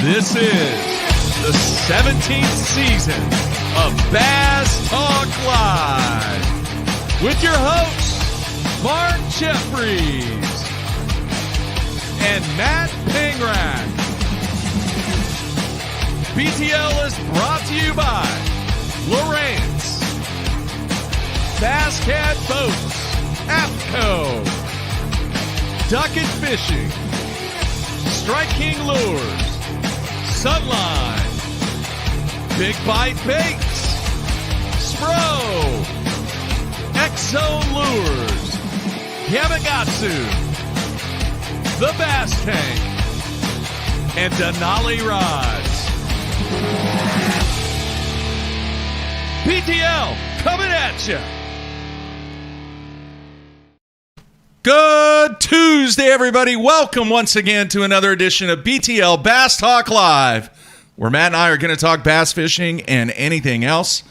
This is the 17th season of Bass Talk Live with your hosts, Mark Jeffries and Matt Pingrack. BTL is brought to you by Lawrence, Bass Cat Boats, AFCO, Ducket Fishing, Strike King Lures, Sunline, Big Bite Baits, Spro, X-Zone Lures, Yamagatsu, The Bass Tank, and Denali Rods. BTL coming at you. Good Tuesday, everybody. Welcome once again to another edition of BTL Bass Talk Live, where Matt and I are going to talk bass fishing and anything else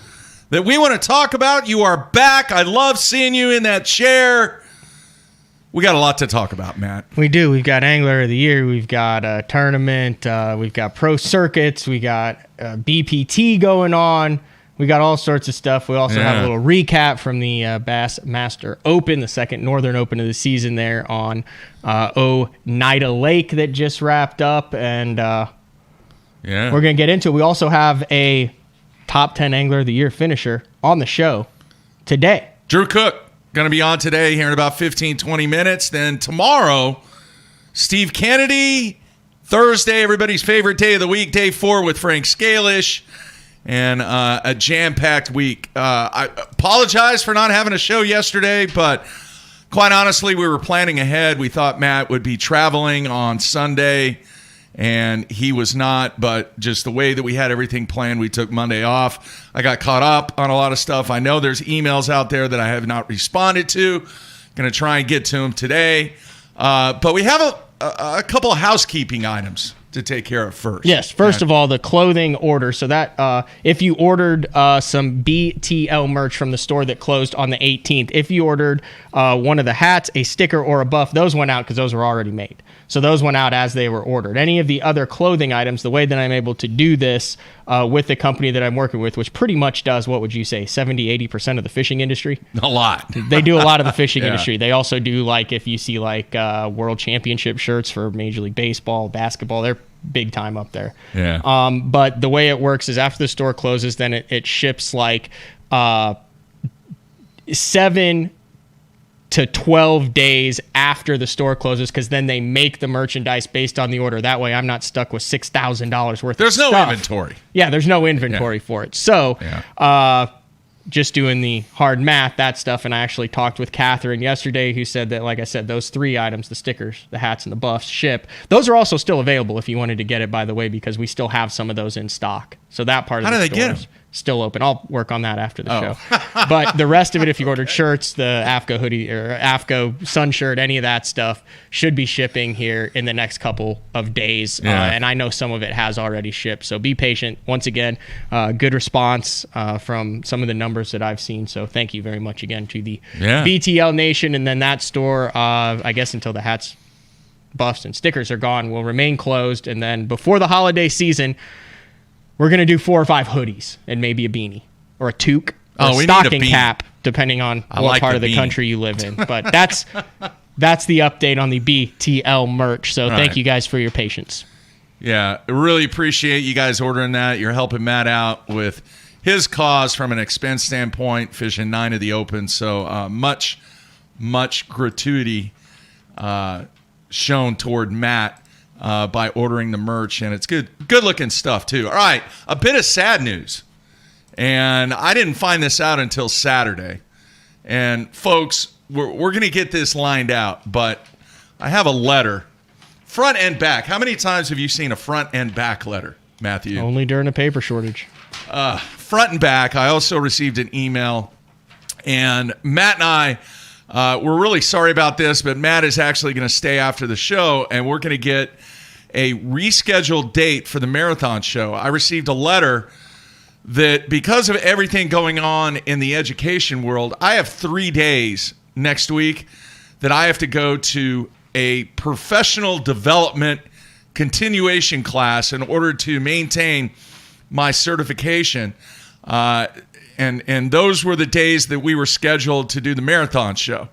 that we want to talk about. You are back. I love seeing you in that chair. We got a lot to talk about, Matt. We do. We've got Angler of the Year. We've got a tournament. We've got pro circuits. We got BPT going on. We got all sorts of stuff. We also have a little recap from the Bassmaster Open, the second Northern Open of the season there on Oneida Lake that just wrapped up. And we're going to get into it. We also have a top 10 Angler of the Year finisher on the show today. Drew Cook going to be on today here in about 15, 20 minutes. Then tomorrow, Steve Kennedy. Thursday, everybody's favorite day of the week, day 4 with Frank Scalish. And a jam-packed week. I apologize for not having a show yesterday, but quite honestly, we were planning ahead. We thought Matt would be traveling on Sunday, and he was not. But just the way that we had everything planned, we took Monday off. I got caught up on a lot of stuff. I know there's emails out there that I have not responded to. Going to try and get to them today. But we have a couple of housekeeping items to take care of first. Yes, first of all, the clothing order. So that if you ordered some BTL merch from the store that closed on the 18th, if you ordered one of the hats, a sticker, or a buff, those went out because those were already made. So those went out as they were ordered. Any of the other clothing items, the way that I'm able to do this with the company that I'm working with, which pretty much does, what would you say, 70-80% of the fishing industry? A lot. They do a lot of the fishing industry. They also do, like, if you see like world championship shirts for Major League Baseball, basketball, they're big time up there. Yeah. But the way it works is after the store closes, then it ships like 7 to 12 days after the store closes, because then they make the merchandise based on the order. That way I'm not stuck with $6,000 worth There's of stuff. no inventory. Yeah, there's no inventory for it. So just doing the hard math, that stuff, and I actually talked with Catherine yesterday, who said that, like I said, those 3 items, the stickers, the hats, and the buffs, ship. Those are also still available if you wanted to get it, by the way, because we still have some of those in stock. So that part of the store is still open. I'll work on that after the show. But the rest of it, if you ordered shirts, the AFCO hoodie or AFCO sun shirt, any of that stuff should be shipping here in the next couple of days. And I know some of it has already shipped. So be patient. Once again, good response from some of the numbers that I've seen. So thank you very much again to the BTL Nation. And then that store, I guess until the hats, buffs, and stickers are gone, will remain closed. And then before the holiday season, we're going to do 4 or 5 hoodies and maybe a beanie or a toque or a stocking cap, depending on what part of the country you live in. But that's the update on the BTL merch. So thank you guys for your patience. Yeah, I really appreciate you guys ordering that. You're helping Matt out with his cause from an expense standpoint, fishing 9 of the Open. So much gratuity shown toward Matt by ordering the merch, and it's good looking stuff too. All right, a bit of sad news, and I didn't find this out until Saturday. And folks, we're going to get this lined out, but I have a letter, front and back. How many times have you seen a front and back letter, Matthew? Only during a paper shortage. Front and back. I also received an email, and Matt and I, we're really sorry about this, but Matt is actually going to stay after the show, and we're going to get a rescheduled date for the marathon show. I received a letter that because of everything going on in the education world, I have 3 days next week that I have to go to a professional development continuation class in order to maintain my certification. And those were the days that we were scheduled to do the marathon show.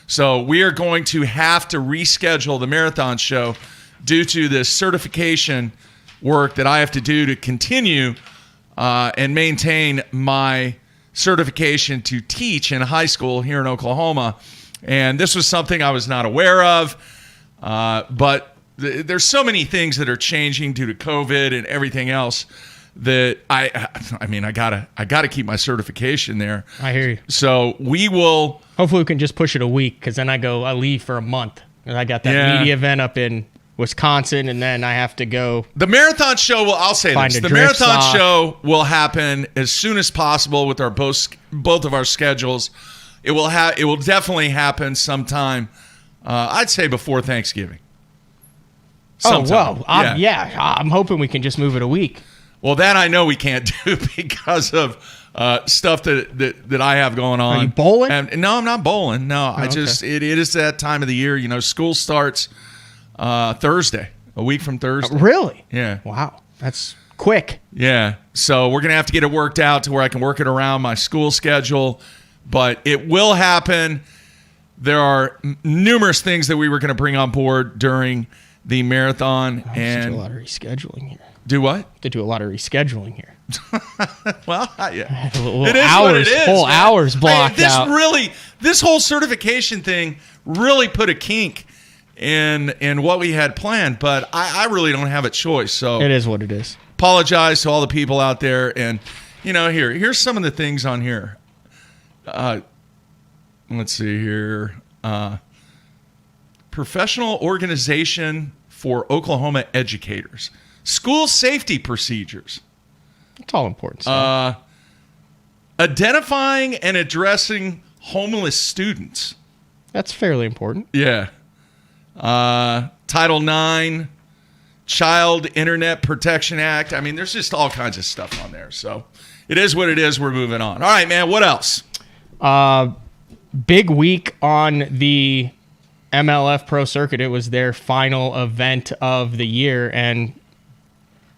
So we are going to have to reschedule the marathon show due to this certification work that I have to do to continue and maintain my certification to teach in high school here in Oklahoma. And this was something I was not aware of, but there's so many things that are changing due to COVID and everything else that I mean I gotta keep my certification there. I hear you. So we will hopefully we can just push it a week, because then I leave for a month, and I got that media event up in Wisconsin, and then I have to go. The marathon show will. I'll say this: the marathon show will happen as soon as possible with our both of our schedules. It will definitely happen sometime. I'd say before Thanksgiving. Sometime. I'm hoping we can just move it a week. Well, that I know we can't do because of stuff that I have going on. Are you bowling? No, I'm not bowling. No, I just it is that time of the year. You know, school starts Thursday, a week from Thursday. Really? Yeah. Wow, that's quick. Yeah. So we're gonna have to get it worked out to where I can work it around my school schedule, but it will happen. There are numerous things that we were going to bring on board during the marathon, and do a lot of rescheduling here. Do what? To do a lot of rescheduling here. Well, yeah. It is hours, what it is. Whole man. Hours blocked out. This whole certification thing really put a kink in what we had planned, but I really don't have a choice. So it is what it is. Apologize to all the people out there, and here's some of the things on here. Let's see here. Professional Organization for Oklahoma Educators. School safety procedures. It's all important stuff. Identifying and addressing homeless students. That's fairly important. Yeah. Title IX, Child Internet Protection Act. I mean, there's just all kinds of stuff on there. So it is what it is. We're moving on. All right, man. What else? Big week on the MLF Pro Circuit. It was their final event of the year, and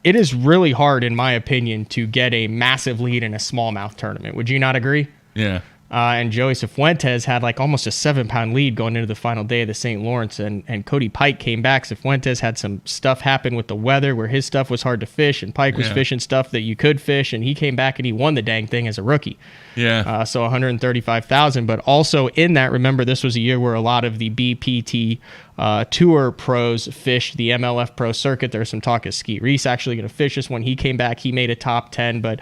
it is really hard, in my opinion, to get a massive lead in a smallmouth tournament. Would you not agree? Yeah. And Joey Cifuentes had like almost a 7-pound lead going into the final day of the St. Lawrence, and Cody Pike came back. Cifuentes had some stuff happen with the weather where his stuff was hard to fish, and Pike was fishing stuff that you could fish, and he came back and he won the dang thing as a rookie. Yeah. So $135,000, but also in that, remember, this was a year where a lot of the BPT Tour pros fished the MLF Pro Circuit. There's some talk of Skeet Reese actually going to fish this one. He came back, he made a top 10, but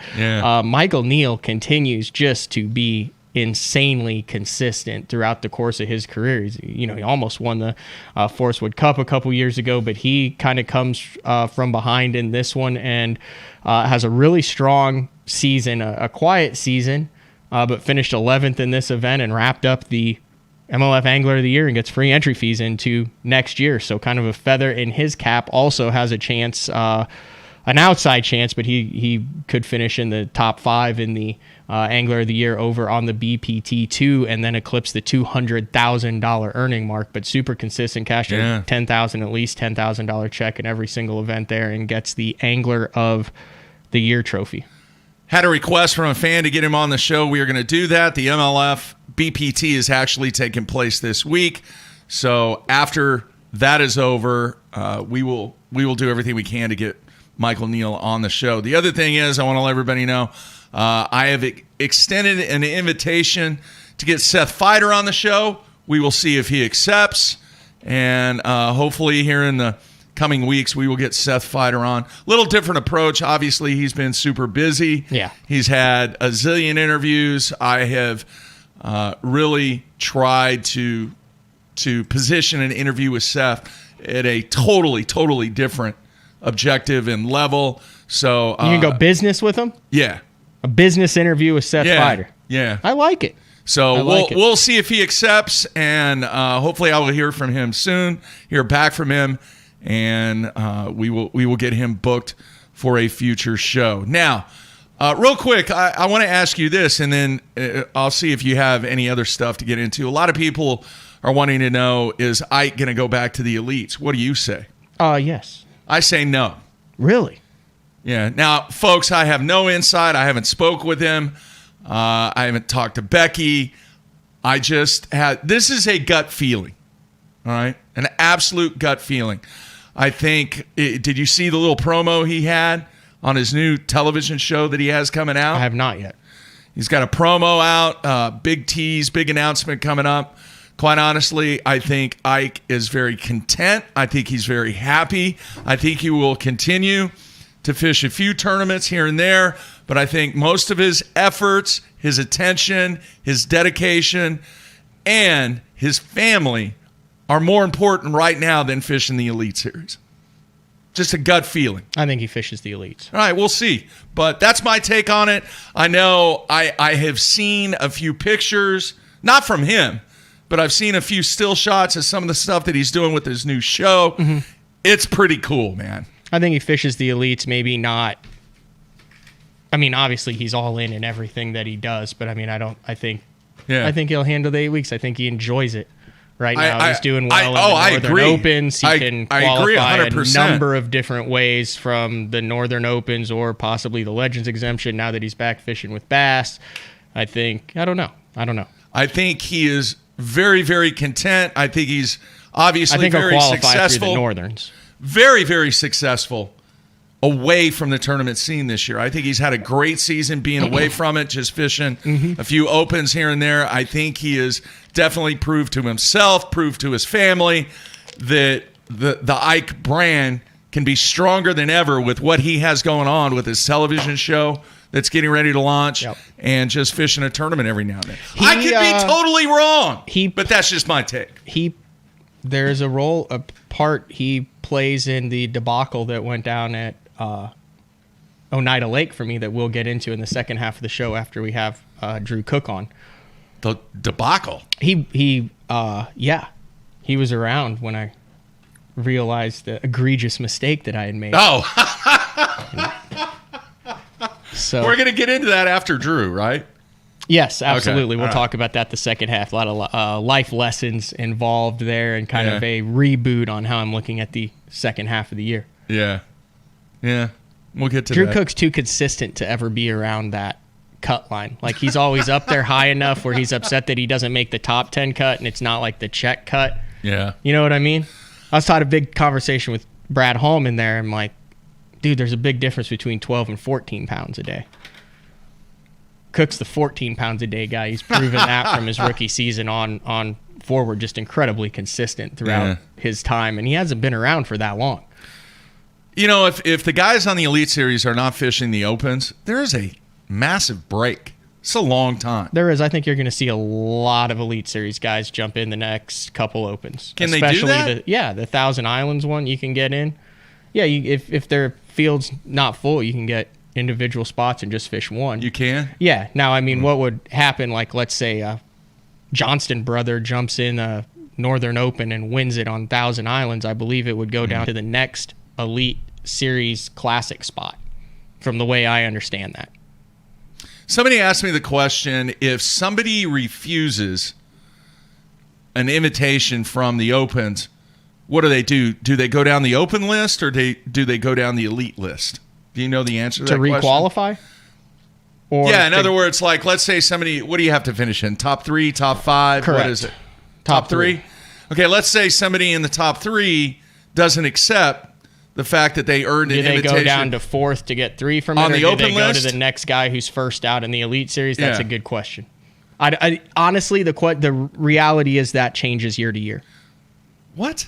Michael Neal continues just to be insanely consistent throughout the course of his career. He almost won the Forest Wood Cup a couple years ago, but he kind of comes from behind in this one and has a really strong season, a quiet season, but finished 11th in this event and wrapped up the MLF Angler of the Year and gets free entry fees into next year. So kind of a feather in his cap. Also has a chance, an outside chance, but he could finish in the top 5 in the Angler of the Year over on the BPT2 and then eclipse the $200,000 earning mark. But super consistent, cashed $10,000, at least $10,000 check in every single event there, and gets the Angler of the Year trophy. Had a request from a fan to get him on the show. We are going to do that. The MLF BPT is actually taking place this week. So after that is over, we will do everything we can to get Michael Neal on the show. The other thing is, I want to let everybody know, I have extended an invitation to get Seth Feider on the show. We will see if he accepts, and hopefully here in the coming weeks we will get Seth Feider on. Little different approach. Obviously, he's been super busy. Yeah, he's had a zillion interviews. I have really tried to position an interview with Seth at a totally different objective and level. So you can go business with him? Yeah. A business interview with Seth Feider. Yeah. I like it. So we'll see if he accepts, and hopefully I will hear from him soon, hear back from him, and we will get him booked for a future show. Now, real quick, I want to ask you this, and then I'll see if you have any other stuff to get into. A lot of people are wanting to know, is Ike going to go back to the elites? What do you say? Yes. I say no. Really? Yeah. Now, folks, I have no insight. I haven't spoke with him. I haven't talked to Becky. I just had, this is a gut feeling. All right? An absolute gut feeling. I think, did you see the little promo he had on his new television show that he has coming out? I have not yet. He's got a promo out, big tease, big announcement coming up. Quite honestly, I think Ike is very content. I think he's very happy. I think he will continue to fish a few tournaments here and there, but I think most of his efforts, his attention, his dedication, and his family are more important right now than fishing the Elite Series. Just a gut feeling. I think he fishes the Elites. All right, we'll see. But that's my take on it. I know I have seen a few pictures, not from him, but I've seen a few still shots of some of the stuff that he's doing with his new show. Mm-hmm. It's pretty cool, man. I think he fishes the Elites, maybe not. I mean, obviously he's all in everything that he does, but I mean, I think he'll handle the 8 weeks. I think he enjoys it. Right now, he's doing well in the Northern Opens. He can qualify a number of different ways from the Northern Opens or possibly the Legends exemption now that he's back fishing with bass. I don't know. I think he is very, very content. I think he's obviously very successful. Through the Northerns. Very, very successful away from the tournament scene this year. I think he's had a great season being away from it, just fishing a few Opens here and there. I think he has definitely proved to himself, proved to his family that the Ike brand can be stronger than ever with what he has going on with his television show that's getting ready to launch and just fishing a tournament every now and then. I could be totally wrong, but that's just my take. There's a part he plays in the debacle that went down at Oneida Lake for me that we'll get into in the second half of the show after we have Drew Cook on. The debacle? He was around when I realized the egregious mistake that I had made. Oh. So we're going to get into that after Drew, right? Yes, absolutely. Okay. We'll talk about that the second half. A lot of life lessons involved there and kind of a reboot on how I'm looking at the second half of the year. Yeah. Yeah. We'll get to Drew that. Cook's too consistent to ever be around that cut line. Like, he's always up there high enough where he's upset that he doesn't make the top 10 cut, and it's not like the check cut. Yeah. You know what I mean? I was having a big conversation with Brad Holm there. I'm like, dude, there's a big difference between 12 and 14 pounds a day. Cook's the 14 pounds a day guy. He's proven that from his rookie season on forward, just incredibly consistent throughout his time, and he hasn't been around for that long. You know, if the guys on the Elite Series are not fishing the Opens, there is a massive break. It's a long time. There is. I think you're going to see a lot of Elite Series guys jump in the next couple Opens. Can they do that? The Thousand Islands one you can get in. Yeah, if their field's not full, you can get individual spots and just fish one. You can? Yeah. Now, I mean, what would happen, like, let's say Johnston brother jumps in a Northern Open and wins it on Thousand Islands, I believe it would go down to the next Elite Series Classic spot, from the way I understand that. Somebody asked me the question, if somebody refuses an invitation from the Opens, what do they do? Do they go down the Open list, or do they go down the Elite list? Do you know the answer to that question? To requalify? Or in other words, like, let's say somebody, what do you have to finish in? Top 3, top 5? Correct. What is it? Top 3? Okay, let's say somebody in the top 3 doesn't accept the fact that they earned an invitation. Do they go down to 4th to get 3 from it, on the Open list? Do they go list? to the next guy who's first out in the Elite Series? That's a good question. I honestly, the reality is that changes year to year. What?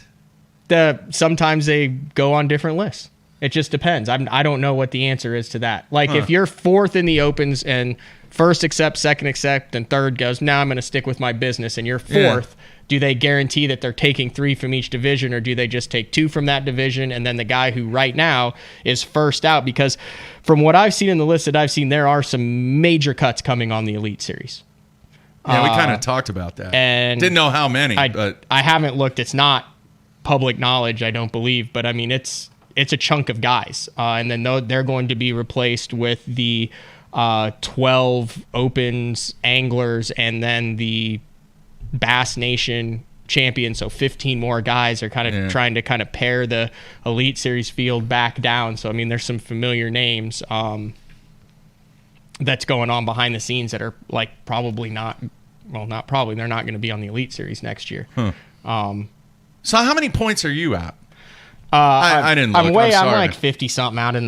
Sometimes they go on different lists. It just depends. I don't know what the answer is to that. Like, if you're 4th in the Opens and first accept, second accept, and third goes, now I'm going to stick with my business, and you're 4th, do they guarantee that they're taking 3 from each division, or do they just take 2 from that division, and then the guy who right now is first out? Because from what I've seen in the list that I've seen, there are some major cuts coming on the Elite Series. Yeah, we kind of talked about that. And didn't know how many, but I haven't looked. It's not public knowledge, I don't believe, but I mean, it's a chunk of guys, and then they're going to be replaced with the 12 Opens anglers, and then the Bass Nation champion, so 15 more guys are kind of trying to kind of pare the Elite Series field back down. So I mean, there's some familiar names that's going on behind the scenes that are like probably not. Well, not probably. They're not going to be on the Elite Series next year. So how many points are you at? I didn't look. I'm like 50 something out in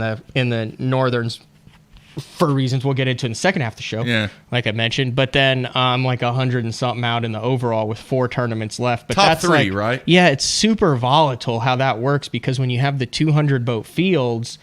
the Northerns for reasons we'll get into in the second half of the show. Yeah. Like I mentioned, but then I'm like 100 and something out in the overall with 4 tournaments left. But top that's 3, like, right? Yeah, it's super volatile how that works because when you have the 200 boat fields,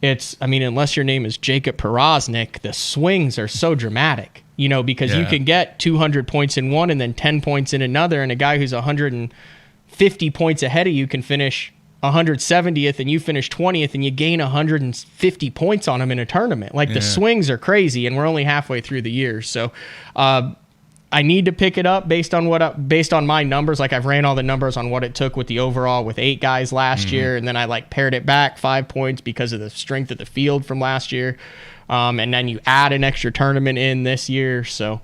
unless your name is Jacob Perosnik, the swings are so dramatic. Because you can get 200 points in one and then 10 points in another, and a guy who's 150 points ahead of you can finish 170th and you finish 20th and you gain 150 points on him in a tournament. Like the swings are crazy, and we're only halfway through the year. So I need to pick it up based on my numbers. Like I've ran all the numbers on what it took with the overall with 8 guys last year, and then I like pared it back 5 points because of the strength of the field from last year. And then you add an extra tournament in this year. So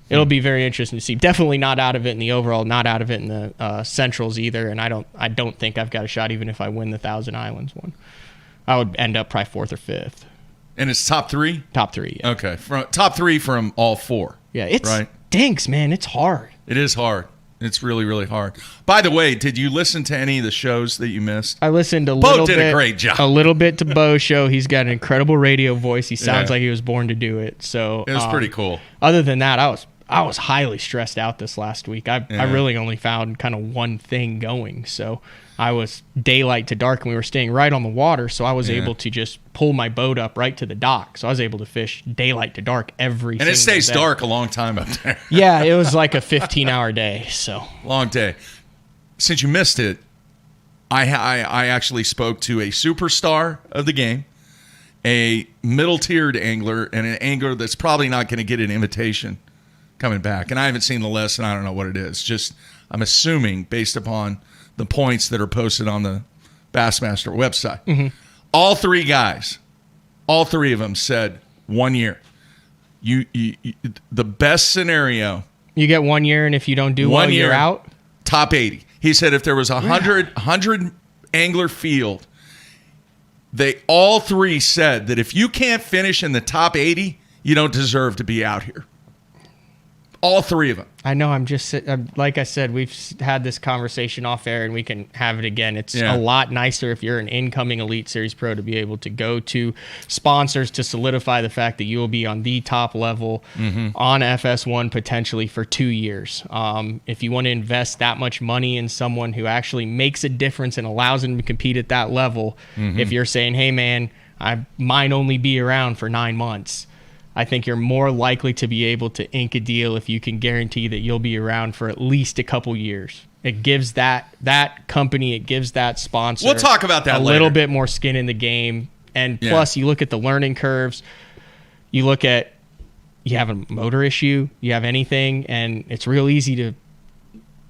it'll be very interesting to see. Definitely not out of it in the overall, not out of it in the Centrals either. And I don't think I've got a shot even if I win the Thousand Islands one. I would end up probably 4th or 5th. And it's top 3? Top 3, yeah. Okay. Top 3 from all 4. Yeah, it's right? Dinks, man. It's hard. It is hard. It's really, really hard. By the way, did you listen to any of the shows that you missed? I listened a little bit. Bo did a great job. A little bit to Bo's show. He's got an incredible radio voice. He sounds like he was born to do it. So it was pretty cool. Other than that, I was highly stressed out this last week. I really only found kind of one thing going. So I was daylight to dark, and we were staying right on the water, so I was able to just pull my boat up right to the dock. So I was able to fish daylight to dark every single day. And it stays dark a long time up there. Yeah, it was like a 15-hour day. So long day. Since you missed it, I actually spoke to a superstar of the game, a middle-tiered angler, and an angler that's probably not going to get an invitation coming back. And I haven't seen the list, and I don't know what it is. Just I'm assuming based upon the points that are posted on the Bassmaster website. Mm-hmm. All 3 guys, all 3 of them said 1 year. You the best scenario. You get 1 year, and if you don't do well, you're out? Top 80. He said if there was 100 angler field, they all 3 said that if you can't finish in the top 80, you don't deserve to be out here. All 3 of them. I know. I'm just like I said, we've had this conversation off air, and we can have it again. It's a lot nicer if you're an incoming Elite Series pro to be able to go to sponsors to solidify the fact that you will be on the top level on FS1 potentially for 2 years. If you want to invest that much money in someone who actually makes a difference and allows them to compete at that level, if you're saying, hey, man, I might only be around for 9 months, I think you're more likely to be able to ink a deal if you can guarantee that you'll be around for at least a couple years. It gives that company, it gives that sponsor. We'll talk about that later. A little bit more skin in the game. And plus, you look at the learning curves. You look at, you have a motor issue, you have anything, and it's real easy to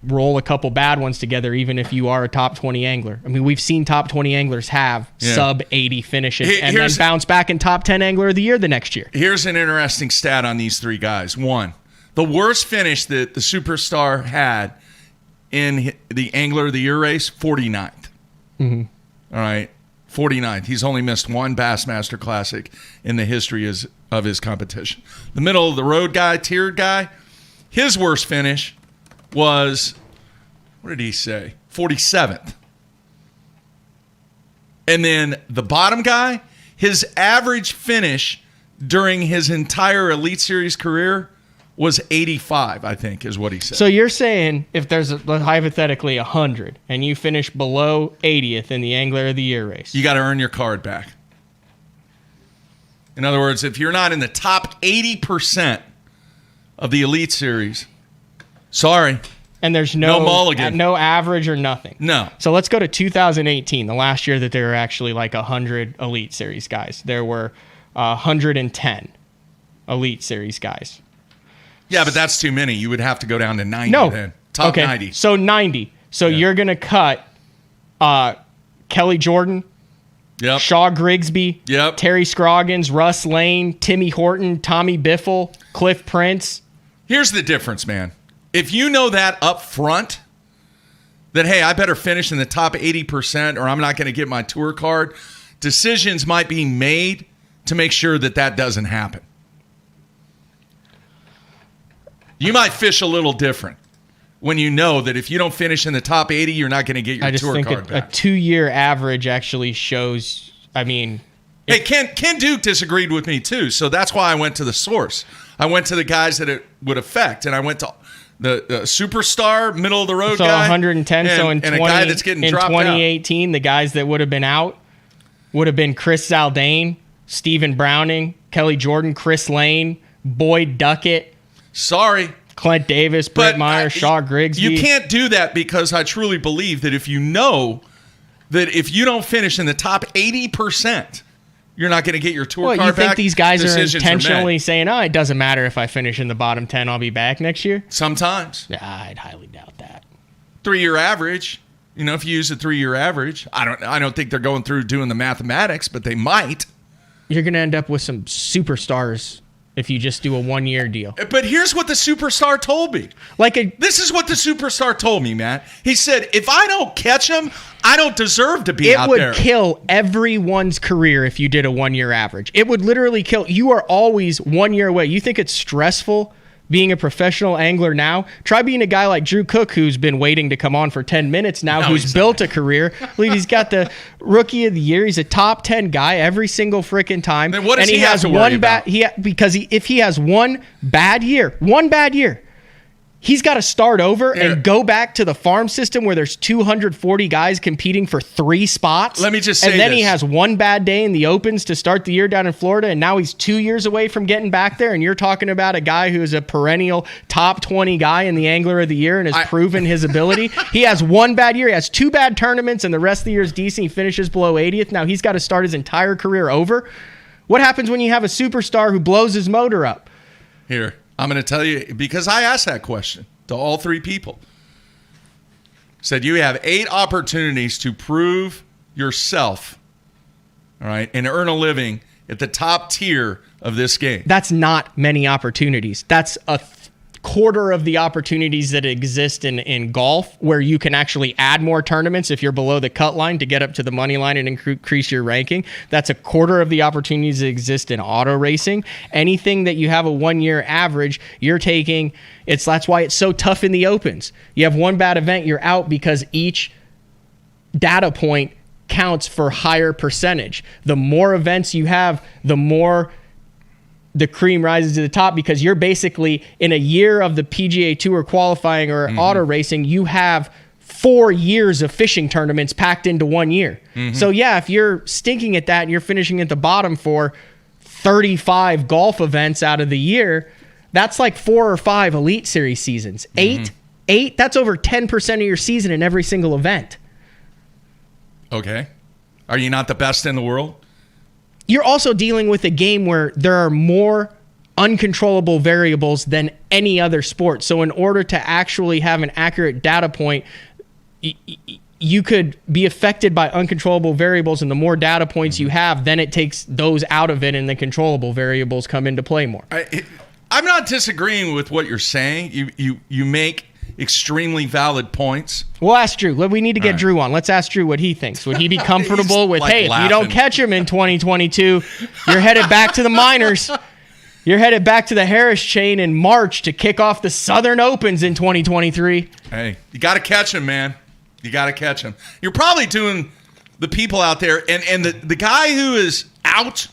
roll a couple bad ones together, even if you are a top 20 angler. I mean, we've seen top 20 anglers have sub 80 finishes and then bounce back in top 10 angler of the year the next year. Here's an interesting stat on these 3 guys. 1, the worst finish that the superstar had in the angler of the year race, 49th. All right, 49th. He's only missed 1 Bassmaster Classic in the history of his competition. The middle of the road guy, tiered guy, his worst finish was, what did he say? 47th. And then the bottom guy, his average finish during his entire Elite Series career was 85, I think, is what he said. So you're saying if there's hypothetically 100 and you finish below 80th in the Angler of the Year race, you got to earn your card back. In other words, if you're not in the top 80% of the Elite Series, sorry. And there's no mulligan. No average or nothing. No. So let's go to 2018, the last year that there were actually like 100 Elite Series guys. There were 110 Elite Series guys. Yeah, but that's too many. You would have to go down to 90 then. Top 90. So 90. So you're going to cut Kelly Jordan, Shaw Grigsby, Terry Scroggins, Russ Lane, Timmy Horton, Tommy Biffle, Cliff Prince. Here's the difference, man. If you know that up front, that, hey, I better finish in the top 80% or I'm not going to get my tour card, decisions might be made to make sure that that doesn't happen. You might fish a little different when you know that if you don't finish in the top 80, you're not going to get your tour card back. A 2-year average actually shows, I mean... Hey, Ken Duke disagreed with me too, so that's why I went to the source. I went to the guys that it would affect, and I went to the superstar, middle-of-the-road so guy. 110, so in a guy that's getting dropped 2018, the guys that would have been out would have been Chris Zaldane, Stephen Browning, Kelly Jordan, Chris Lane, Boyd Duckett. Sorry. Clint Davis, Brett Meyer, Shaw Grigsby. You can't do that because I truly believe that if you know that if you don't finish in the top 80%, you're not going to get your tour card back. You think these guys are intentionally saying, oh, it doesn't matter if I finish in the bottom 10, I'll be back next year? Sometimes. I'd highly doubt that. 3-year average. You know, if you use a 3-year average, I don't think they're going through doing the mathematics, but they might. You're going to end up with some superstars if you just do a 1-year deal. But here's what the superstar told me. This is what the superstar told me, Matt. He said, if I don't catch him, I don't deserve to be out there. It would kill everyone's career if you did a 1-year average. It would literally kill. You are always 1 year away. You think it's stressful being a professional angler now? Try being a guy like Drew Cook, who's been waiting to come on for 10 minutes now, who's built a career. He's got the Rookie of the Year. He's a top 10 guy every single freaking time. Then what does he have to worry about? If he has one bad year, he's got to start over and go back to the farm system where there's 240 guys competing for 3 spots. Let me just say And then he has one bad day in the Opens to start the year down in Florida, and now he's 2 years away from getting back there, and you're talking about a guy who is a perennial top 20 guy in the Angler of the Year and has proven his ability. He has one bad year. He has 2 bad tournaments, and the rest of the year is decent. He finishes below 80th. Now he's got to start his entire career over. What happens when you have a superstar who blows his motor up? Here. I'm going to tell you, because I asked that question to all 3 people. Said you have 8 opportunities to prove yourself, all right, and earn a living at the top tier of this game. That's not many opportunities. That's a quarter of the opportunities that exist in golf, where you can actually add more tournaments if you're below the cut line to get up to the money line and increase your ranking. That's a quarter of the opportunities that exist in auto racing. Anything that you have a 1-year average, you're taking. That's why it's so tough in the Opens. You have one bad event, you're out, because each data point counts for higher percentage. The more events you have, the more the cream rises to the top, because you're basically in a year of the PGA Tour qualifying or auto racing, you have 4 years of fishing tournaments packed into 1 year. So yeah, if you're stinking at that and you're finishing at the bottom for 35 golf events out of the year, that's like 4 or 5 Elite Series seasons. 8, that's over 10% of your season in every single event. Okay. Are you not the best in the world? You're also dealing with a game where there are more uncontrollable variables than any other sport. So in order to actually have an accurate data point, you could be affected by uncontrollable variables, and the more data points you have, then it takes those out of it and the controllable variables come into play more. I'm not disagreeing with what you're saying. You make extremely valid points. We'll ask Drew. We need to get Drew on. Let's ask Drew what he thinks. Would he be comfortable with, hey, if you don't catch him in 2022, you're headed back to the minors. You're headed back to the Harris chain in March to kick off the Southern Opens in 2023. Hey, you got to catch him, man. You got to catch him. You're probably doing the people out there, and the guy who is out,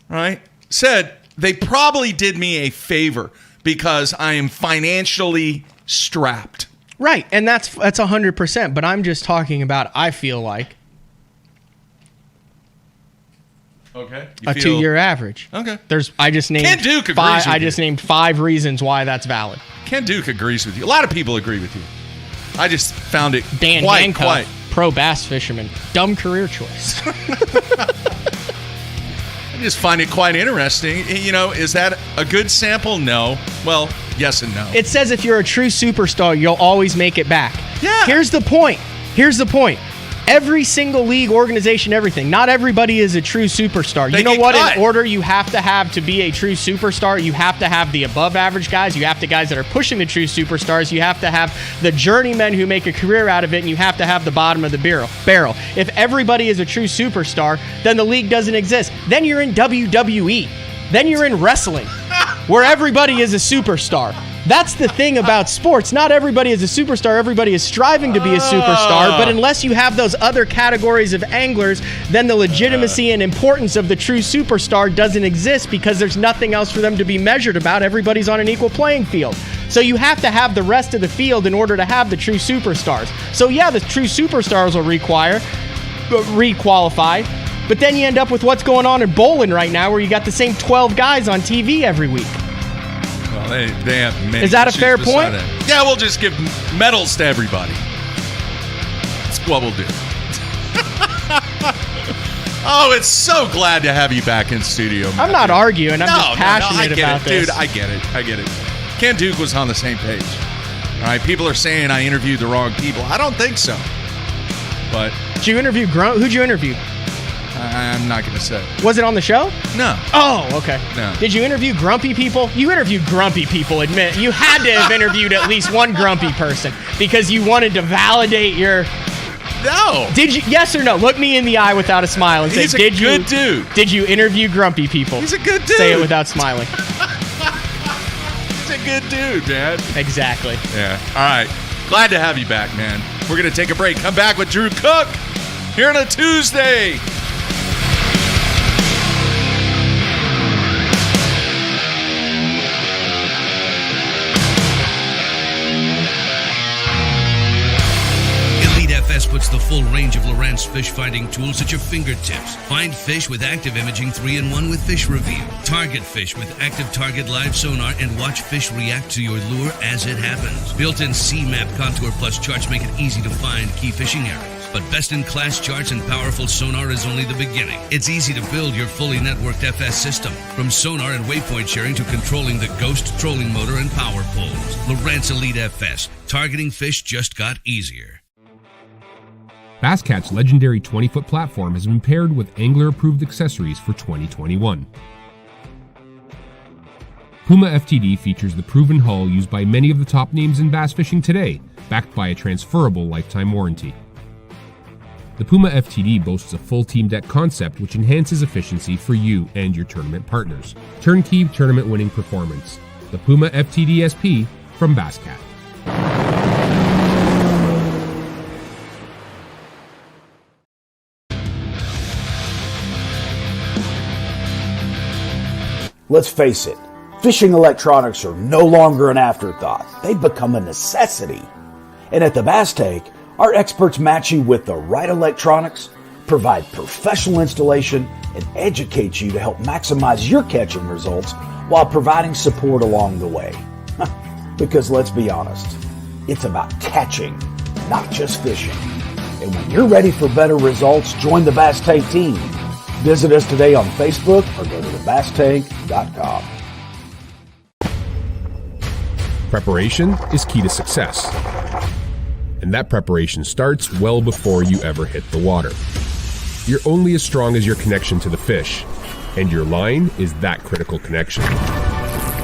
right, said they probably did me a favor because I am financially strapped. Right, and that's 100%, but I'm just talking about, I feel like, okay, a 2-year average. Okay. I just named Ken Duke agrees with you. I just named 5 reasons why that's valid. Ken Duke agrees with you. A lot of people agree with you. I just found it Dan Hancock, pro bass fisherman, dumb career choice. I just find it quite interesting. You know, is that a good sample? No. Well, yes and no. It says if you're a true superstar, you'll always make it back. Yeah. Here's the point. Every single league, organization, everything. Not everybody is a true superstar. You know what? In order you have to be a true superstar, you have to have the above average guys. You have the guys that are pushing the true superstars. You have to have the journeymen who make a career out of it, and you have to have the bottom of the barrel. If everybody is a true superstar, then the league doesn't exist. Then you're in WWE. Then you're in wrestling, where everybody is a superstar. That's the thing about sports. Not everybody is a superstar. Everybody is striving to be a superstar. But unless you have those other categories of anglers, then the legitimacy and importance of the true superstar doesn't exist because there's nothing else for them to be measured about. Everybody's on an equal playing field. So you have to have the rest of the field in order to have the true superstars. So yeah, the true superstars will requalify. But then you end up with what's going on in bowling right now where you got the same 12 guys on TV every week. Well, they have many. Is that a fair point? Yeah, we'll just give medals to everybody. That's what we'll do. Oh, it's so glad to have you back in studio, Matthew. I'm not arguing. I'm just passionate about this. Dude, I get it. Ken Duke was on the same page. All right, people are saying I interviewed the wrong people. I don't think so. But did you interview who'd you interview? I'm not going to say. Was it on the show? No. Oh, okay. No. Did you interview grumpy people? You interviewed grumpy people, admit. You had to have interviewed at least one grumpy person because you wanted to validate your... No. Did you? Yes or no? Look me in the eye without a smile and say, He's a good dude. Did you interview grumpy people? He's a good dude. Say it without smiling. He's a good dude, man. Exactly. Yeah. All right. Glad to have you back, man. We're going to take a break. Come back with Drew Cook here on a Tuesday. Puts the full range of Lowrance fish finding tools at your fingertips. Find fish with active imaging 3-in-1 with Fish Reveal. Target fish with active target live sonar and watch fish react to your lure as it happens. Built-in C-Map Contour Plus charts make it easy to find key fishing areas. But best-in-class charts and powerful sonar is only the beginning. It's easy to build your fully networked FS system. From sonar and waypoint sharing to controlling the Ghost trolling motor and power poles. Lowrance Elite FS. Targeting fish just got easier. Basscat's legendary 20-foot platform has been paired with angler-approved accessories for 2021. Puma FTD features the proven hull used by many of the top names in bass fishing today, backed by a transferable lifetime warranty. The Puma FTD boasts a full team deck concept which enhances efficiency for you and your tournament partners. Turnkey tournament-winning performance. The Puma FTD SP from Basscat. Let's face it, fishing electronics are no longer an afterthought. They've become a necessity. And at the Bass Tank, our experts match you with the right electronics, provide professional installation, and educate you to help maximize your catching results while providing support along the way. Because let's be honest, it's about catching, not just fishing. And when you're ready for better results, join the Bass Tank team. Visit us today on Facebook or go to thebasstank.com. Preparation is key to success. And that preparation starts well before you ever hit the water. You're only as strong as your connection to the fish, and your line is that critical connection.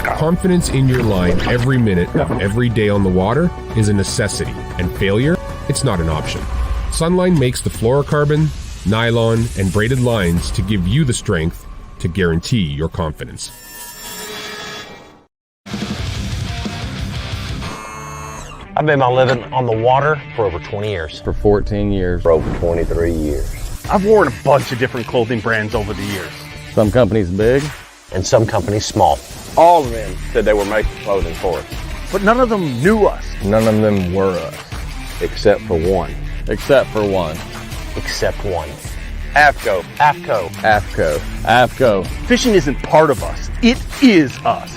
Confidence in your line every minute of every day on the water is a necessity, and failure, it's not an option. Sunline makes the fluorocarbon, nylon, and braided lines to give you the strength to guarantee your confidence. I've made my living on the water for over 20 years. For 14 years. For over 23 years. I've worn a bunch of different clothing brands over the years. Some companies big. And some companies small. All of them said they were making clothing for us. But none of them knew us. None of them were us. Except for one. Except for one. Except one. AFCO. AFCO. AFCO. AFCO. Fishing isn't part of us. It is us.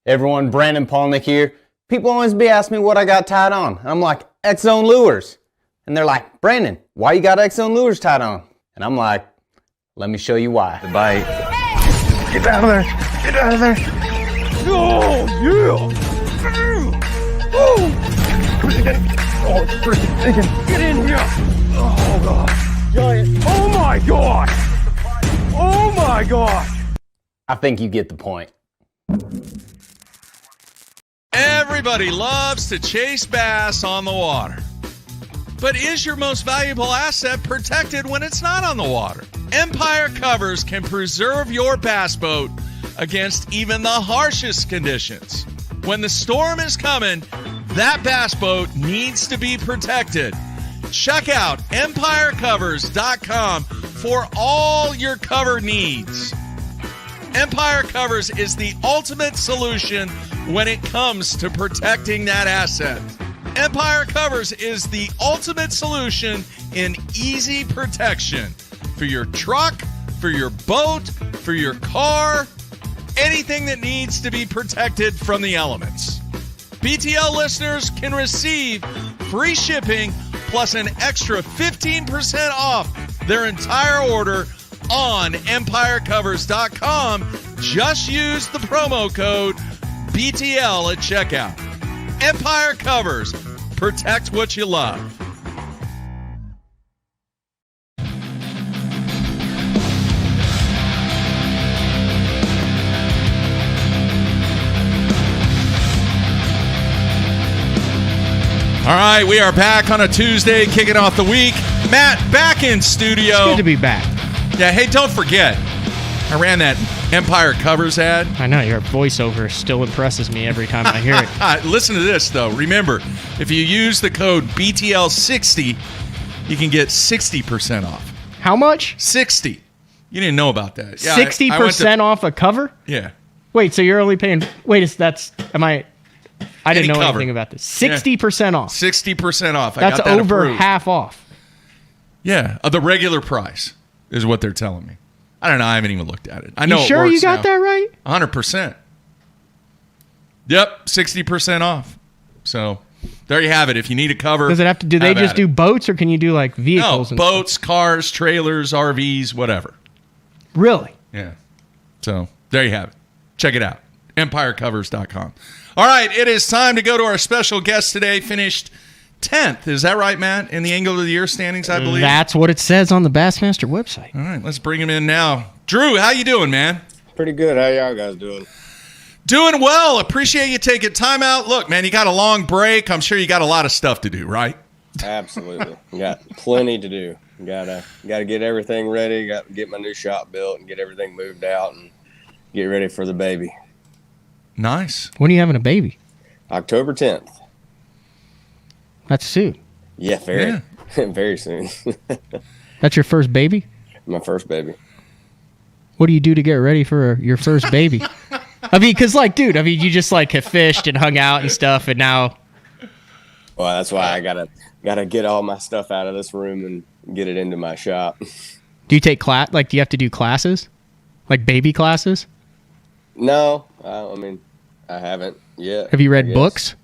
Everyone, Brandon Polnick here. People always be asking me what I got tied on. I'm like, X-Zone lures. And they're like, Brandon, why you got X-Zone lures tied on? And I'm like, let me show you why. The bite. Get out of there. Get out of there. Oh, yeah. Oh, it's freaking big. Get in here. Oh, God. Giant. Oh, my gosh. Oh, my gosh. I think you get the point. Everybody loves to chase bass on the water. But is your most valuable asset protected when it's not on the water? Empire Covers can preserve your bass boat against even the harshest conditions. When the storm is coming, that bass boat needs to be protected. Check out EmpireCovers.com for all your cover needs. Empire Covers is the ultimate solution when it comes to protecting that asset. Empire Covers is the ultimate solution in easy protection for your truck, for your boat, for your car, anything that needs to be protected from the elements. BTL listeners can receive free shipping plus an extra 15% off their entire order on EmpireCovers.com. Just use the promo code BTL at checkout. Empire Covers. Protect what you love. All right, we are back on a Tuesday, kicking off the week. Matt, back in studio. It's good to be back. Yeah, hey, don't forget, I ran that Empire Covers ad. I know, your voiceover still impresses me every time I hear it. Listen to this, though. Remember, if you use the code BTL60, you can get 60% off. How much? 60. You didn't know about that. Yeah, 60% off a cover? Yeah. Wait, so you're only paying... I didn't know cover. anything about this. 60% off. 60% off. That's over half off. Yeah, of the regular price is what they're telling me. I don't know. I haven't even looked at it. I know. You sure you got that right? 100%. Yep, 60% off. So there you have it. If you need a cover, does it have to? Do they just do boats, or can you do like vehicles? No, boats, cars, trailers, RVs, whatever. Really? Yeah. So there you have it. Check it out. EmpireCovers.com. All right, it is time to go to our special guest today. Finished 10th. Is that right, Matt? In the Angler of the Year standings, I believe. That's what it says on the Bassmaster website. All right, let's bring him in now. Drew, how you doing, man? Pretty good. How y'all guys doing? Doing well. Appreciate you taking time out. Look, man, you got a long break. I'm sure you got a lot of stuff to do, right? Absolutely. Got plenty to do. Gotta get everything ready. Got to get my new shop built and get everything moved out and get ready for the baby. Nice. When are you having a baby? October 10th. That's soon. Yeah, very. Yeah. Very soon. That's your first baby? My first baby. What do you do to get ready for your first baby? I mean, because, like, dude, you just, like, have fished and hung out and stuff, and now... Well, that's why I gotta get all my stuff out of this room and get it into my shop. Do you take do you have to do classes? Like baby classes? No. I mean, I haven't yet. Have you read books?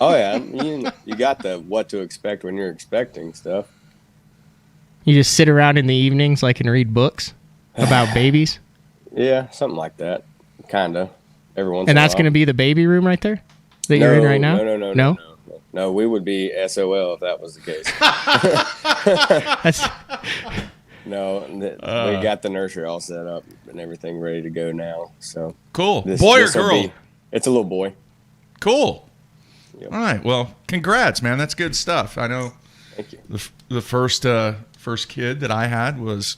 Oh, yeah. You got the what to expect when you're expecting stuff. You just sit around in the evenings, like, and read books about babies? Yeah, something like that. Kind of. Every once in a while. And that's going to be the baby room right there that you're in right now? No. No, we would be SOL if that was the case. No, we got the nursery all set up and everything ready to go now. So cool. Boy or girl? It's a little boy. Cool. Yep. All right. Well, congrats, man. That's good stuff. I know. Thank you. The first kid that I had was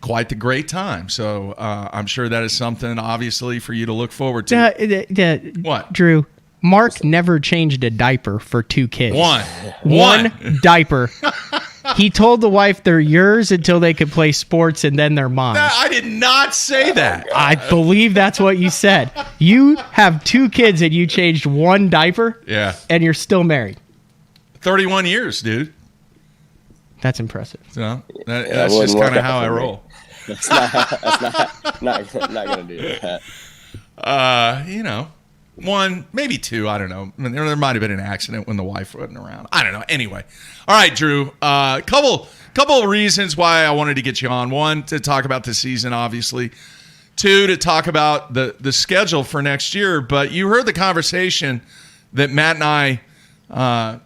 quite the great time. So I'm sure that is something, obviously, for you to look forward to. What? Drew, Mark never changed a diaper for two kids. One diaper. He told the wife they're yours until they could play sports and then they're mine. I did not say that. I believe that's what you said. You have two kids and you changed one diaper? Yeah. And you're still married. 31 years, dude. That's impressive. So that's just kind of how I roll. That's not going to do that. One, maybe two. I don't know. I mean, there might have been an accident when the wife wasn't around. I don't know. Anyway, all right, Drew. Couple of reasons why I wanted to get you on. One, to talk about the season, obviously. Two, to talk about the schedule for next year. But you heard the conversation that Matt and I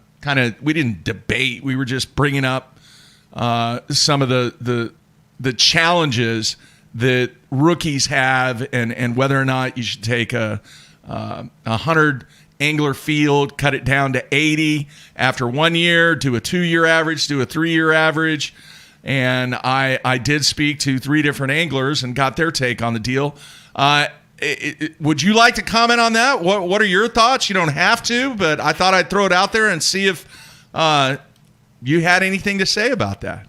we didn't debate. We were just bringing up some of the challenges that rookies have, and whether or not you should take a 100 angler field, cut it down to 80 after 1 year, do a 2-year average, do a 3-year average. And I did speak to 3 different anglers and got their take on the deal. Would you like to comment on that? What are your thoughts? You don't have to, but I thought I'd throw it out there and see if you had anything to say about that.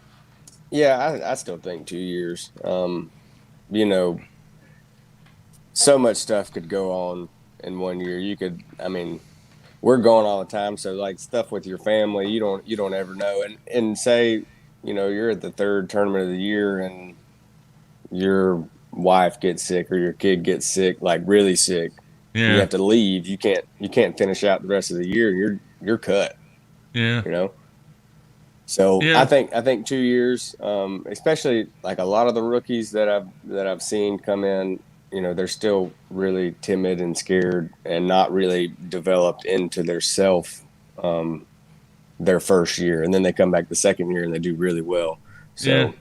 Yeah, I still think 2 years. You know, so much stuff could go on in 1 year. We're going all the time, so like stuff with your family, you don't ever know. And say, you know, you're at the 3rd tournament of the year and your wife gets sick or your kid gets sick, like really sick. Yeah. You have to leave. You can't finish out the rest of the year. You're cut. Yeah. You know. So yeah. I think 2 years, especially like a lot of the rookies that I've seen come in, you know, they're still really timid and scared and not really developed into their self their first year, and then they come back the second year and they do really well. So yeah.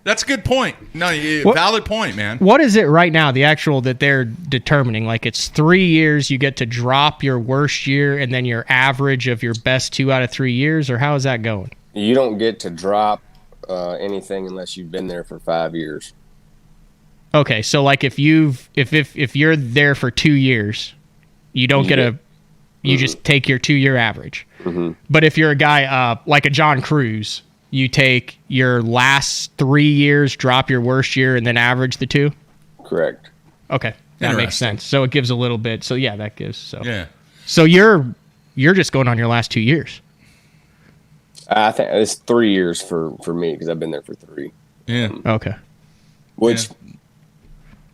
That's a good point. No, valid point, man. What is it right now, the actual that they're determining? Like it's 3 years, you get to drop your worst year and then your average of your best 2 out of 3 years, or how is that going? You don't get to drop anything unless you've been there for 5 years. Okay, so like if you're there for 2 years, you don't you just take your 2-year average. Mm-hmm. But if you're a guy like a John Cruz, you take your last 3 years, drop your worst year, and then average the 2? Correct. Okay, that makes sense. So it gives a little bit. So yeah, that gives. So yeah. So you're just going on your last 2 years. I think it's 3 years for me because I've been there for 3. Yeah. Okay. Which,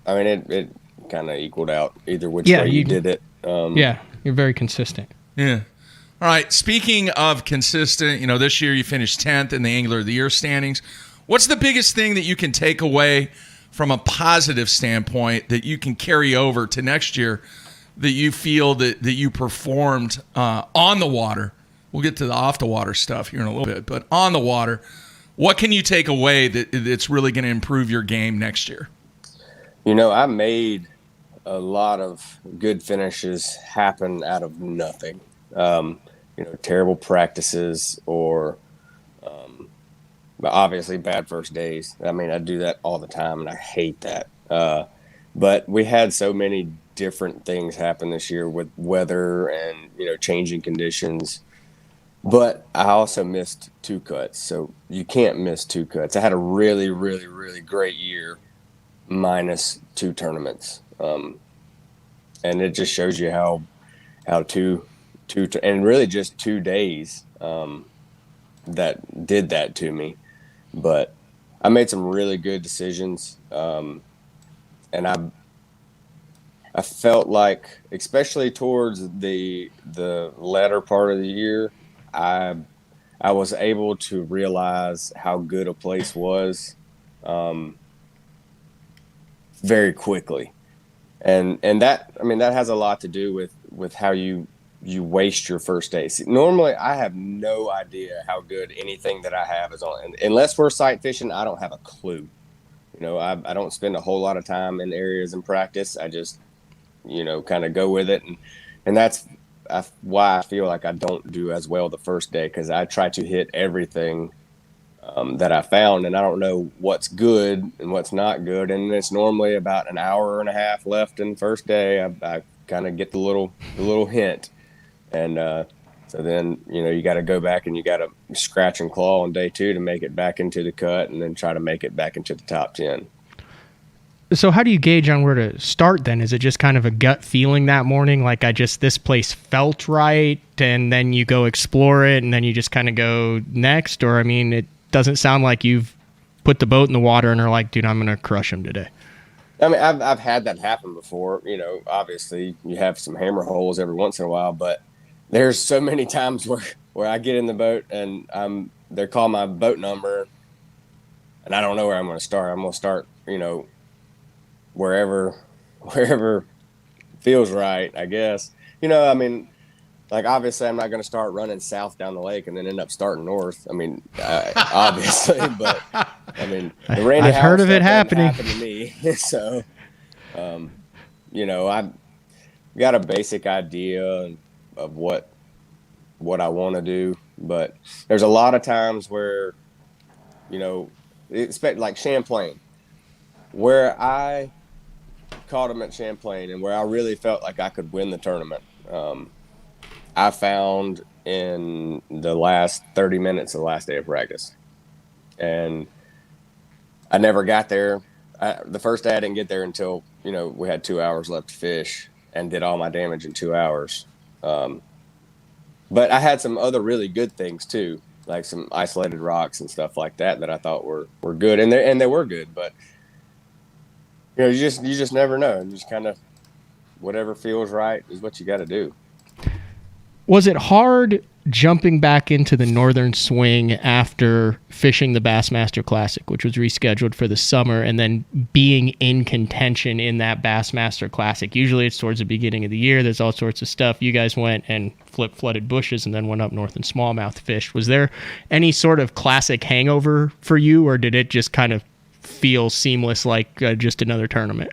I mean, it kind of equaled out either which way you did it. Yeah, you're very consistent. Yeah. All right. Speaking of consistent, you know, this year you finished 10th in the Angler of the Year standings. What's the biggest thing that you can take away from a positive standpoint that you can carry over to next year that you feel that you performed on the water? We'll get to the off the water stuff here in a little bit, but on the water, what can you take away that's really going to improve your game next year? You know, I made a lot of good finishes happen out of nothing. You know, terrible practices or obviously bad first days. I mean, I do that all the time and I hate that. But we had so many different things happen this year with weather and, you know, changing conditions. But I also missed 2 cuts, so you can't miss 2 cuts. I had a really, really, really great year minus 2 tournaments. And it just shows you how two and really just 2 days that did that to me. But I made some really good decisions, and I felt like, especially towards the latter part of the year, I was able to realize how good a place was very quickly. And that, I mean, that has a lot to do with how you waste your first day. See, normally I have no idea how good anything that I have is on. And unless we're sight fishing, I don't have a clue. You know, I don't spend a whole lot of time in areas in practice. I just, you know, kind of go with it. And that's why I feel like I don't do as well the first day, because I try to hit everything that I found, and I don't know what's good and what's not good. And it's normally about an hour and a half left in the first day. I kind of get the little hint, and so then, you know, you got to go back and you got to scratch and claw on day 2 to make it back into the cut, and then try to make it back into the top 10. So how do you gauge on where to start then? Is it just kind of a gut feeling that morning? Like this place felt right, and then you go explore it and then you just kind of go next? Or, I mean, it doesn't sound like you've put the boat in the water and are like, dude, I'm going to crush him today. I mean, I've had that happen before. You know, obviously you have some hammer holes every once in a while, but there's so many times where I get in the boat and they call my boat number and I don't know where I'm going to start. I'm going to start, you know, wherever feels right, I guess. You know, I mean, like obviously I'm not going to start running south down the lake and then end up starting north. I mean, obviously, but I mean, the Randy I've Howard heard of it stuff happening. happened to me. So, you know, I've got a basic idea of what I want to do, but there's a lot of times where, you know, expect like Champlain, where I caught him at Champlain and where I really felt like I could win the tournament. I found in the last 30 minutes of the last day of practice, and I never got there. The first day I didn't get there until, you know, we had 2 hours left to fish and did all my damage in 2 hours. But I had some other really good things too, like some isolated rocks and stuff like that I thought were good, and they were good. But you know, you just never know. And just kind of whatever feels right is what you got to do. Was it hard jumping back into the northern swing after fishing the Bassmaster Classic, which was rescheduled for the summer, and then being in contention in that Bassmaster Classic? Usually it's towards the beginning of the year. There's all sorts of stuff. You guys went and flooded bushes and then went up north and smallmouth fished. Was there any sort of classic hangover for you, or did it just kind of feel seamless like just another tournament?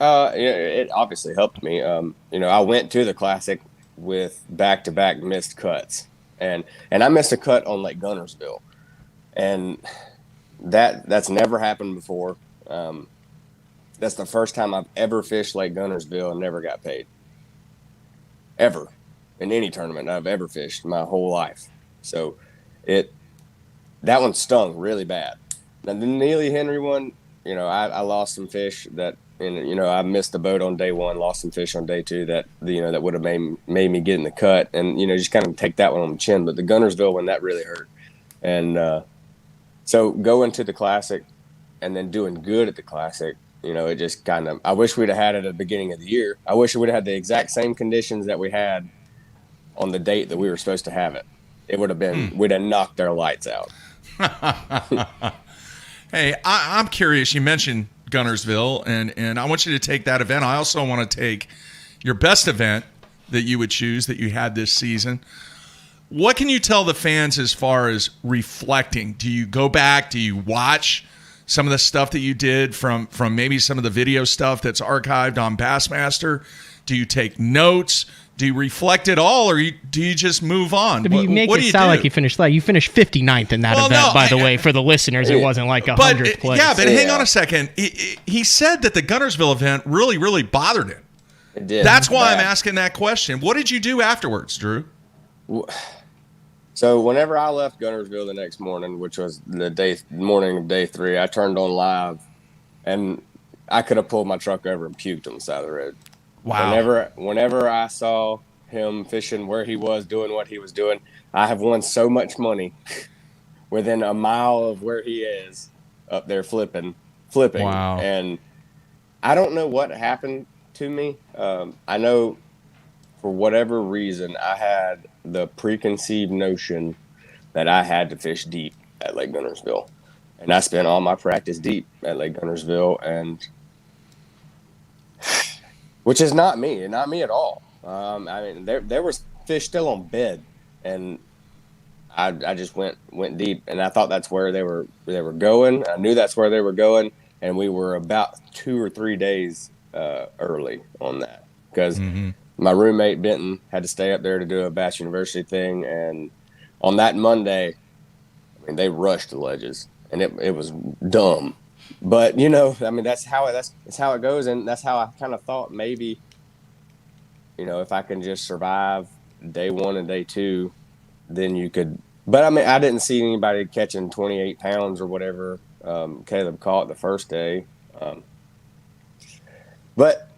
It obviously helped me. You know, I went to the Classic with back-to-back missed cuts, and I missed a cut on Lake Gunnersville, and that's never happened before. That's the first time I've ever fished Lake Gunnersville and never got paid, ever, in any tournament I've ever fished my whole life. So that one stung really bad. Now the Neely Henry one, you know, I lost some fish that. And, you know, I missed the boat on day one, lost some fish on day two that, you know, that would have made me get in the cut. And, you know, just kind of take that one on the chin. But the Gunnersville one, that really hurt. And so going to the Classic and then doing good at the Classic, you know, it just kind of – I wish we'd have had it at the beginning of the year. I wish we would have had the exact same conditions that we had on the date that we were supposed to have it. It would have been – we'd have knocked their lights out. Hey, I'm curious. You mentioned – Gunnersville, and I want you to take that event. I also want to take your best event that you would choose that you had this season. What can you tell the fans as far as reflecting? Do you go back? Do you watch some of the stuff that you did from maybe some of the video stuff that's archived on Bassmaster? Do you take notes? Do you reflect it all, or do you just move on? You make it sound like you finished 59th in that event, by the way, for the listeners. It wasn't like 100th place. Yeah, but hang on a second. He said that the Gunnersville event really, really bothered him. It did. That's why I'm asking that question. What did you do afterwards, Drew? So whenever I left Gunnersville the next morning, which was the morning of day 3, I turned on live, and I could have pulled my truck over and puked on the side of the road. Wow. Whenever I saw him fishing where he was doing what he was doing, I have won so much money within a mile of where he is up there flipping. Wow. And I don't know what happened to me. I know for whatever reason, I had the preconceived notion that I had to fish deep at Lake Gunnersville. And I spent all my practice deep at Lake Gunnersville, and which is not me at all. I mean, there was fish still on bed, and I just went deep, and I thought that's where they were going. I knew that's where they were going, and we were about 2 or 3 days early on that because my roommate Benton had to stay up there to do a Bass University thing, and on that Monday, I mean, they rushed the ledges, and it was dumb. But, you know, I mean, that's how it goes. And that's how I kind of thought maybe, you know, if I can just survive day 1 and day 2, then you could. But, I mean, I didn't see anybody catching 28 pounds or whatever Caleb caught the first day. But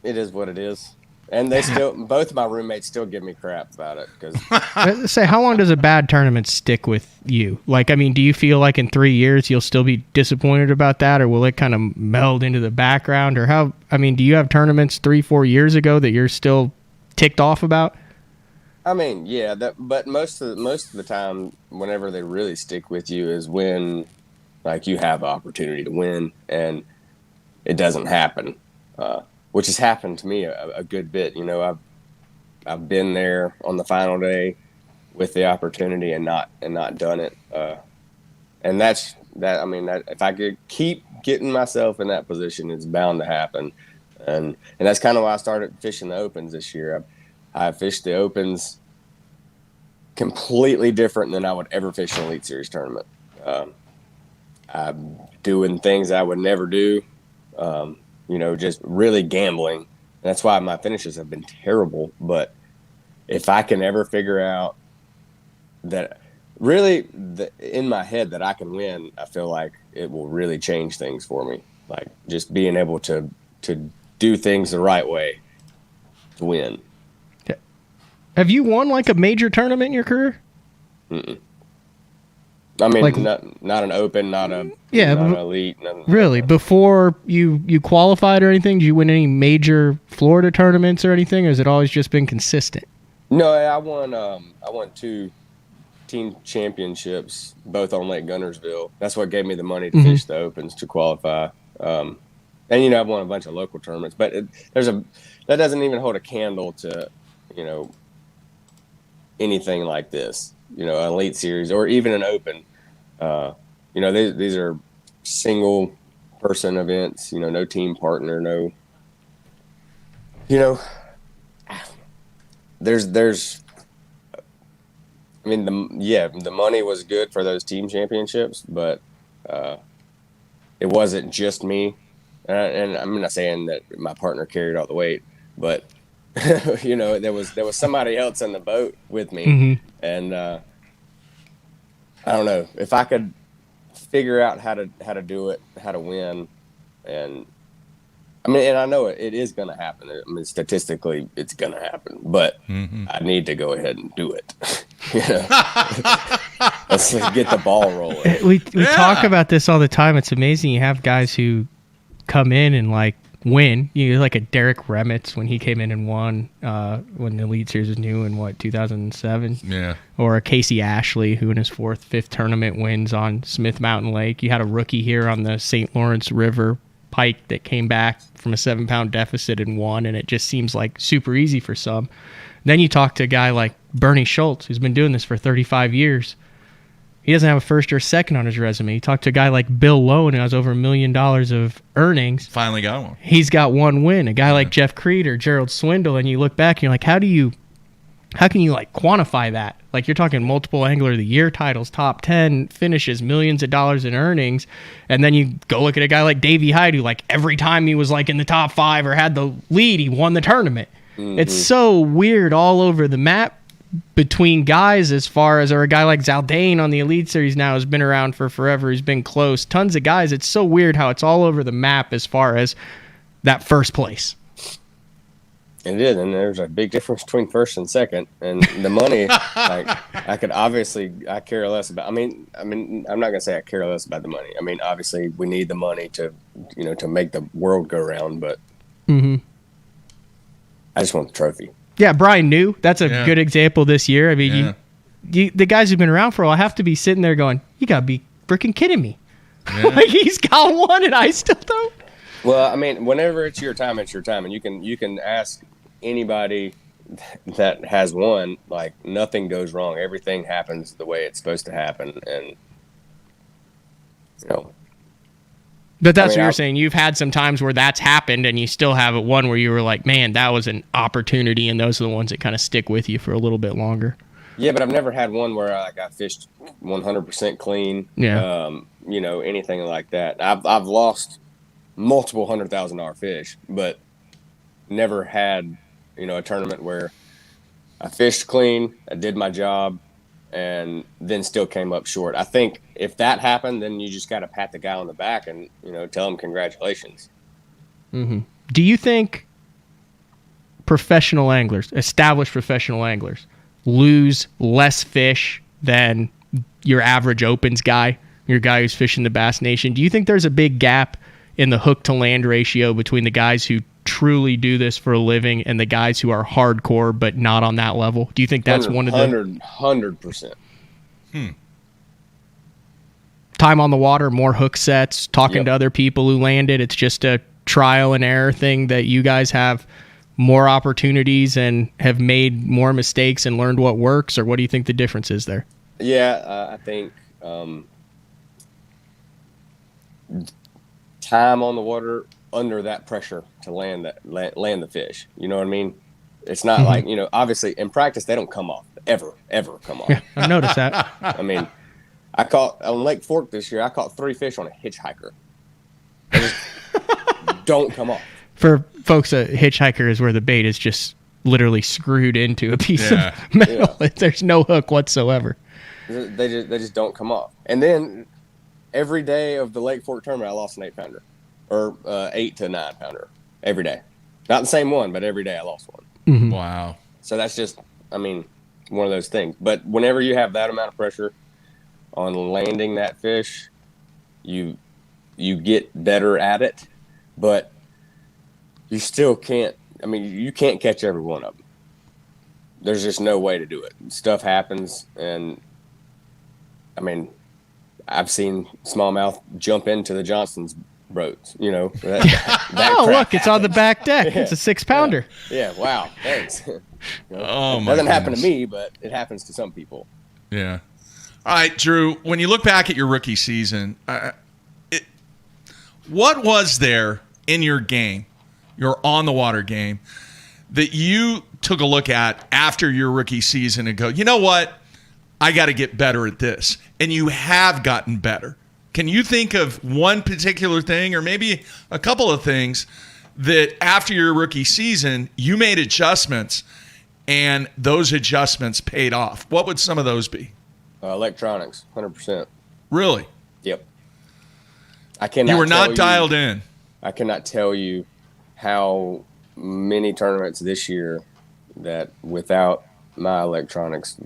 it is what it is. And they both of my roommates still give me crap about it. Cause say, how long does a bad tournament stick with you? Like, I mean, do you feel like in 3 years you'll still be disappointed about that, or will it kind of meld into the background? Or how? I mean, do you have tournaments 3-4 years ago that you're still ticked off about? I mean, yeah, but most of the time, whenever they really stick with you is when, like, you have the opportunity to win and it doesn't happen. Which has happened to me a good bit. You know, I've been there on the final day with the opportunity and not done it. And that's that. I mean, that if I could keep getting myself in that position, it's bound to happen. And that's kind of why I started fishing the Opens this year. I fished the Opens completely different than I would ever fish an Elite Series tournament. I'm doing things I would never do, just really gambling. And that's why my finishes have been terrible. But if I can ever figure out that really in my head that I can win, I feel like it will really change things for me. Like just being able to do things the right way to win. Have you won like a major tournament in your career? Mm-mm. I mean, like, not an Open, not an Elite. Really? Before you qualified or anything, did you win any major Florida tournaments or anything, or has it always just been consistent? No, I won 2 team championships, both on Lake Gunnersville. That's what gave me the money to fish the Opens to qualify. And I've won a bunch of local tournaments, but that doesn't even hold a candle to anything like this. An Elite Series or even an Open. These are single person events. No team partner. No. There's. I mean, the money was good for those team championships, but it wasn't just me. And I'm not saying that my partner carried all the weight, but there was somebody else in the boat with me, and I don't know if I could figure out how to do it, how to win, and I know it is going to happen. I mean, statistically, it's going to happen, but I need to go ahead and do it. Let's get the ball rolling. We talk about this all the time. It's amazing. You have guys who come in and like win. Like a Derek Remitz when he came in and won when the Elite Series was new in 2007. Yeah. Or a Casey Ashley who in his 5th tournament wins on Smith Mountain Lake. You had a rookie here on the St. Lawrence River pike that came back from a 7-pound deficit and won, and it just seems like super easy for some. Then you talk to a guy like Bernie Schultz, who's been doing this for 35 years. He doesn't have a 1st or 2nd on his resume. You talk to a guy like Bill Lowen, who has over $1 million of earnings. Finally got one. He's got 1 win. A guy like Jeff Creed or Gerald Swindle, and you look back and you're like, how can you like quantify that? Like you're talking multiple Angler of the Year titles, top 10 finishes, millions of dollars in earnings, and then you go look at a guy like Davey Hyde, who like every time he was like in the top 5 or had the lead, he won the tournament. It's so weird all over the map between guys as far as, or a guy like Zaldane on the Elite Series now has been around for forever. He's been close. Tons of guys. It's so weird how it's all over the map as far as that first place. It is, and there's a big difference between 1st and 2nd, and the money. I care less about. I mean, I'm not gonna say I care less about the money. I mean, obviously, we need the money to make the world go round, but I just want the trophy. Yeah, Brian New. That's a good example this year. I mean, the guys who've been around for a while have to be sitting there going, "You gotta be freaking kidding me!" Yeah. Like he's got 1 and I still don't. Well, I mean, whenever it's your time, and you can ask anybody that has won. Like nothing goes wrong. Everything happens the way it's supposed to happen, and But that's what you're saying. You've had some times where that's happened, and you still have one where you were like, "Man, that was an opportunity," and those are the ones that kind of stick with you for a little bit longer. Yeah, but I've never had one where I got fished 100% clean. Yeah. Anything like that. I've lost multiple $100,000 fish, but never had a tournament where I fished clean, I did my job, and then still came up short. I think if that happened, then you just got to pat the guy on the back and tell him congratulations. Mm-hmm. Do you think established professional anglers, lose less fish than your average Opens guy, your guy who's fishing the Bass Nation? Do you think there's a big gap in the hook to land ratio between the guys who truly do this for a living and the guys who are hardcore but not on that level? Do you think that's one of the 100%? Time on the water, more hook sets, talking to other people who landed. It's just a trial and error thing that you guys have more opportunities and have made more mistakes and learned what works, or what do you think the difference is there? Yeah, I think time on the water under that pressure to land the fish. You know what I mean? It's not like, obviously in practice they don't come off ever come off. Yeah, I've noticed that. I mean, I caught on Lake Fork this year. I caught 3 fish on a hitchhiker. They just don't come off. For folks, a hitchhiker is where the bait is just literally screwed into a piece of metal. Yeah. There's no hook whatsoever. They just don't come off. And then every day of the Lake Fork tournament, I lost an 8-pounder or 8 to 9-pounder every day. Not the same one, but every day I lost one. Mm-hmm. Wow. So that's just, one of those things. But whenever you have that amount of pressure on landing that fish, you get better at it, but you still can't. You can't catch every one of them. There's just no way to do it. Stuff happens, and I've seen smallmouth jump into the Johnson's boats. That oh, look, it's on the back deck. Yeah. It's a 6-pounder. Yeah. Wow. Thanks. Oh my! Doesn't happen to me, but it happens to some people. Yeah. All right, Drew. When you look back at your rookie season, what was there in your game, your on the water game, that you took a look at after your rookie season and go, you know what? I got to get better at this. And you have gotten better. Can you think of one particular thing or maybe a couple of things that after your rookie season, you made adjustments and those adjustments paid off? What would some of those be? Electronics, 100%. Really? Yep. I cannot. You were not dialed in. I cannot tell you how many tournaments this year that without my electronics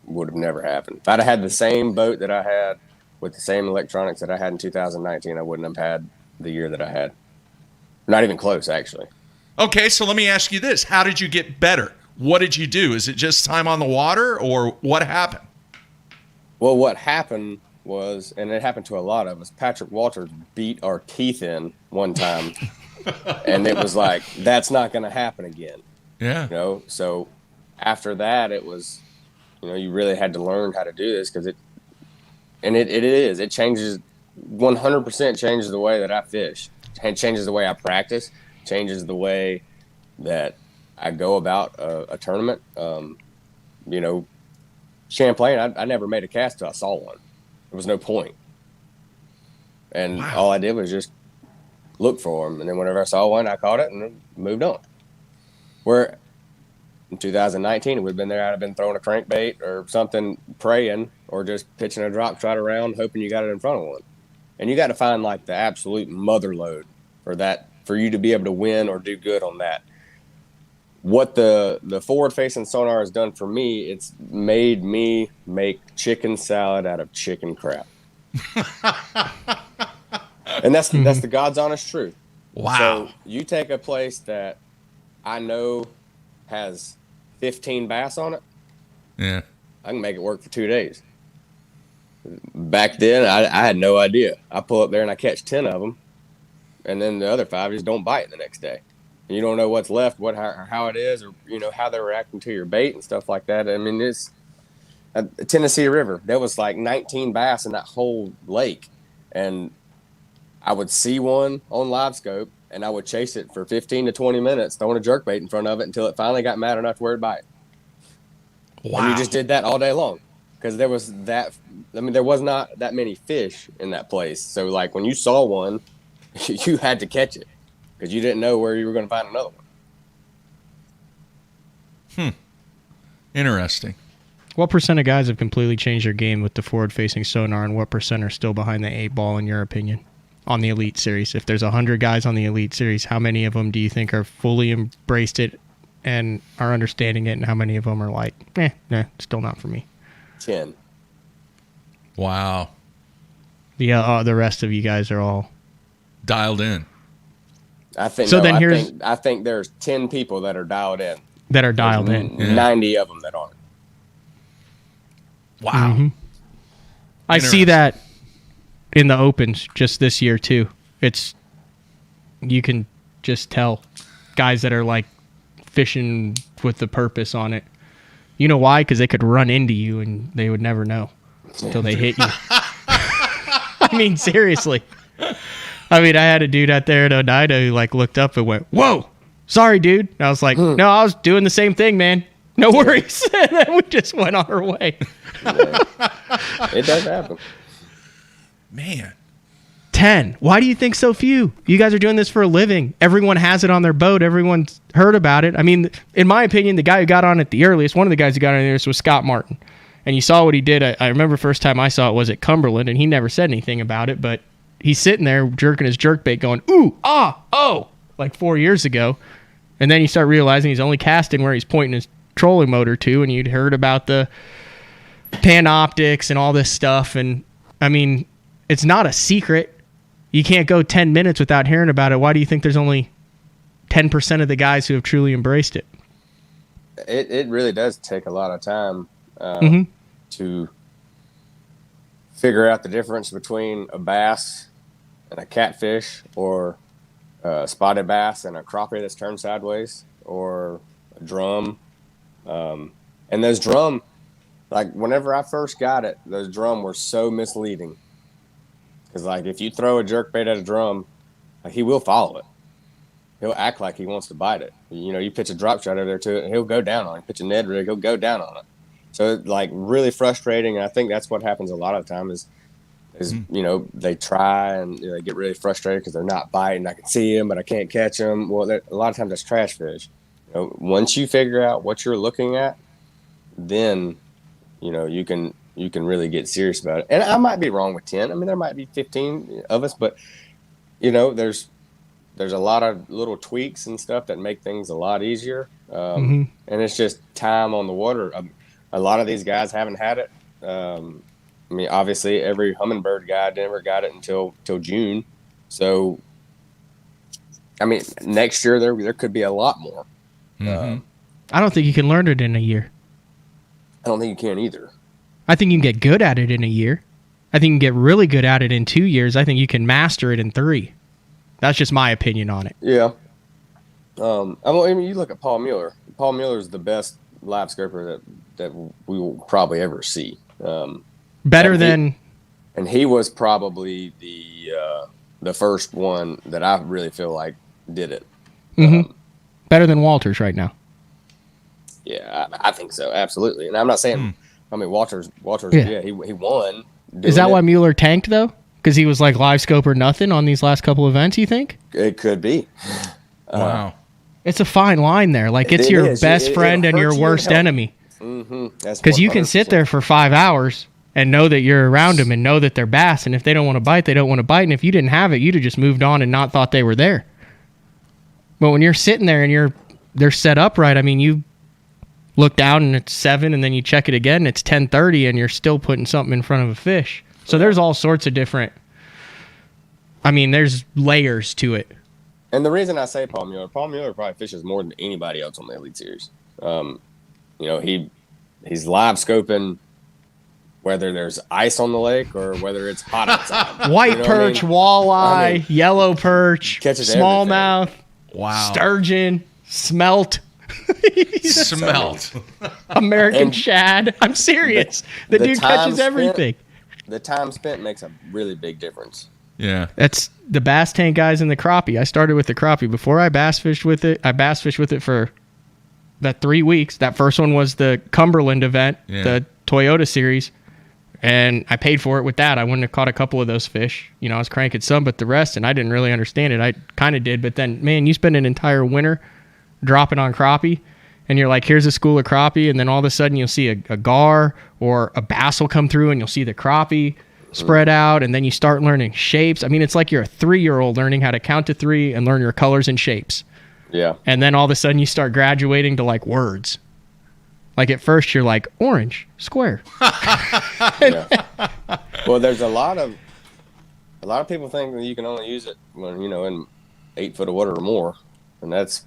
would have never happened. If I'd have had the same boat that I had with the same electronics that I had in 2019, I wouldn't have had the year that I had. Not even close, actually. Okay, so let me ask you this. How did you get better? What did you do? Is it just time on the water, or what happened? Well, what happened was, and it happened to a lot of us, Patrick Walters beat our teeth in one time, and it was like, that's not going to happen again. Yeah. So after that, it was, you really had to learn how to do this because it changes, 100% changes the way that I fish. It changes the way I practice, changes the way that I go about a tournament. Champlain, I never made a cast till I saw one. There was no point. And all I did was just look for them. And then whenever I saw one, I caught it and then moved on. Where in 2019, it would have been there, I'd have been throwing a crankbait or something, praying, or just pitching a drop shot around, hoping you got it in front of one. And you got to find like the absolute mother load for you to be able to win or do good on that. What the forward-facing sonar has done for me, it's made me make chicken salad out of chicken crap. And that's the God's honest truth. Wow. So you take a place that I know has 15 bass on it. Yeah. I can make it work for 2 days. Back then, I had no idea. I pull up there and I catch 10 of them, and then the other 5 just don't bite the next day. And you don't know what's left, how it is, or how they're reacting to your bait and stuff like that. It's a Tennessee River. There was like 19 bass in that whole lake, and I would see one on live scope, and I would chase it for 15 to 20 minutes, throwing a jerkbait in front of it until it finally got mad enough to where it bite. Wow. And you just did that all day long because there was not that many fish in that place. So like when you saw one, you had to catch it because you didn't know where you were going to find another one. Interesting. What percent of guys have completely changed their game with the forward-facing sonar, and what percent are still behind the 8-ball in your opinion on the Elite Series? If there's 100 guys on the Elite Series, how many of them do you think are fully embraced it and are understanding it, and how many of them are like, nah, still not for me? 10. Wow. The rest of you guys are all dialed in. I think. So no, then I think there's 10 people that are dialed in. That are dialed in. 90 of them that aren't. Wow. Mm-hmm. I see that in the Opens just this year too. You can just tell. guys that are like fishing with the purpose on it. You know why? Because they could run into you and they would never know until they hit you. I mean, seriously. I mean, I had a dude out there at Oneida who like looked up and went, "Whoa, sorry, dude." And I was like, "No, I was doing the same thing, man. No worries." And then we just went on our way. Yeah. It does happen. Man. 10. Why do you think so few? You guys are doing this for a living. Everyone has it on their boat. Everyone's heard about it. I mean, in my opinion, the guy who got on it the earliest, one of the guys who got on it was Scott Martin. And you saw what he did. I remember first time I saw it was at Cumberland, and he never said anything about it, but he's sitting there jerking his jerkbait going, ooh, ah, oh, like 4 years ago. And then you start realizing he's only casting where he's pointing his trolling motor to, and you'd heard about the panoptics and all this stuff. And, I mean, it's not a secret. You can't go 10 minutes without hearing about it. Why do you think there's only 10% of the guys who have truly embraced it? It really does take a lot of time to figure out the difference between a bass and a catfish, or a spotted bass and a crappie that's turned sideways, or a drum. And those drum, like whenever I first got it, those drum were so misleading. Because, like, if you throw a jerkbait at a drum, like, he will follow it. He'll act like he wants to bite it. You know, you pitch a drop shot over there to it, and he'll go down on it. Pitch a Ned rig, he'll go down on it. So, like, really frustrating. And I think that's what happens a lot of the time is you know, they try and they get really frustrated because they're not biting. I can see them, but I can't catch them. Well, a lot of times that's trash fish. You know, once you figure out what you're looking at, then, you know, you can really get serious about it. And I might be wrong with 10. I mean, there might be 15 of us, but, you know, there's a lot of little tweaks and stuff that make things a lot easier. And it's just time on the water. A lot of these guys haven't had it. I mean, obviously, every hummingbird guy never got it until June. So, I mean, next year there could be a lot more. I don't think you can learn it in a year. I don't think you can either. I think you can get good at it in a year. I think you can get really good at it in 2 years. I think you can master it in 3. That's just my opinion on it. Yeah. I mean, you look at Paul Mueller. Paul Mueller is the best live scoper that we will probably ever see. Better than... And he was probably the first one that I really feel like did it. Better than Walters right now. Yeah, I think so. Absolutely. And I'm not saying... I mean, Walters, yeah, he won. Is that why Mueller tanked, though? Because he was like live scope or nothing on these last couple events, you think? It could be. Wow. It's a fine line there. Like, it's your best friend and your worst enemy. Because you can sit there for 5 hours and know that you're around them and know that they're bass. And if they don't want to bite, they don't want to bite. And if you didn't have it, you'd have just moved on and not thought they were there. But when you're sitting there and they're set up right, I mean, you look down and it's 7, and then you check it again and it's 10:30, and you're still putting something in front of a fish. So there's all sorts of different. I mean, there's layers to it. And the reason I say Paul Mueller probably fishes more than anybody else on the Elite Series. You know, he's live scoping whether there's ice on the lake or whether it's hot outside. White perch, walleye, yellow perch, smallmouth, sturgeon, smelt. Smelt. American shad. I'm serious. The dude catches everything. The time spent makes a really big difference. Yeah. That's the bass tank guys and the crappie. I started with the crappie. Before I bass fished with it, I bass fished with it for that 3 weeks. That first one was the Cumberland event, the Toyota series. And I paid for it with that. I wouldn't have caught a couple of those fish. You know, I was cranking some, but the rest, and I didn't really understand it. I kind of did, but then, man, you spend an entire winter dropping on crappie, and you're like, here's a school of crappie, and then all of a sudden you'll see a gar or a bass will come through, and you'll see the crappie spread out, and then you start learning shapes. I mean, it's like you're a 3-year-old learning how to count to 3 and learn your colors and shapes. Yeah. And then all of a sudden you start graduating to, like, words. Like, at first you're like, orange, square. Well, there's a lot of people think that you can only use it when, you know, in 8 foot of water or more, and that's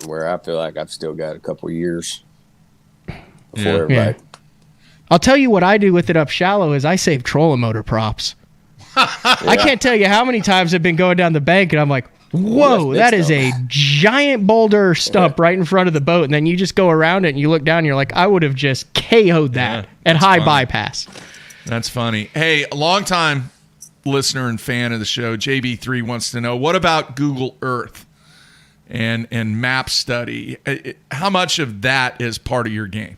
where I feel like I've still got a couple years before everybody. I'll tell you what I do with it up shallow is I save trolling motor props. I can't tell you how many times I've been going down the bank and I'm like, Whoa, that is a giant boulder stump right in front of the boat. And then you just go around it and you look down and you're like, I would have just KO'd that at high bypass. That's funny. Hey, a long-time listener and fan of the show, JB3 wants to know, what about Google Earth and map study? How much of that is part of your game?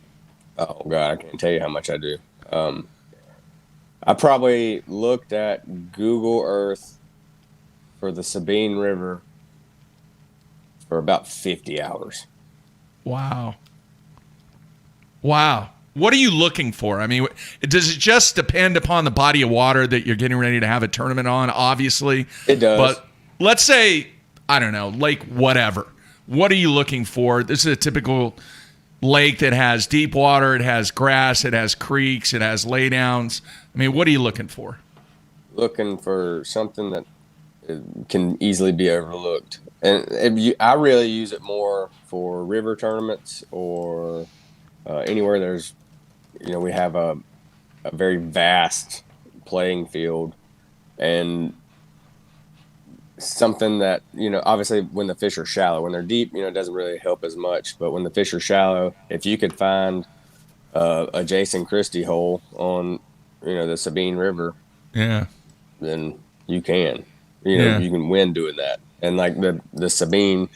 Oh, God, I can't tell you how much I do. I probably looked at Google Earth for the Sabine River for about 50 hours. Wow. What are you looking for? I mean, does it just depend upon the body of water that you're getting ready to have a tournament on? Obviously. It does. But let's say, I don't know, lake whatever. What are you looking for? This is a typical lake that has deep water. It has grass. It has creeks. It has laydowns. I mean, what are you looking for? Looking for something that can easily be overlooked. And I really use it more for river tournaments or anywhere there's, we have a very vast playing field, and something that, obviously when the fish are shallow, when they're deep, it doesn't really help as much. But when the fish are shallow, if you could find a Jason Christie hole on, the Sabine River, then you can. You can win doing that. And like the Sabine,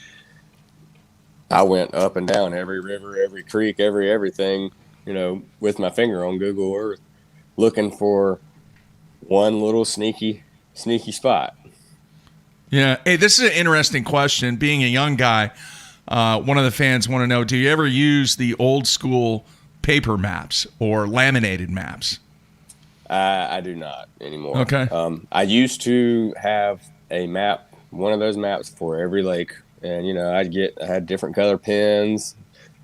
I went up and down every river, every creek, everything, with my finger on Google Earth, looking for one little sneaky spot. Yeah. Hey, this is an interesting question. Being a young guy, one of the fans want to know, do you ever use the old school paper maps or laminated maps? I do not anymore. Okay. I used to have a map, one of those maps for every lake, and I had different color pens.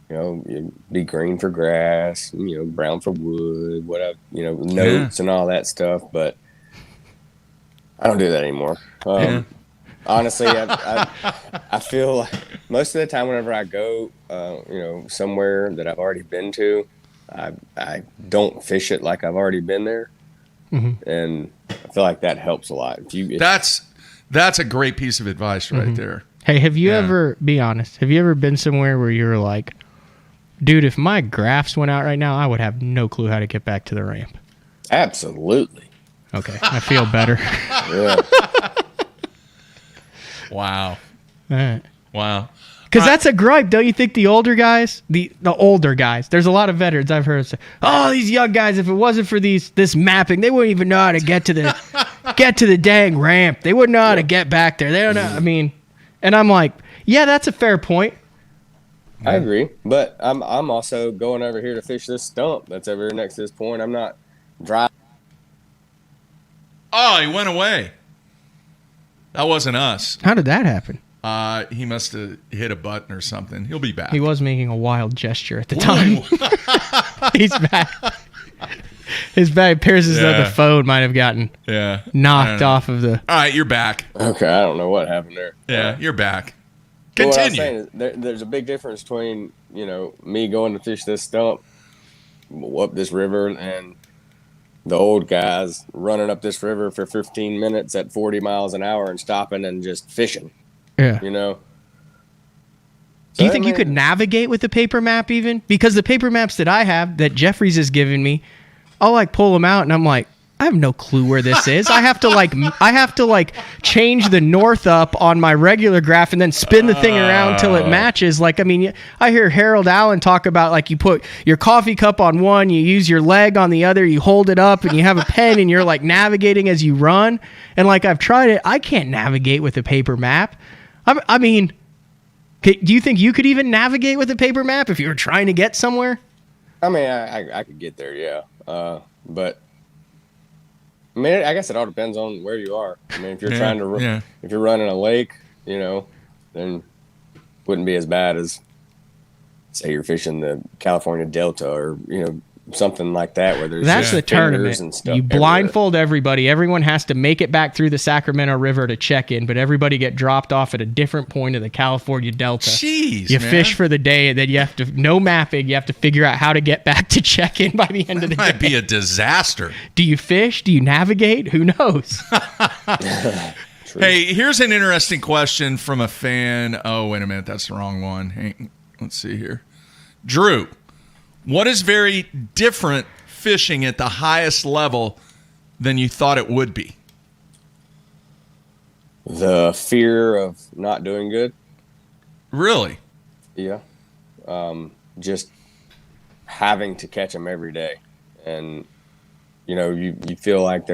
It'd be green for grass, brown for wood, whatever, notes and all that stuff. But I don't do that anymore. Honestly, I feel like most of the time whenever I go, somewhere that I've already been to, I don't fish it like I've already been there. Mm-hmm. And I feel like that helps a lot. That's a great piece of advice right there. Hey, have you ever, be honest, have you ever been somewhere where you're like, dude, if my graphs went out right now, I would have no clue how to get back to the ramp? Absolutely. Okay, I feel better. Yeah. Wow. All right. Wow. Because that's a gripe, don't you think? The older guys, the older guys. There's a lot of veterans I've heard say, "Oh, these young guys, if it wasn't for this mapping, they wouldn't even know how to get to the dang ramp. They wouldn't know how to get back there. They don't know." I mean, and I'm like, yeah, that's a fair point. I agree, but I'm also going over here to fish this stump that's over here next to this point. I'm not driving. Oh, he went away. That wasn't us. How did that happen? He must have hit a button or something. He'll be back. He was making a wild gesture at the time. He's back. His back appears as though the phone might have gotten knocked off of the... All right, you're back. Okay, I don't know what happened there. Yeah, you're back. Continue. What I was saying is there's a big difference between, me going to fish this stump, up this river, and the old guys running up this river for 15 minutes at 40 miles an hour and stopping and just fishing. Yeah. So, do you think you could navigate with the paper map even? Because the paper maps that I have, that Jeffries has given me, I'll pull them out and I'm like, I have no clue where this is. I have to change the north up on my regular graph and then spin the thing around till it matches. I hear Harold Allen talk about you put your coffee cup on one, you use your leg on the other, you hold it up and you have a pen and you're navigating as you run. And I've tried it. I can't navigate with a paper map. I mean, do you think you could even navigate with a paper map if you were trying to get somewhere? I mean, I could get there, yeah. But I mean, I guess it all depends on where you are. I mean, if you're trying to, if you're running a lake, then wouldn't be as bad as, say, you're fishing the California Delta or something like that where there's that's the tournament and stuff. You blindfold everybody. Everyone has to make it back through the Sacramento River to check in, but everybody get dropped off at a different point of the California Delta. Jeez, you fish for the day, and then you have to no mapping. You have to figure out how to get back to check in by the end of the day. Might be a disaster. Do you fish? Do you navigate? Who knows? True. Hey, here's an interesting question from a fan. Oh, wait a minute. That's the wrong one. Hey, let's see here. Drew, what is very different fishing at the highest level than you thought it would be? The fear of not doing good. Really? Yeah. Just having to catch them every day. And, you feel like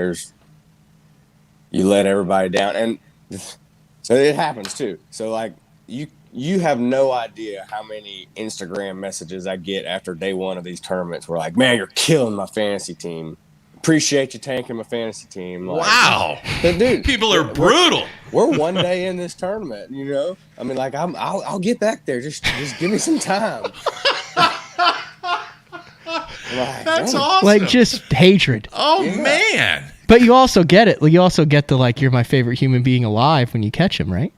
you let everybody down. And so it happens too. So like you have no idea how many Instagram messages I get after day one of these tournaments. We're like, man, you're killing my fantasy team. Appreciate you tanking my fantasy team. Like, wow. Dude, people are brutal. We're one day in this tournament, I mean, like I'll get back there. Just give me some time. Like, that's awesome. Like just hatred. Oh man. But you also get it. You also get the like you're my favorite human being alive when you catch him, right?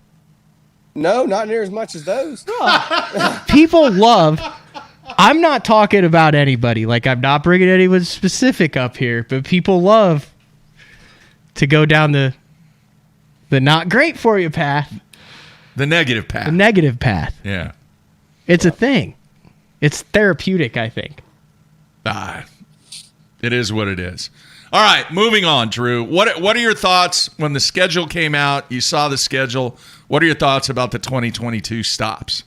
No, not near as much as those. People love. I'm not talking about anybody. Like I'm not bringing anyone specific up here, but people love to go down the not great for you path. The negative path. The negative path. Yeah. It's a thing. It's therapeutic, I think. It is what it is. All right, moving on, Drew. What are your thoughts when the schedule came out? You saw the schedule. What are your thoughts about the 2022 stops?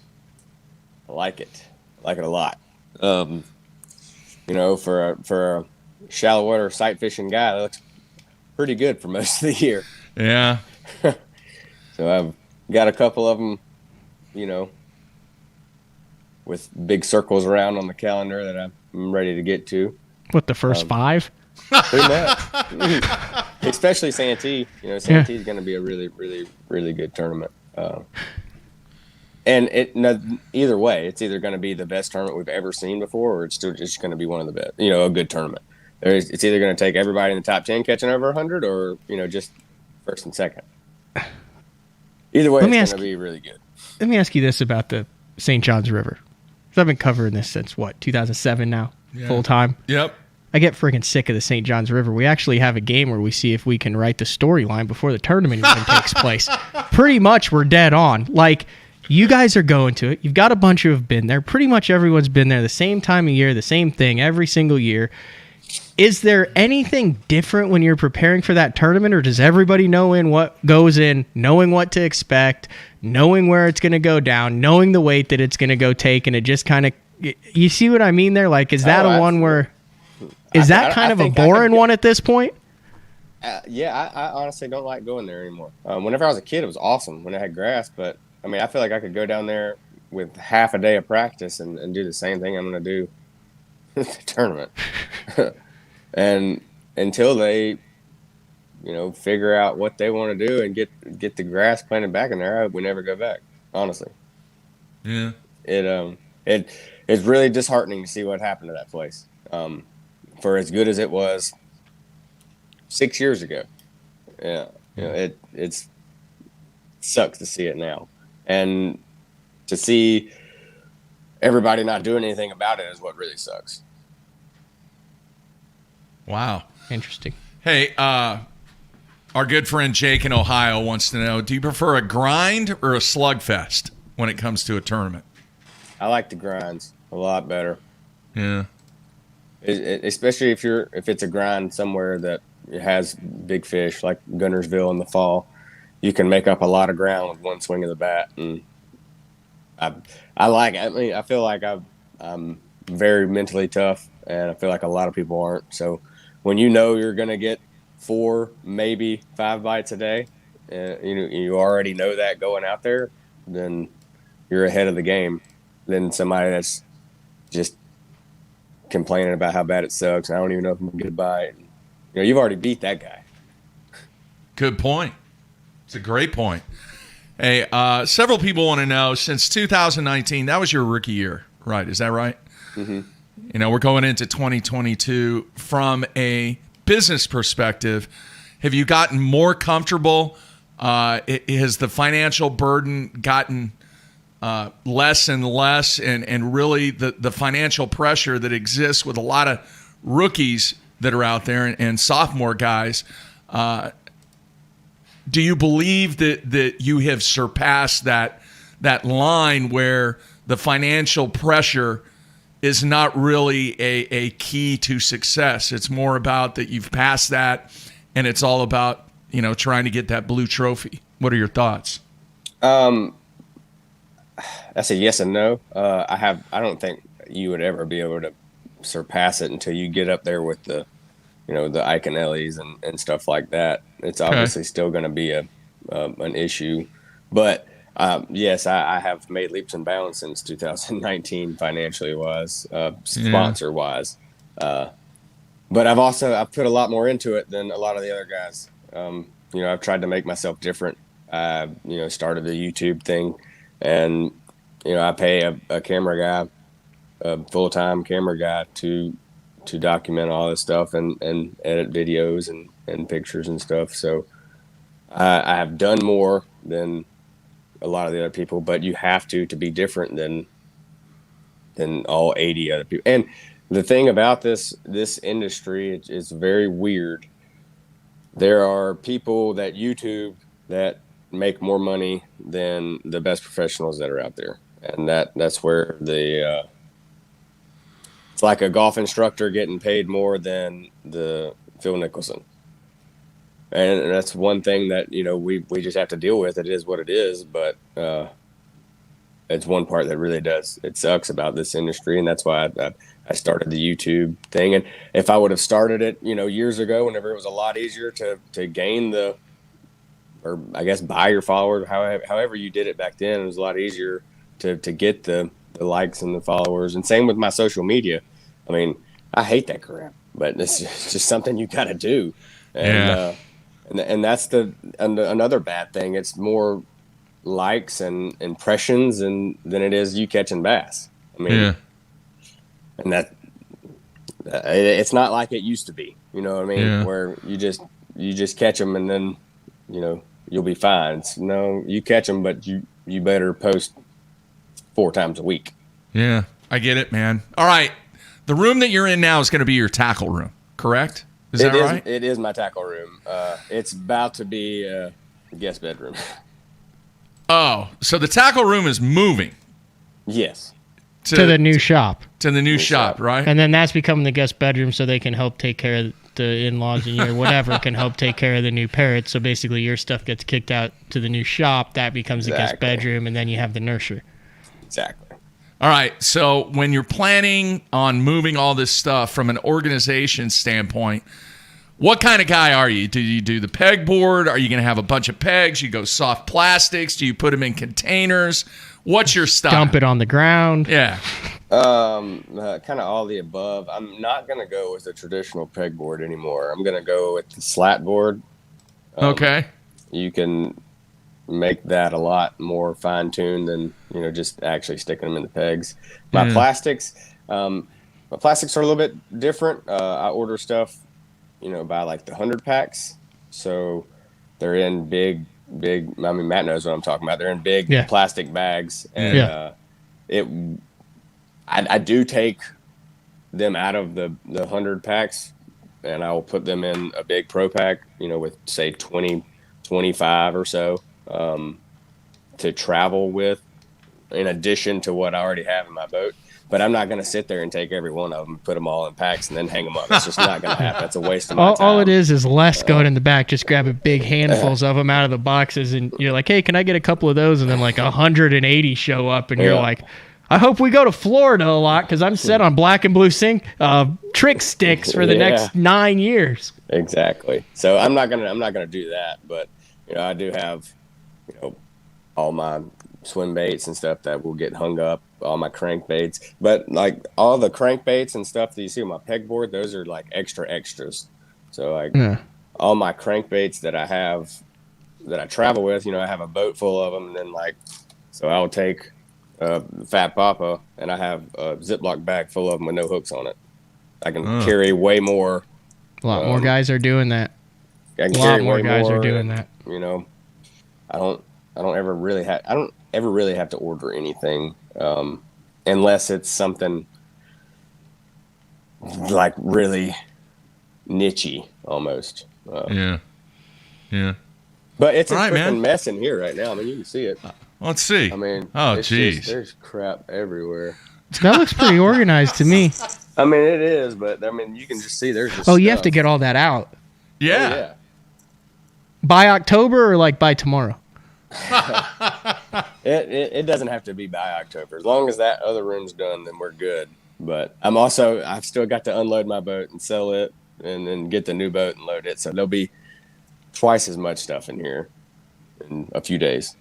I like it. I like it a lot. For a shallow water sight fishing guy, that looks pretty good for most of the year. Yeah. So I've got a couple of them, with big circles around on the calendar that I'm ready to get to. What, the first 5? Pretty much. Especially Santee. Santee is going to be a really, really, really good tournament. And either way, it's either going to be the best tournament we've ever seen before, or it's still just going to be one of the best, a good tournament. It's either going to take everybody in the top 10 catching over 100 or, just first and second. Either way, it's going to be really good. Let me ask you this about the St. Johns River. 'Cause I've been covering this since, 2007 now, full time? Yep. I get freaking sick of the St. Johns River. We actually have a game where we see if we can write the storyline before the tournament even takes place. Pretty much we're dead on. Like, you guys are going to it. You've got a bunch who have been there. Pretty much everyone's been there the same time of year, the same thing every single year. Is there anything different when you're preparing for that tournament, or does everybody know what goes in, knowing what to expect, knowing where it's going to go down, knowing the weight that it's going to go take, and it just kind of, you see what I mean there? Like, is that one where, is that kind of a boring one at this point? I honestly don't like going there anymore. Whenever I was a kid, it was awesome when it had grass, but I mean, I feel like I could go down there with half a day of practice and do the same thing I'm going to do at the tournament. And until they, figure out what they want to do and get the grass planted back in there, I hope we never go back, honestly. Yeah. It's really disheartening to see what happened to that place. For as good as it was 6 years ago. Yeah. It's sucks to see it now. And to see everybody not doing anything about it is what really sucks. Wow. Interesting. Hey, our good friend Jake in Ohio wants to know, do you prefer a grind or a slugfest when it comes to a tournament? I like the grinds a lot better. Yeah. Especially if it's a grind somewhere that has big fish, like Gunnersville in the fall. You can make up a lot of ground with one swing of the bat. And I like it. I mean, I feel like I'm very mentally tough, and I feel like a lot of people aren't. So when you're going to get 4, maybe 5 bites a day, you already know that going out there, then you're ahead of the game than somebody that's just complaining about how bad it sucks. I don't even know if I'm going to get a bite. You've already beat that guy. Good point. It's a great point. Hey, several people want to know, since 2019, that was your rookie year, right? Is that right? Mm-hmm. We're going into 2022 from a business perspective. Have you gotten more comfortable? Has the financial burden gotten less and less, and really the financial pressure that exists with a lot of rookies that are out there and sophomore guys? do you believe that you have surpassed that line where the financial pressure is not really a key to success? It's more about that you've passed that, and it's all about, trying to get that blue trophy. What are your thoughts? That's a yes and no. I don't think you would ever be able to surpass it until you get up there with the Iconellis and stuff like that. It's obviously still going to be an issue, but yes, I have made leaps and bounds since 2019 financially wise, sponsor wise. But I've put a lot more into it than a lot of the other guys. I've tried to make myself different. Started the YouTube thing, and I pay a camera guy, a full-time camera guy to document all this stuff and edit videos and pictures and stuff. So I have done more than a lot of the other people, but you have to be different than all 80 other people. And the thing about this industry is very weird. There are people that YouTube that make more money than the best professionals that are out there, and that's where it's like a golf instructor getting paid more than the Phil Mickelson. And that's one thing that, we just have to deal with. It is what it is, but it's one part that really it sucks about this industry, and that's why I started the YouTube thing. And if I would have started it, years ago, whenever it was a lot easier to gain or I guess buy your followers, however you did it back then, it was a lot easier to get the likes and the followers. And same with my social media. I mean, I hate that crap, but it's just something you got to do. And, and that's another bad thing. It's more likes and impressions than it is you catching bass. I mean, and that it's not like it used to be, where you just catch them and then, you'll be fine. No, you catch them, but you better post 4 times a week. Yeah, I get it, man. All right. The room that you're in now is going to be your tackle room, correct? Is that right? It is my tackle room. It's about to be a guest bedroom. Oh, so the tackle room is moving. Yes. To the new shop. To the new shop, right? And then that's becoming the guest bedroom, so they can help take care of the in-laws and your whatever can help take care of the new parrots. So basically your stuff gets kicked out to the new shop. That becomes the guest bedroom, and then you have the nursery. Exactly. All right, so when you're planning on moving all this stuff from an organization standpoint, what kind of guy are you? Do you do the pegboard? Are you going to have a bunch of pegs? You go soft plastics? Do you put them in containers? What's your style? Dump it on the ground. Yeah. Kind of all the above. I'm not going to go with the traditional pegboard anymore. I'm going to go with the slat board. Okay. You can make that a lot more fine-tuned than just actually sticking them in the pegs. My plastics are a little bit different. I order stuff by like the 100 packs, so they're in big I mean, Matt knows what I'm talking about. They're in big plastic bags, and I do take them out of the 100 packs, and I will put them in a big pro pack with say 20 25 or so to travel with, in addition to what I already have in my boat. But I'm not going to sit there and take every one of them, put them all in packs, and then hang them up. It's just not going to happen. It's a waste of my time. All it is less going in the back, just grabbing big handfuls of them out of the boxes, and you're like, hey, can I get a couple of those? And then like 180 show up, and you're like, I hope we go to Florida a lot because I'm set on black and blue trick sticks for the next 9 years. Exactly. So I'm not gonna do that, but I do have all my swim baits and stuff that will get hung up, all my crankbaits. But like all the crankbaits and stuff that you see on my pegboard, those are like extras. So like all my crankbaits that I have that I travel with, I have a boat full of them, and then so I'll take Fat Papa, and I have a Ziploc bag full of them with no hooks on it. I can carry way more. A lot more guys are doing that. I can carry way more, I don't ever really have to order anything unless it's something like really nichey almost. But it's a All right, freaking man. mess in here right now. I mean, you can see it. Let's see. I mean, oh, it's jeez. just- there's crap everywhere. That looks pretty organized to me. I mean, it is, but I mean, you can just see there's just Oh, you have stuff. to get all that out. Yeah. Oh, yeah. By October or like by tomorrow? It doesn't have to be by October. As long as that other room's done, then we're good. But I've still got to unload my boat and sell it and then get the new boat and load it. So there'll be twice as much stuff in here in a few days.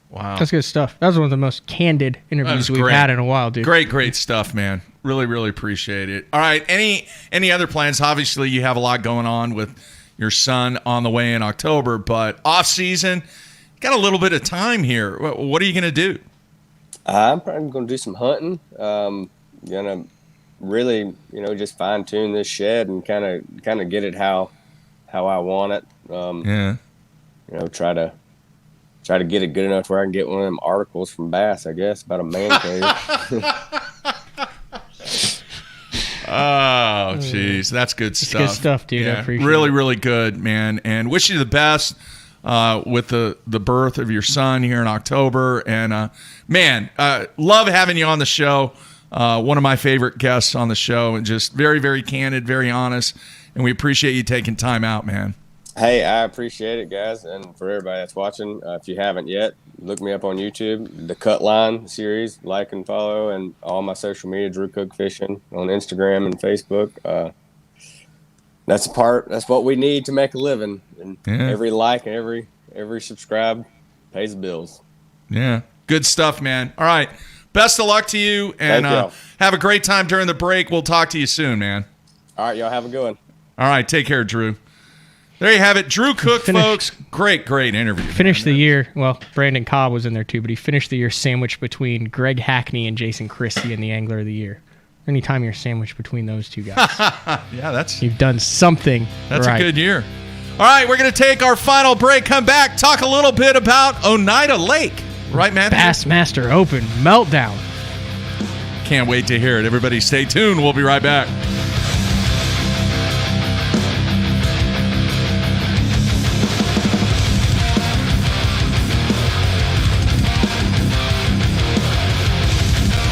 Wow. That's good stuff. That was one of the most candid interviews we've had in a while, dude. Great stuff, man. Really, really appreciate it. All right. Any other plans? Obviously, you have a lot going on with your son on the way in October, but off season, got a little bit of time here. What are you going to do? I'm probably going to do some hunting. Gonna really, just fine tune this shed and kind of get it how I want it. Try to get it good enough where I can get one of them articles from Bass, I guess, about a man cave. Oh, jeez. That's good stuff. Good stuff, dude. I appreciate really, it. really good, man. And wish you the best with the birth of your son here in October. And, love having you on the show. One of my favorite guests on the show, and just very, very candid, very honest. And we appreciate you taking time out, man. Hey, I appreciate it, guys. And for everybody that's watching, if you haven't yet, look me up on YouTube, the Cut Line series, like and follow, and all my social media, Drew Cook Fishing on Instagram and Facebook. That's what we need to make a living. And every like and every subscribe pays the bills. Yeah. Good stuff, man. All right. Best of luck to you, and have a great time during the break. We'll talk to you soon, man. All right, y'all have a good one. All right. Take care, Drew. There you have it. Drew Cook, folks. Great interview. Finished the year. Well, Brandon Cobb was in there too, but he finished the year sandwiched between Greg Hackney and Jason Christie in the Angler of the Year. Anytime you're sandwiched between those two guys, you've done something. That's right. a good year. All right, we're going to take our final break. Come back, talk a little bit about Oneida Lake. Right, Matthew? Bassmaster Open meltdown. Can't wait to hear it. Everybody stay tuned. We'll be right back.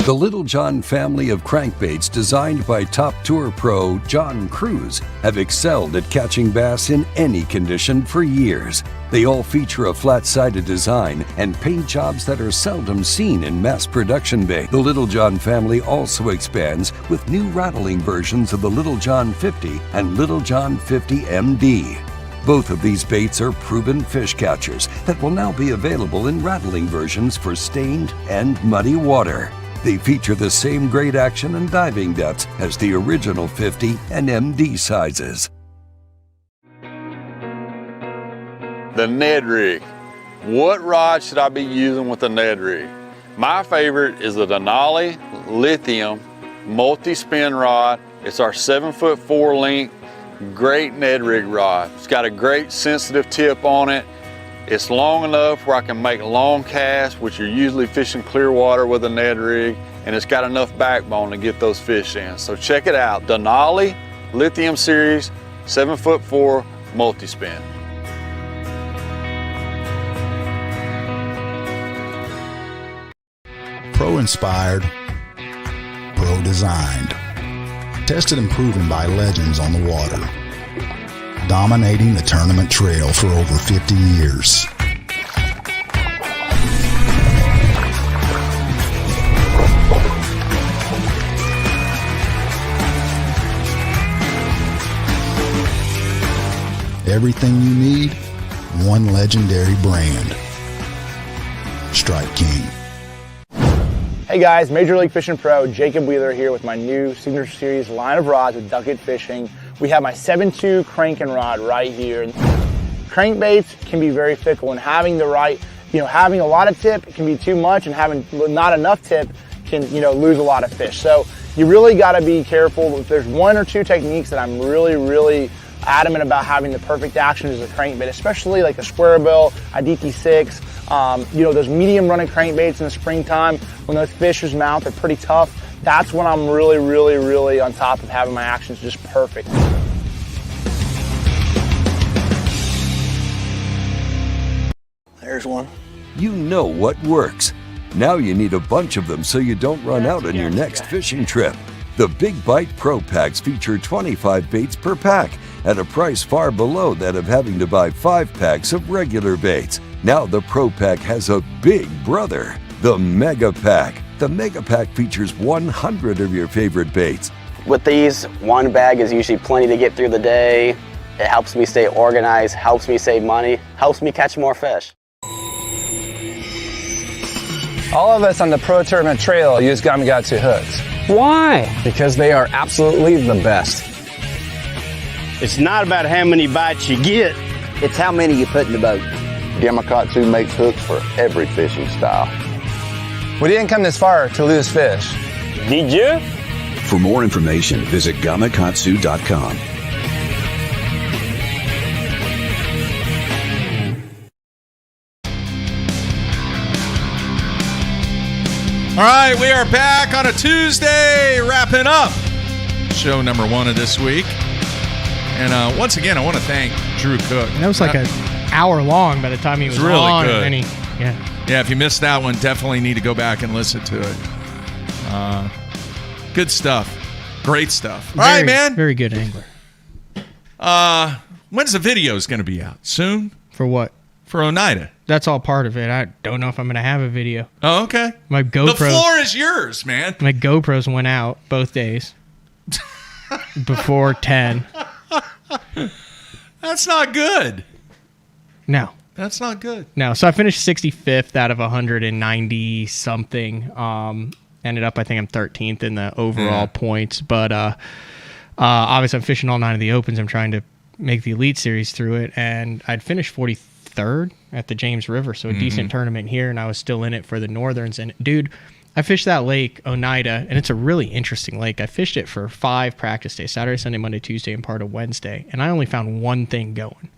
The Little John family of crankbaits designed by top tour pro John Cruz have excelled at catching bass in any condition for years. They all feature a flat-sided design and paint jobs that are seldom seen in mass production bait. The Little John family also expands with new rattling versions of the Little John 50 and Little John 50 MD. Both of these baits are proven fish catchers that will now be available in rattling versions for stained and muddy water. They feature the same great action and diving depths as the original 50 and MD sizes. The Ned rig. What rod should I be using with the Ned rig? My favorite is the Denali Lithium multi-spin rod. It's our 7'4" length, great Ned rig rod. It's got a great sensitive tip on it. It's long enough where I can make long casts, which you're usually fishing clear water with a Ned rig, and it's got enough backbone to get those fish in. So check it out, Denali Lithium Series 7'4" multi-spin. Pro-inspired, pro-designed. Tested and proven by legends on the water. Dominating the tournament trail for over 50 years. Everything you need, one legendary brand. Strike King. Hey guys, Major League Fishing Pro, Jacob Wheeler here with my new Signature Series line of rods with Duck It Fishing. We have my 7.2 cranking rod right here. Crankbaits can be very fickle, and having the right, having a lot of tip can be too much, and having not enough tip can, lose a lot of fish. So you really got to be careful. If there's one or two techniques that I'm really adamant about having the perfect action as a crankbait, especially like the square bill, IDT6, those medium running crankbaits in the springtime when those fish's mouth are pretty tough. That's when I'm really on top of having my actions just perfect. There's one. You know what works. Now you need a bunch of them so you don't run out on your next fishing trip. The Big Bite Pro Packs feature 25 baits per pack at a price far below that of having to buy 5 packs of regular baits. Now the Pro Pack has a big brother, the Mega Pack. The Mega Pack features 100 of your favorite baits. With these, one bag is usually plenty to get through the day. It helps me stay organized, helps me save money, helps me catch more fish. All of us on the Pro Tournament Trail use Gamakatsu hooks. Why? Because they are absolutely the best. It's not about how many bites you get, it's how many you put in the boat. Gamakatsu makes hooks for every fishing style. We didn't come this far to lose fish. Did you? For more information, visit gamakatsu.com. All right, we are back on a Tuesday, wrapping up show number 1 of this week. And once again, I want to thank Drew Cook. That was like an hour long by the time he was really on. good. And yeah, if you missed that one, definitely need to go back and listen to it. Good stuff. Great stuff. All right, man. Very good angler. When's the videos going to be out? Soon? For what? For Oneida. That's all part of it. I don't know if I'm going to have a video. Oh, okay. My GoPro. The floor is yours, man. My GoPros went out both days before 10. That's not good. No. That's not good. No. So I finished 65th out of 190 something. Ended up, I think I'm 13th in the overall points. But obviously, I'm fishing all 9 of the Opens. I'm trying to make the Elite Series through it. And I'd finished 43rd at the James River. So a decent tournament here. And I was still in it for the Northerns. And dude, I fished that lake, Oneida, and it's a really interesting lake. I fished it for 5 practice days, Saturday, Sunday, Monday, Tuesday, and part of Wednesday. And I only found one thing going.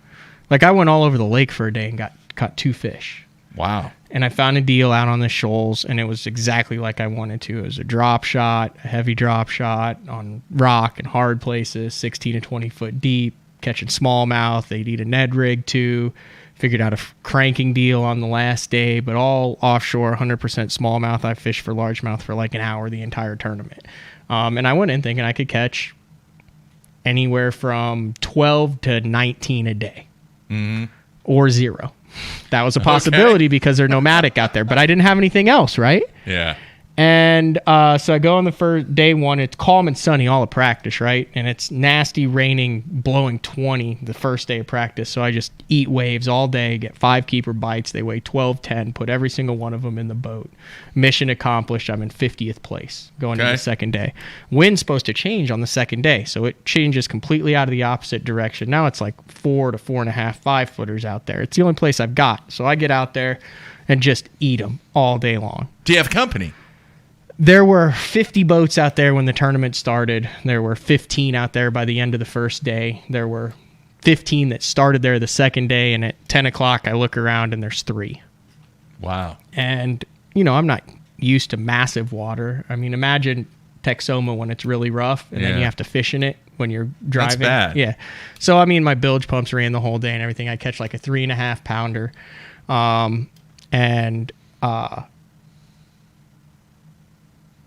Like, I went all over the lake for a day and caught 2 fish. Wow. And I found a deal out on the shoals, and it was exactly like I wanted to. It was a drop shot, a heavy drop shot on rock and hard places, 16 to 20 foot deep, catching smallmouth. They'd eat a Ned rig too. Figured out a cranking deal on the last day, but all offshore, 100% smallmouth. I fished for largemouth for like an hour the entire tournament. And I went in thinking I could catch anywhere from 12 to 19 a day or 0. That was a possibility because they're nomadic out there, but I didn't have anything else, right? Yeah. And so I go on the first day 1. It's calm and sunny all of practice, right? And it's nasty, raining, blowing 20 the first day of practice. So I just eat waves all day, get 5 keeper bites. They weigh 12, 10, put every single one of them in the boat. Mission accomplished. I'm in 50th place going into the second day. Wind's supposed to change on the second day. So it changes completely out of the opposite direction. Now it's like 4 to 4.5, 5 footers out there. It's the only place I've got. So I get out there and just eat them all day long. Do you have company? There were 50 boats out there when the tournament started. There were 15 out there by the end of the first day. There were 15 that started there the second day, and at 10 o'clock I look around and there's 3. Wow. And, you know, I'm not used to massive water. I mean, imagine Texoma when it's really rough, and then you have to fish in it when you're driving. That's bad. Yeah. So, I mean, my bilge pumps ran the whole day and everything. I catch like a 3.5 pounder.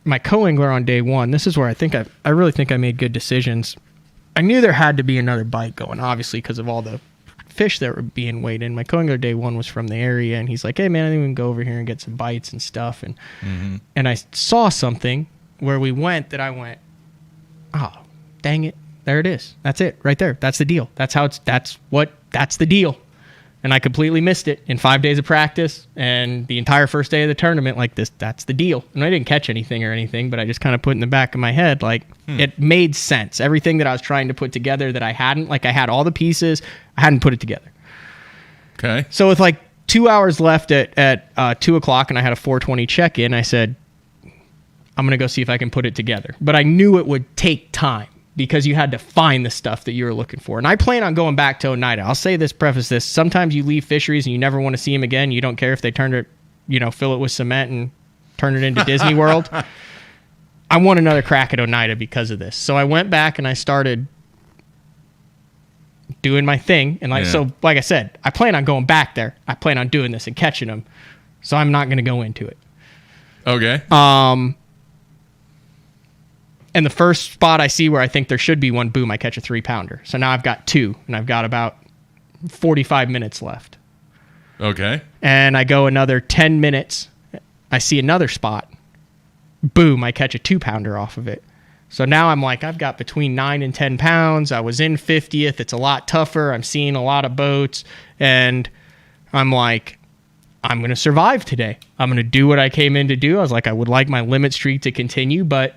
My co-angler on day 1, this is where I really think I made good decisions. I knew there had to be another bite going, obviously, because of all the fish that were being weighed in. My co-angler day 1 was from the area, and he's like, hey, man, I think we can go over here and get some bites and stuff. And I saw something where we went that I went, oh, dang it. There it is. That's it right there. That's the deal. That's the deal. And I completely missed it in 5 days of practice and the entire first day of the tournament. Like this, that's the deal. And I didn't catch anything or anything, but I just kind of put in the back of my head, like it made sense. Everything that I was trying to put together that I hadn't, like I had all the pieces, I hadn't put it together. Okay. So with like 2 hours left at 2 o'clock and I had a 4:20 check-in, I said, I'm going to go see if I can put it together. But I knew it would take time, because you had to find the stuff that you were looking for. And I plan on going back to Oneida. I'll say this, preface this. Sometimes you leave fisheries and you never want to see them again. You don't care if they turn it, fill it with cement and turn it into Disney World. I want another crack at Oneida because of this. So I went back and I started doing my thing. And like I said, I plan on going back there. I plan on doing this and catching them. So I'm not going to go into it. Okay. And the first spot I see where I think there should be one, boom, I catch a 3-pounder. So now I've got 2, and I've got about 45 minutes left. Okay. And I go another 10 minutes. I see another spot. Boom, I catch a 2-pounder off of it. So now I'm like, I've got between 9 and 10 pounds. I was in 50th. It's a lot tougher. I'm seeing a lot of boats. And I'm like, I'm going to survive today. I'm going to do what I came in to do. I was like, I would like my limit streak to continue. But,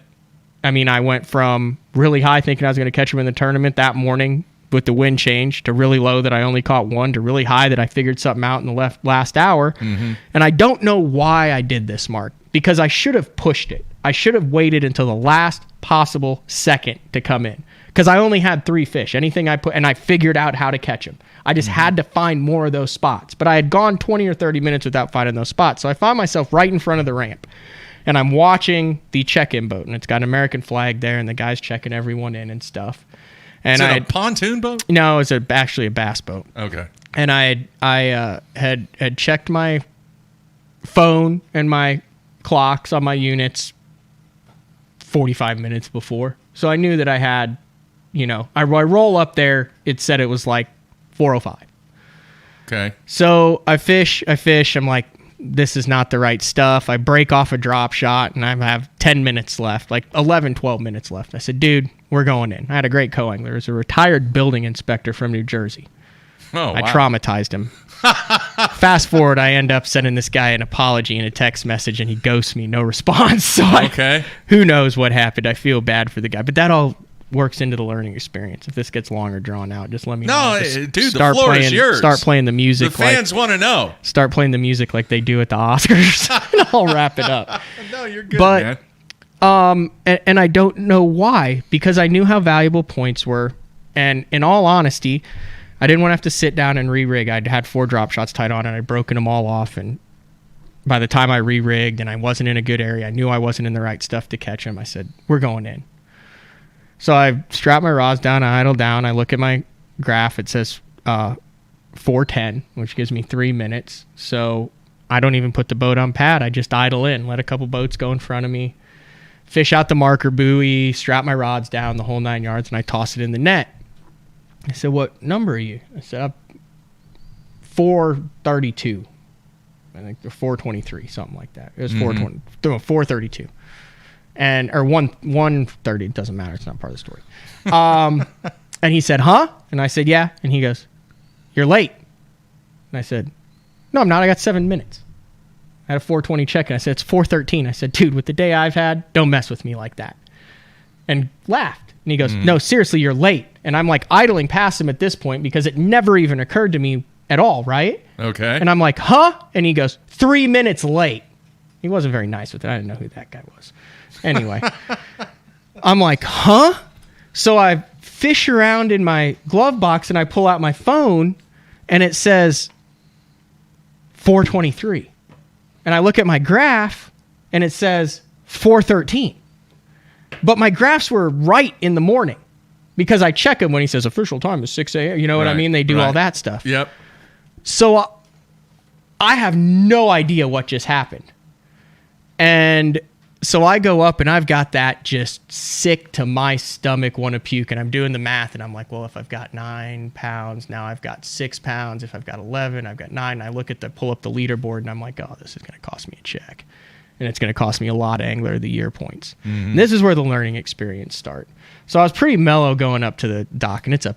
I mean, I went from really high thinking I was going to catch them in the tournament that morning with the wind change to really low that I only caught 1 to really high that I figured something out in the last hour. Mm-hmm. And I don't know why I did this, Mark, because I should have pushed it. I should have waited until the last possible second to come in because I only had 3 fish. Anything I put, and I figured out how to catch them. I just had to find more of those spots. But I had gone 20 or 30 minutes without finding those spots. So I found myself right in front of the ramp. And I'm watching the check-in boat. And it's got an American flag there. And the guy's checking everyone in and stuff. And Is it a pontoon boat? No, it was actually a bass boat. Okay. And I had checked my phone and my clocks on my units 45 minutes before. So I knew that I had, I roll up there. It said it was like 4:05. Okay. So I fish. I'm like, this is not the right stuff. I break off a drop shot and I have 10 minutes left, like 11, 12 minutes left. I said, dude, we're going in. I had a great co-angler. He was a retired building inspector from New Jersey. Oh, I traumatized him. Fast forward, I end up sending this guy an apology in a text message, and he ghosts me, no response. So who knows what happened? I feel bad for the guy, but that all works into the learning experience. If this gets long or drawn out, just let me know. Dude, the floor is yours. Start playing the music. The fans want to know. Start playing the music like they do at the Oscars, and I'll wrap it up. No, you're good, man. And I don't know why, because I knew how valuable points were, and in all honesty, I didn't want to have to sit down and re-rig. I'd had 4 drop shots tied on, and I'd broken them all off. And by the time I re-rigged and I wasn't in a good area, I knew I wasn't in the right stuff to catch them. I said, we're going in. So I strap my rods down, I idle down. I look at my graph. It says 4:10, which gives me 3 minutes. So I don't even put the boat on pad. I just idle in, let a couple boats go in front of me, fish out the marker buoy, strap my rods down the whole 9 yards, and I toss it in the net. I said, what number are you? I said, 432. I think 423, something like that. It was 432. Or 130, it doesn't matter. It's not part of the story. And he said, huh? And I said, yeah. And he goes, you're late. And I said, no, I'm not. I got 7 minutes. I had a 420 check-in. I said, it's 413. I said, dude, with the day I've had, don't mess with me like that. And laughed. And he goes, no, seriously, you're late. And I'm like idling past him at this point because it never even occurred to me at all, right? Okay. And I'm like, huh? And he goes, 3 minutes late. He wasn't very nice with it. I didn't know who that guy was. Anyway, I'm like, huh? So I fish around in my glove box and I pull out my phone and it says 423. And I look at my graph and it says 413. But my graphs were right in the morning because I check them when he says official time is 6 a.m. You know what I mean? They do all that stuff. Yep. So I have no idea what just happened. And so I go up and I've got that just sick to my stomach, want to puke. And I'm doing the math and I'm like, well, if I've got 9 pounds, now I've got 6 pounds. If I've got 11, I've got 9. And I pull up the leaderboard and I'm like, oh, this is going to cost me a check. And it's going to cost me a lot of Angler of the Year points. And this is where the learning experience starts. So I was pretty mellow going up to the dock, and it's a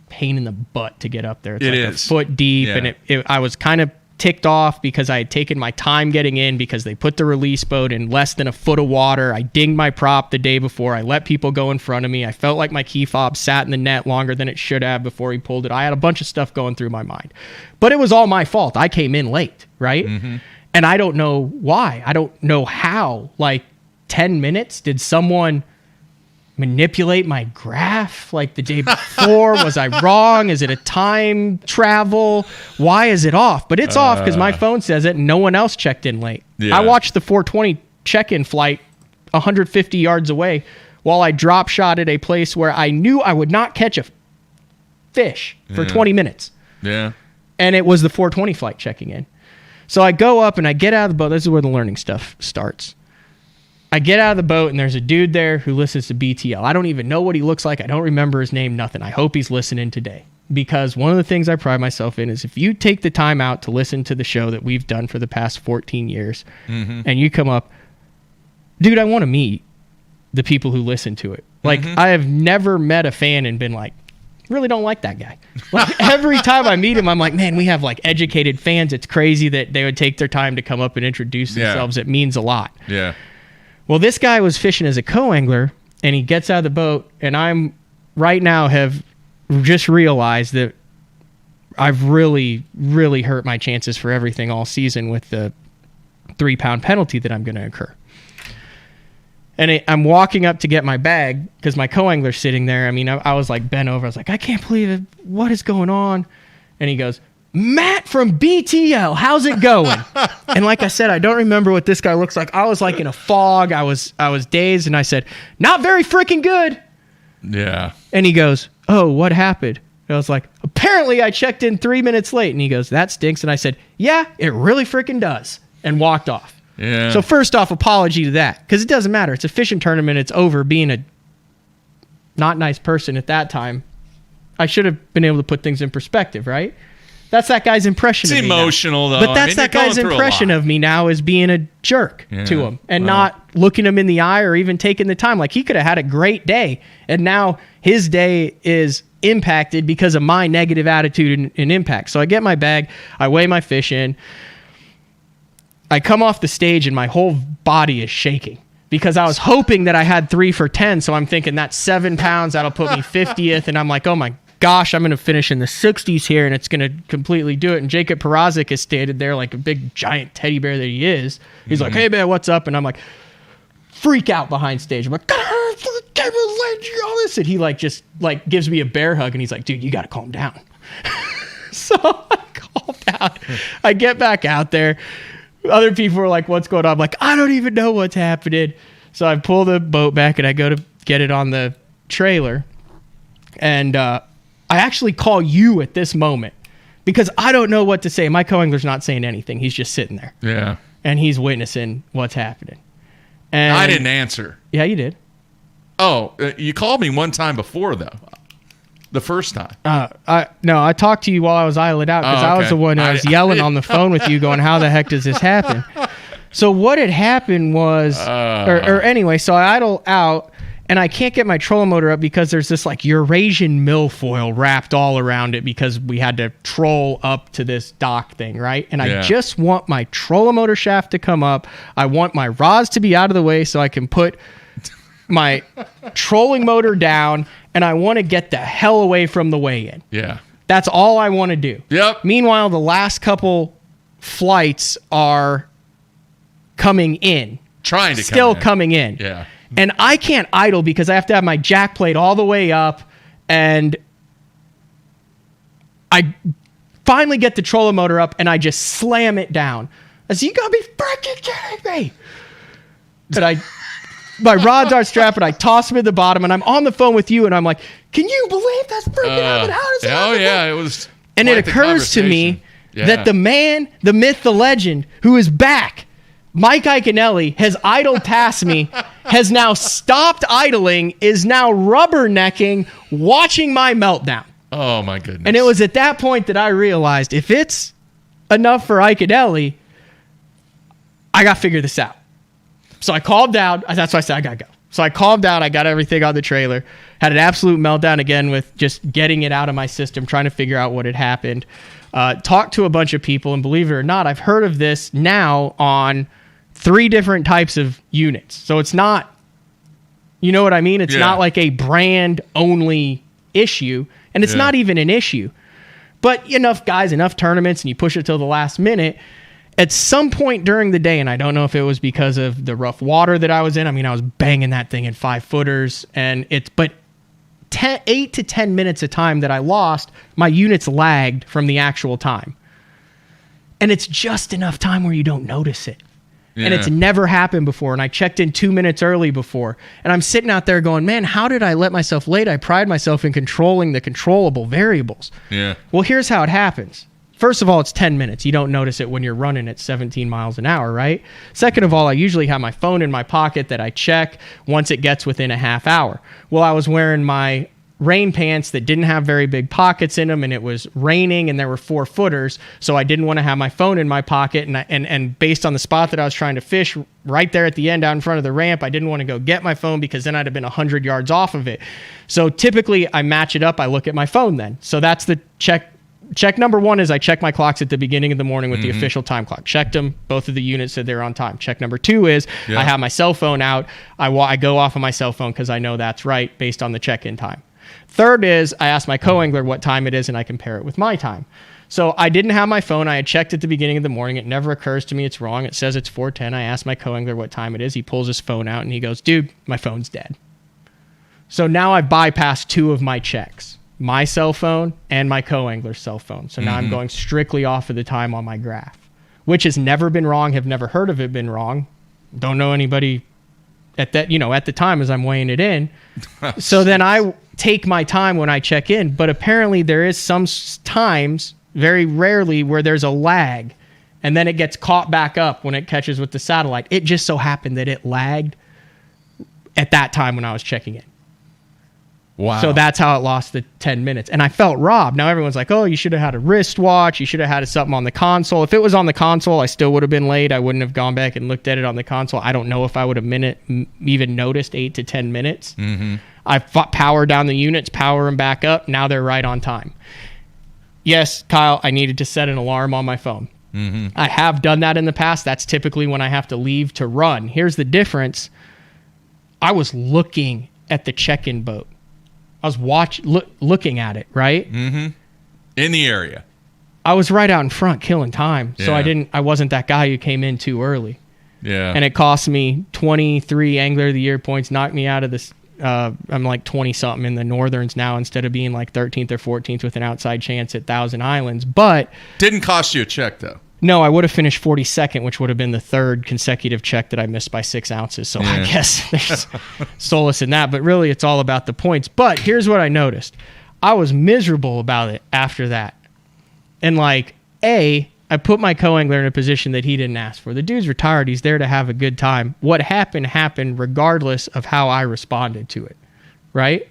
pain in the butt to get up there. It's a foot deep, and I was kind of ticked off because I had taken my time getting in because they put the release boat in less than a foot of water. I dinged my prop the day before. I let people go in front of me. I felt like my key fob sat in the net longer than it should have before he pulled it. I had a bunch of stuff going through my mind. But it was all my fault. I came in late, right? And I don't know why. I don't know how. Like 10 minutes? Did someone manipulate my graph like the day before? Was I wrong? Is it a time travel? Why is it off? But it's off because my phone says it and no one else checked in late. I watched the 420 check-in flight 150 yards away while I drop shot at a place where I knew I would not catch a fish for 20 minutes. Yeah. And it was the 420 flight checking in. So I go up and I get out of the boat. This is where the learning stuff starts. I get out of the boat and there's a dude there who listens to BTL. I don't even know what he looks like. I don't remember his name, nothing. I hope he's listening today. Because one of the things I pride myself in is if you take the time out to listen to the show that we've done for the past 14 years and you come up, dude, I want to meet the people who listen to it. Like, I have never met a fan and been like, really don't like that guy. Like, every time I meet him, I'm like, man, we have like educated fans. It's crazy that they would take their time to come up and introduce themselves. It means a lot. Yeah. Well, this guy was fishing as a co-angler, and he gets out of the boat, and I'm right now have just realized that I've really, really hurt my chances for everything all season with the 3-pound penalty that I'm going to incur. And I'm walking up to get my bag because my co-angler's sitting there. I mean, I was like bent over. I was like, I can't believe it. What is going on? And he goes, Matt from BTL, how's it going? And like I said, I don't remember what this guy looks like. I was like in a fog. I was dazed, and I said, not very freaking good. Yeah. And he goes, oh, what happened? And I was like, apparently I checked in 3 minutes late. And he goes, that stinks. And I said, yeah, it really freaking does. And walked off. Yeah. So first off, apology to that, because it doesn't matter. It's a fishing tournament. It's over. Being a not nice person at that time, I should have been able to put things in perspective, right? That's that guy's impression It's of me now. emotional, though. But that's that guy's impression of me now as being a jerk to him and not looking him in the eye or even taking the time. Like, he could have had a great day, and now his day is impacted because of my negative attitude and impact. So I get my bag. I weigh my fish in. I come off the stage, and my whole body is shaking because I was hoping that I had 3 for 10. So I'm thinking that's 7 pounds. That'll put me 50th. And I'm like, oh my gosh, I'm going to finish in the 60s here, and it's going to completely do it. And Jacob Parazic is standing there like a big giant teddy bear that he is. He's like, hey man, what's up? And I'm like, freak out behind stage. I'm like, all this. And he like just like gives me a bear hug, and he's like, dude, you got to calm down. So I calm down. I get back out there. Other people were like, what's going on? I'm like, I don't even know what's happening. So I pull the boat back, and I go to get it on the trailer. And I actually call you at this moment because I don't know what to say. My co-angler's not saying anything. He's just sitting there. Yeah. And he's witnessing what's happening. And I didn't answer. Yeah, you did. Oh, you called me one time before, though. The first time. I talked to you while I was idling out because I was the one who was yelling on the phone with you going, how the heck does this happen? So what had happened was, or anyway, so I idle out, and I can't get my trolling motor up because there's this like Eurasian milfoil wrapped all around it because we had to troll up to this dock thing, right? And I just want my trolling motor shaft to come up. I want my rods to be out of the way so I can put my trolling motor down, and I want to get the hell away from the weigh-in. Yeah. That's all I want to do. Yep. Meanwhile, the last couple flights are coming in. Still coming in. Yeah. And I can't idle because I have to have my jack plate all the way up, and I finally get the trolling motor up, and I just slam it down. I said, you gotta be freaking kidding me. But my rods are strapped, and I toss them at the bottom, and I'm on the phone with you, and I'm like, can you believe that's freaking happened? How does that happen? Oh, yeah, it was. And it occurs to me that the man, the myth, the legend, who is back, Mike Iaconelli, has idled past me, has now stopped idling, is now rubbernecking, watching my meltdown. Oh, my goodness. And it was at that point that I realized if it's enough for Iaconelli, I got to figure this out. So I calmed down. That's why I said I got to go. So I calmed down. I got everything on the trailer. Had an absolute meltdown again with just getting it out of my system, trying to figure out what had happened. Talked to a bunch of people, and believe it or not, I've heard of this now on 3 different types of units. So it's not, you know what I mean? It's not like a brand only issue, and it's not even an issue. But enough guys, enough tournaments, and you push it till the last minute. At some point during the day, and I don't know if it was because of the rough water that I was in. I mean, I was banging that thing in 5-footers, and but 8 to 10 minutes of time that I lost, my units lagged from the actual time. And it's just enough time where you don't notice it. And it's never happened before. And I checked in 2 minutes early before. And I'm sitting out there going, man, how did I let myself late? I pride myself in controlling the controllable variables. Yeah. Well, here's how it happens. First of all, it's 10 minutes. You don't notice it when you're running at 17 miles an hour, right? Second of all, I usually have my phone in my pocket that I check once it gets within a half hour. Well, I was wearing my rain pants that didn't have very big pockets in them, and it was raining, and there were 4-footers, so I didn't want to have my phone in my pocket, and based on the spot that I was trying to fish right there at the end out in front of the ramp, I didn't want to go get my phone because then I'd have been 100 yards off of it. So typically I match it up, I look at my phone then. So that's the check. Check number one is I check my clocks at the beginning of the morning with the official time clock. Checked them. Both of the units said they're on time. Check number two is I have my cell phone out. I go off of my cell phone because I know that's right based on the check-in time. Third is I ask my co-angler what time it is and I compare it with my time. So I didn't have my phone. I had checked at the beginning of the morning. It never occurs to me it's wrong. It says it's 4:10. I ask my co-angler what time it is. He pulls his phone out and he goes, dude, my phone's dead. So now I bypassed two of my checks, my cell phone and my co-angler's cell phone. So now I'm going strictly off of the time on my graph, which has never been wrong. Have never heard of it been wrong. Don't know anybody at that, at the time as I'm weighing it in. So then I take my time when I check in, but apparently there is some times, very rarely, where there's a lag and then it gets caught back up when it catches with the satellite. It just so happened that it lagged at that time when I was checking in. Wow. So that's how it lost the 10 minutes. And I felt robbed. Now everyone's like, oh, you should have had a wristwatch. You should have had something on the console. If it was on the console, I still would have been late. I wouldn't have gone back and looked at it on the console. I don't know if I would have even noticed 8 to 10 minutes. I power down the units, power them back up. Now they're right on time. Yes, Kyle, I needed to set an alarm on my phone. I have done that in the past. That's typically when I have to leave to run. Here's the difference. I was looking at the check-in boat. I was looking at it, right? In the area. I was right out in front killing time. So I wasn't that guy who came in too early. Yeah. And it cost me 23 Angler of the Year points, knocked me out of this. I'm like 20 something in the Northerns now instead of being like 13th or 14th with an outside chance at Thousand Islands. But didn't cost you a check though. No, I would have finished 42nd, which would have been the third consecutive check that I missed by 6 ounces. So I guess there's solace in that. But really, it's all about the points. But here's what I noticed. I was miserable about it after that. And I put my co-angler in a position that he didn't ask for. The dude's retired. He's there to have a good time. What happened regardless of how I responded to it. Right?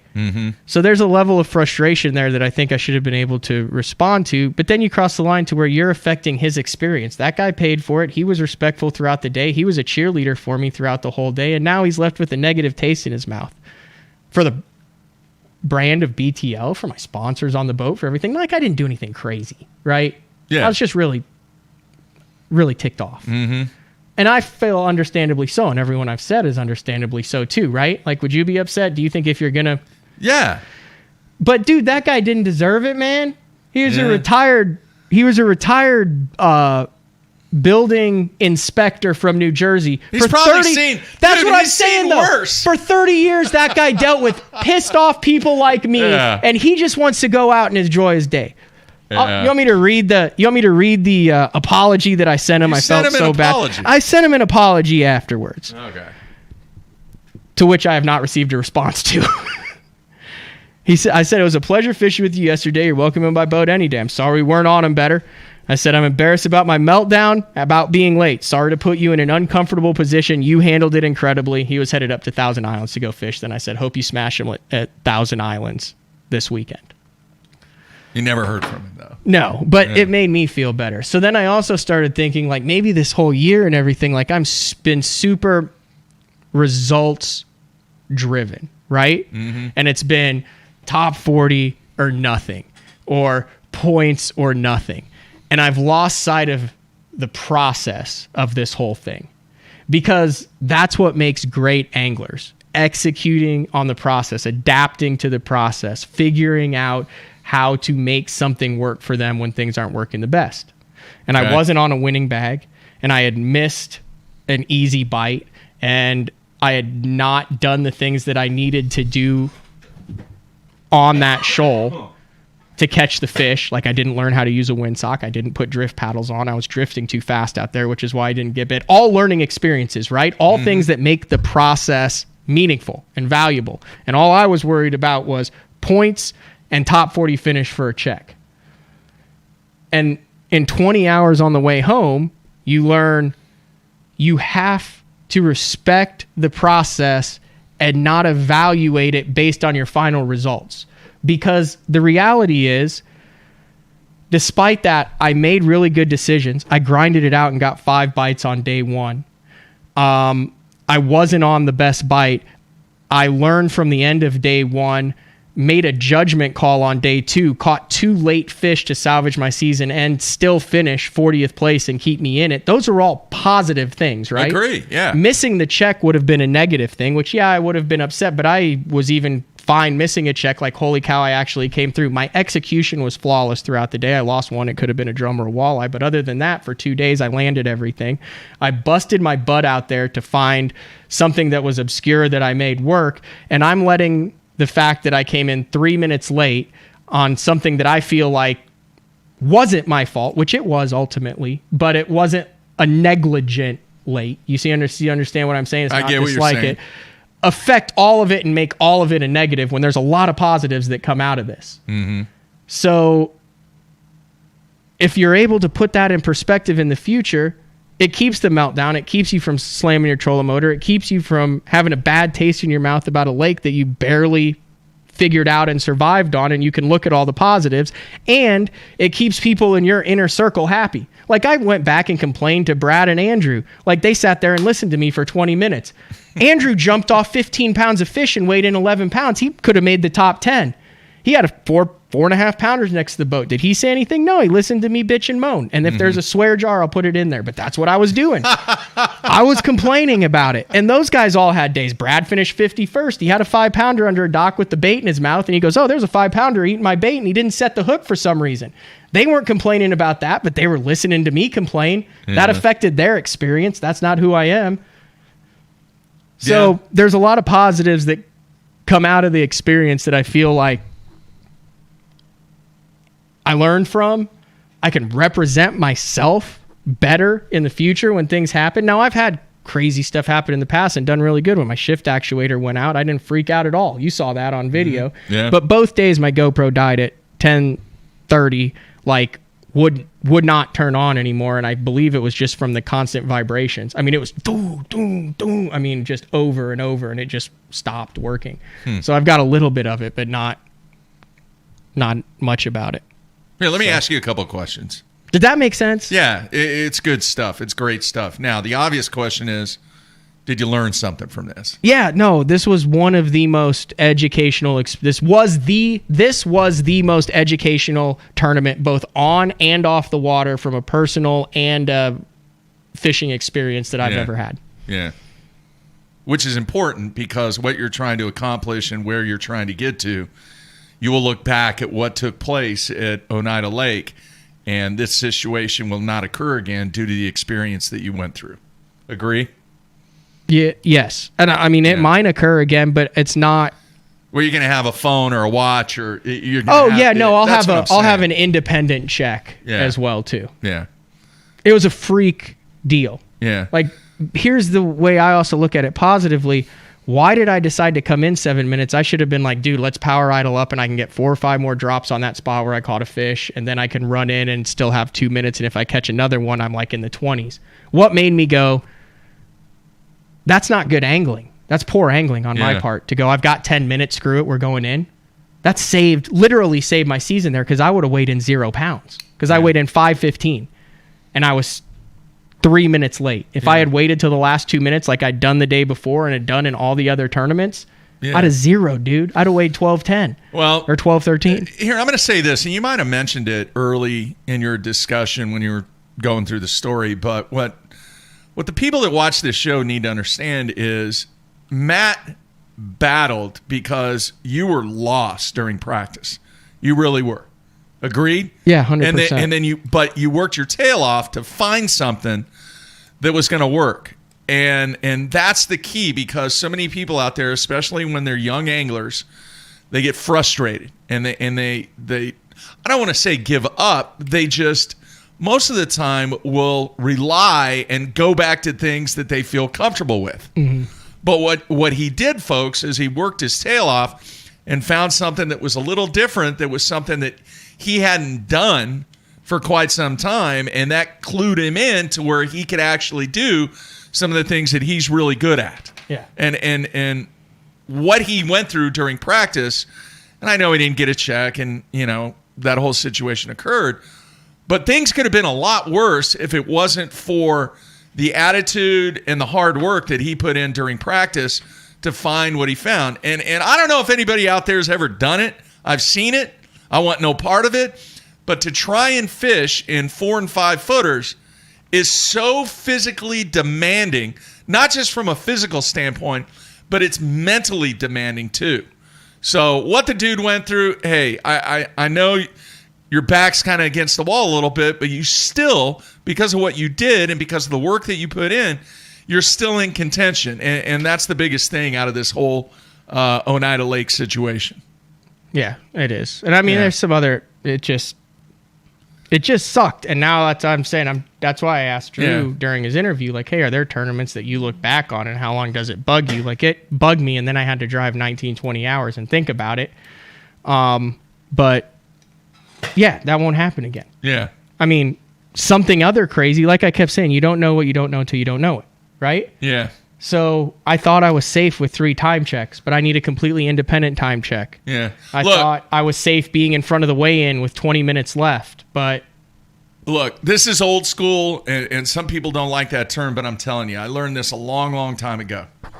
So there's a level of frustration there that I think I should have been able to respond to. But then you cross the line to where you're affecting his experience. That guy paid for it. He was respectful throughout the day. He was a cheerleader for me throughout the whole day. And now he's left with a negative taste in his mouth for the brand of BTL, for my sponsors on the boat, for everything. I didn't do anything crazy, right? Yeah. I was just really, really ticked off. And I feel understandably so, and everyone I've said is understandably so too, right? Would you be upset? Do you think if you're going to... Yeah. But dude, that guy didn't deserve it, man. He was a retired building inspector from New Jersey. He's probably seen... That's what I'm saying, though. Worse. For 30 years, that guy dealt with pissed off people like me, and he just wants to go out and enjoy his day. You want me to read the apology that I sent him? I felt so bad. I sent him an apology afterwards. Okay. To which I have not received a response to. I said, it was a pleasure fishing with you yesterday. You're welcome in my boat any day. I'm sorry we weren't on him better. I said, I'm embarrassed about my meltdown, about being late. Sorry to put you in an uncomfortable position. You handled it incredibly. He was headed up to Thousand Islands to go fish. Then I said, hope you smash him at Thousand Islands this weekend. You never heard from him, though. No, but it made me feel better. So then I also started thinking, maybe this whole year and everything, I'm been super results driven, right? And it's been top 40 or nothing, or points or nothing. And I've lost sight of the process of this whole thing, because that's what makes great anglers. Executing on the process, adapting to the process, figuring out how to make something work for them when things aren't working the best. And I wasn't on a winning bag, and I had missed an easy bite, and I had not done the things that I needed to do on that shoal to catch the fish. Like I didn't learn how to use a windsock. I didn't put drift paddles on. I was drifting too fast out there, which is why I didn't get bit. All learning experiences, right? All things that make the process meaningful and valuable. And all I was worried about was points and top 40 finish for a check. And in 20 hours on the way home, you learn you have to respect the process and not evaluate it based on your final results. Because the reality is, despite that, I made really good decisions. I grinded it out and got 5 bites on day 1. I wasn't on the best bite. I learned from the end of day 1, made a judgment call on day 2, caught 2 late fish to salvage my season and still finish 40th place and keep me in it. Those are all positive things, right? Agree, yeah. Missing the check would have been a negative thing, which, yeah, I would have been upset, but I was even fine missing a check. Like, holy cow, I actually came through. My execution was flawless throughout the day. I lost one. It could have been a drum or a walleye, but other than that, for 2 days, I landed everything. I busted my butt out there to find something that was obscure that I made work, and I'm letting the fact that I came in 3 minutes late on something that I feel like wasn't my fault, which it was ultimately, but it wasn't a negligent late. You understand what I'm saying? It's I not get what you're saying. it. Affect all of it and make all of it a negative when there's a lot of positives that come out of this. Mm-hmm. So if you're able to put that in perspective in the future, it keeps the meltdown. It keeps you from slamming your trolling motor. It keeps you from having a bad taste in your mouth about a lake that you barely figured out and survived on, and you can look at all the positives. And it keeps people in your inner circle happy. Like, I went back and complained to Brad and Andrew. Like, they sat there and listened to me for 20 minutes. Andrew jumped off 15 pounds of fish and weighed in 11 pounds. He could have made the top 10. He had a 4.5 pounders next to the boat. Did he say anything? No, he listened to me bitch and moan. And if there's a swear jar, I'll put it in there. But that's what I was doing. I was complaining about it. And those guys all had days. Brad finished 51st. He had a 5 pounder under a dock with the bait in his mouth. And he goes, oh, there's a 5 pounder eating my bait. And he didn't set the hook for some reason. They weren't complaining about that, but they were listening to me complain. Yeah. That affected their experience. That's not who I am. So there's a lot of positives that come out of the experience that I feel like I learned from. I can represent myself better in the future when things happen. Now, I've had crazy stuff happen in the past and done really good. When my shift actuator went out, I didn't freak out at all. You saw that on video. Yeah. But both days my GoPro died at 10:30, like would not turn on anymore, and I believe it was just from the constant vibrations. I mean, it was doom, doom, doom. I mean, just over and over, and it just stopped working. So I've got a little bit of it, but not much about it. Here, let me ask you a couple of questions. Did that make sense? Yeah, it's good stuff. It's great stuff. Now, the obvious question is, did you learn something from this? Yeah, no, this was one of the most educational. This was the most educational tournament, both on and off the water, from a personal and fishing experience that I've ever had. Yeah, which is important because what you're trying to accomplish and where you're trying to get to, you will look back at what took place at Oneida Lake, and this situation will not occur again due to the experience that you went through. Agree? Yeah. Yes. And I mean, it might occur again, but it's not. Well, you're going to have a phone or a watch, or you're. I'll have an independent check as well too. Yeah. It was a freak deal. Yeah. Like, here's the way I also look at it positively. Why did I decide to come in 7 minutes? I should have been like, dude, let's power idle up and I can get 4 or 5 more drops on that spot where I caught a fish, and then I can run in and still have 2 minutes. And if I catch another one, I'm like in the 20s. What made me go, that's not good angling. That's poor angling on my part to go, I've got 10 minutes, screw it, we're going in. That literally saved my season there, because I would have weighed in 0 pounds, because I weighed in 5:15 and I was 3 minutes late. If I had waited till the last 2 minutes like I'd done the day before and had done in all the other tournaments, I'd have 0, dude. I'd have weighed 12:10 or 12:13. Here, I'm going to say this, and you might have mentioned it early in your discussion when you were going through the story, but what the people that watch this show need to understand is Matt battled because you were lost during practice. You really were. Agreed? Yeah, 100%. And then you worked your tail off to find something that was going to work. And that's the key, because so many people out there, especially when they're young anglers, they get frustrated and they I don't want to say give up. They just, most of the time, will rely and go back to things that they feel comfortable with. Mm-hmm. But what he did, folks, is he worked his tail off and found something that was a little different, that was something that he hadn't done for quite some time, and that clued him in to where he could actually do some of the things that he's really good at. Yeah. And what he went through during practice, and I know he didn't get a check, and that whole situation occurred, but things could have been a lot worse if it wasn't for the attitude and the hard work that he put in during practice to find what he found. And I don't know if anybody out there has ever done it. I've seen it. I want no part of it. But to try and fish in 4 and 5 footers is so physically demanding, not just from a physical standpoint, but it's mentally demanding too. So what the dude went through, hey, I know your back's kind of against the wall a little bit, but you still, because of what you did and because of the work that you put in, you're still in contention. And that's the biggest thing out of this whole Oneida Lake situation. Yeah, it is. And I mean, there's some other, it just sucked. And now that's what I'm saying. That's why I asked Drew during his interview, like, hey, are there tournaments that you look back on and how long does it bug you? Like, it bugged me, and then I had to drive 19, 20 hours and think about it. But yeah, that won't happen again. Yeah. I mean, something other crazy, like I kept saying, you don't know what you don't know until you don't know it, right? Yeah. So I thought I was safe with 3 time checks, but I need a completely independent time check. Yeah. I thought I was safe being in front of the weigh-in with 20 minutes left, but... Look, this is old school, and some people don't like that term, but I'm telling you, I learned this a long, long time ago. All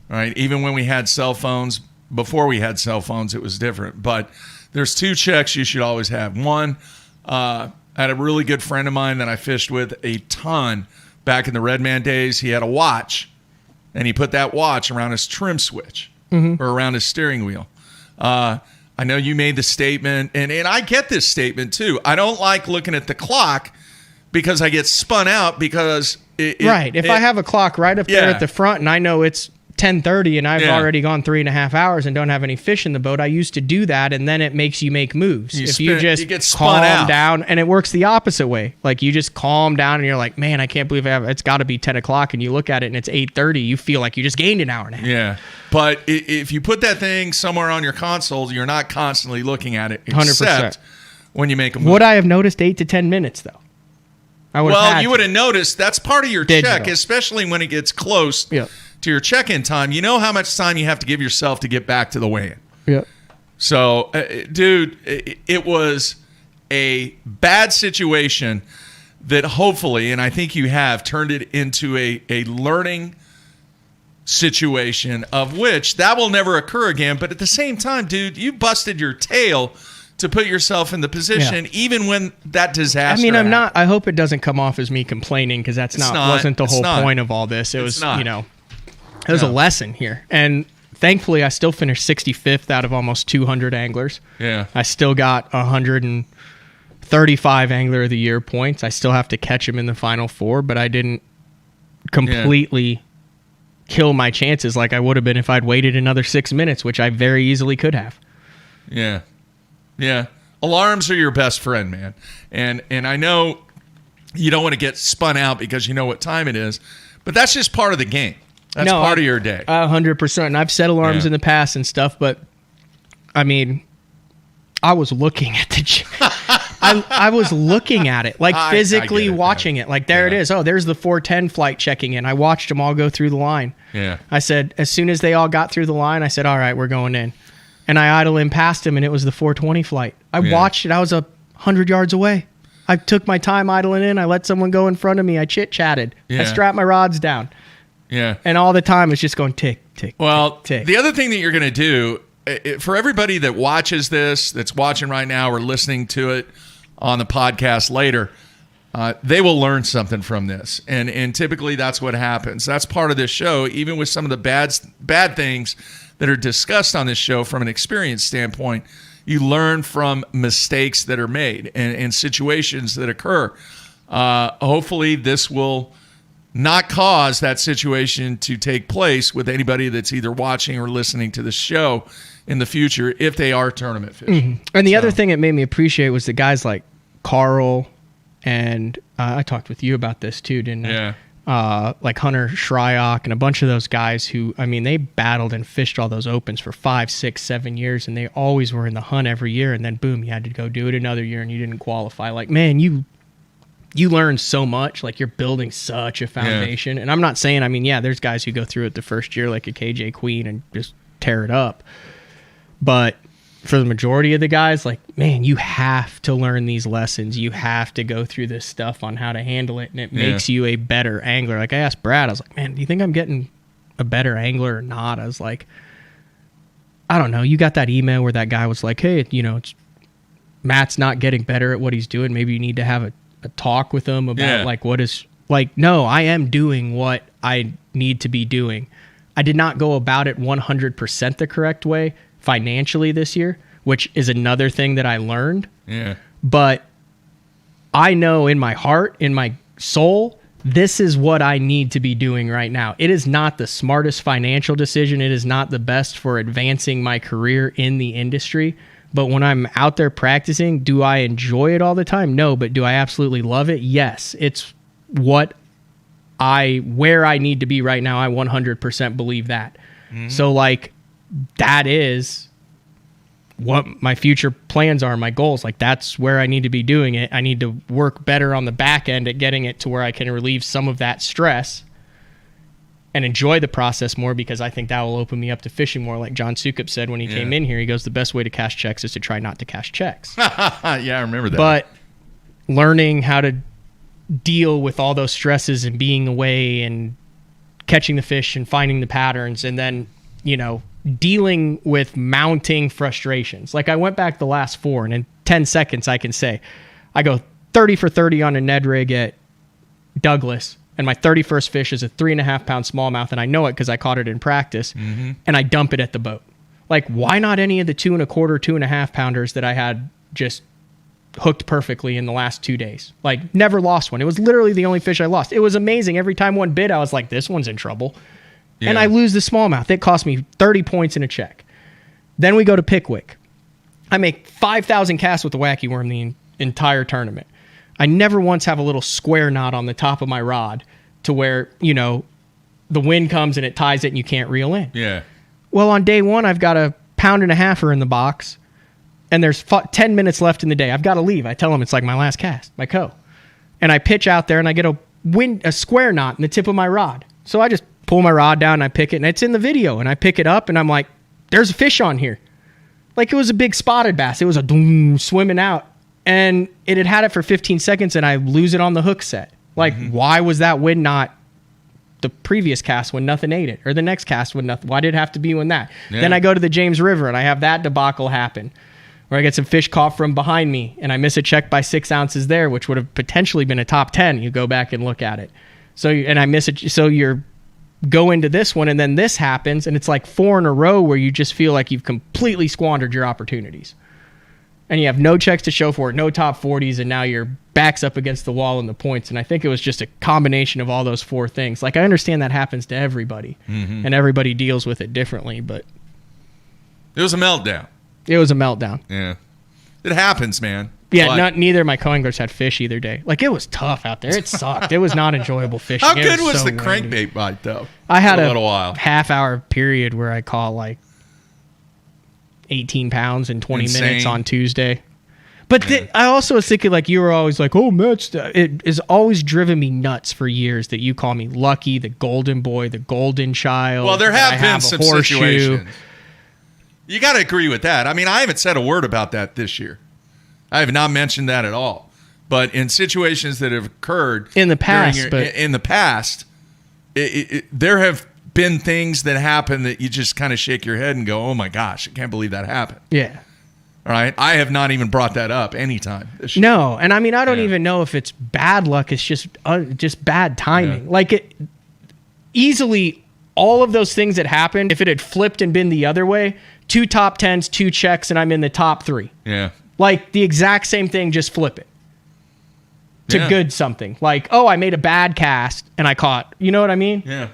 right? Even when we had cell phones, before we had cell phones, it was different. But there's 2 checks you should always have. One, I had a really good friend of mine that I fished with a ton back in the Redman days. He had a watch, and he put that watch around his trim switch or around his steering wheel. I know you made the statement, and I get this statement too. I don't like looking at the clock because I get spun out because if I have a clock right up there at the front and I know it's 10:30 and I've already gone 3.5 hours and don't have any fish in the boat, I used to do that, and then it makes you make moves. You get calm down, and it works the opposite way. Like, you just calm down and you're like, man, I can't believe it's got to be 10 o'clock, and you look at it and it's 8:30. You feel like you just gained an hour and a half. Yeah. But if you put that thing somewhere on your console, you're not constantly looking at it, except 100%. When you make a move. Would I have noticed 8 to 10 minutes, though? You would have noticed. That's part of your check, especially when it gets close to your check-in time. You know how much time you have to give yourself to get back to the weigh-in. Yeah. So, dude, it was a bad situation that hopefully, and I think you have, turned it into a learning situation of which that will never occur again. But at the same time, dude, you busted your tail to put yourself in the position even when that disaster happened. I hope it doesn't come off as me complaining, because wasn't the whole point of all this. It was, it was a lesson here. And thankfully, I still finished 65th out of almost 200 anglers. Yeah. I still got 135 Angler of the Year points. I still have to catch them in the Final 4, but I didn't completely kill my chances like I would have been if I'd waited another 6 minutes, which I very easily could have. Yeah. Yeah. Alarms are your best friend, man. And I know you don't want to get spun out because you know what time it is, but that's just part of the game. That's part of your day. 100%. And I've set alarms in the past and stuff, but I mean, I was looking at the I was looking at it, like physically watching it. Like, there it is. Oh, there's the 410 flight checking in. I watched them all go through the line. Yeah. I said, as soon as they all got through the line, I said, all right, we're going in. And I idle in past him, and it was the 420 flight. I watched it. I was 100 yards away. I took my time idling in. I let someone go in front of me. I chit-chatted. I strapped my rods down. Yeah. And all the time it's just going tick, tick, well, tick, tick. The other thing that you're going to do, for everybody that watches this, that's watching right now or listening to it on the podcast later, they will learn something from this. And typically that's what happens. That's part of this show, even with some of the bad things that are discussed on this show from an experience standpoint. You learn from mistakes that are made and situations that occur. Hopefully this will not cause that situation to take place with anybody that's either watching or listening to the show in the future if they are tournament fishing. Mm-hmm. And the other thing it made me appreciate was the guys like Carl and I talked with you about this too, didn't I? Yeah. Like Hunter Shryock and a bunch of those guys who, I mean, they battled and fished all those opens for 5, 6, 7 years, and they always were in the hunt every year, and then boom, you had to go do it another year and you didn't qualify. Like, man, you learn so much. Like, you're building such a foundation. Yeah. And I'm not saying, I mean, yeah, there's guys who go through it the first year like a KJ Queen and just tear it up. But for the majority of the guys, like, man, you have to learn these lessons. You have to go through this stuff on how to handle it, and it makes you a better angler. Like, I asked Brad, I was like, man, do you think I'm getting a better angler or not? I was like, I don't know. You got that email where that guy was like, hey, you know, Matt's not getting better at what he's doing. Maybe you need to have a talk with him about like what is, like, no, I am doing what I need to be doing. I did not go about it 100% the correct way financially this year, which is another thing that I learned. Yeah. But I know in my heart, in my soul, this is what I need to be doing right now. It is not the smartest financial decision. It is not the best for advancing my career in the industry. But when I'm out there practicing, do I enjoy it all the time? No, but do I absolutely love it? Yes. It's where I need to be right now. I 100% believe that. Mm-hmm. So like, that is what my future plans are, my goals. Like, that's where I need to be doing it. I need to work better on the back end at getting it to where I can relieve some of that stress and enjoy the process more, because I think that will open me up to fishing more. Like John Sukup said when he came in here, he goes, the best way to cash checks is to try not to cash checks. Yeah, I remember that. But learning how to deal with all those stresses and being away and catching the fish and finding the patterns, and then, you know, dealing with mounting frustrations. Like, I went back the last 4, and in 10 seconds I can say I go 30 for 30 on a Ned rig at Douglas, and my 31st fish is a 3.5 pound smallmouth, and I know it because I caught it in practice. Mm-hmm. And I dump it at the boat. Like, why not any of the 2 1/4, 2.5 pounders that I had just hooked perfectly in the last 2 days? Like, never lost one. It was literally the only fish I lost. It was amazing. Every time one bit, I was like, this one's in trouble. Yeah. And I lose the smallmouth. It cost me 30 points in a check. Then we go to Pickwick. I make 5,000 casts with the wacky worm the entire tournament. I never once have a little square knot on the top of my rod to where, you know, the wind comes and it ties it and you can't reel in. Yeah. Well, on day 1, I've got a 1.5 pounder in the box, and there's 10 minutes left in the day. I've got to leave. I tell them it's like my last cast, my co. And I pitch out there and I get a square knot in the tip of my rod. So I just pull my rod down and I pick it, and it's in the video, and I pick it up and I'm like, there's a fish on here. Like, it was a big spotted bass. It was a doom swimming out, and it had it for 15 seconds and I lose it on the hook set. Like, why was that wind not the previous cast when nothing ate it, or the next cast when nothing? Why did it have to be when that? Yeah. Then I go to the James River and I have that debacle happen where I get some fish caught from behind me and I miss a check by 6 ounces there, which would have potentially been a top 10. You go back and look at it. So, and I miss it. So you're go into this one, and then this happens, and it's like 4 in a row where you just feel like you've completely squandered your opportunities. And you have no checks to show for it, no top 40s, and now your back's up against the wall in the points. And I think it was just a combination of all those 4 things. Like, I understand that happens to everybody, and everybody deals with it differently, but it was a meltdown. It was a meltdown. Yeah. It happens, man. Yeah, neither of my co-anglers had fish either day. Like, it was tough out there. It sucked. It was not enjoyable fishing. How good was the crankbait bite, though? I had a little while. Half-hour period where I caught like 18 pounds in 20 minutes on Tuesday. But I also was thinking, like, you were always like, oh, Matt, it has always driven me nuts for years that you call me Lucky, the golden boy, the golden child. Well, there have been some situations. You got to agree with that. I mean, I haven't said a word about that this year. I have not mentioned that at all. But in situations that have occurred in the past, there have been things that happen that you just kind of shake your head and go, "Oh my gosh, I can't believe that happened." Yeah. All right. I have not even brought that up anytime this year. No, and I mean, I don't even know if it's bad luck. It's just bad timing. Yeah. Like, easily all of those things that happened, if it had flipped and been the other way, 2 top 10s, 2 checks, and I'm in the top 3. Yeah. Like, the exact same thing, just flip it. to good something. Like, oh, I made a bad cast and I caught. You know what I mean? Yeah.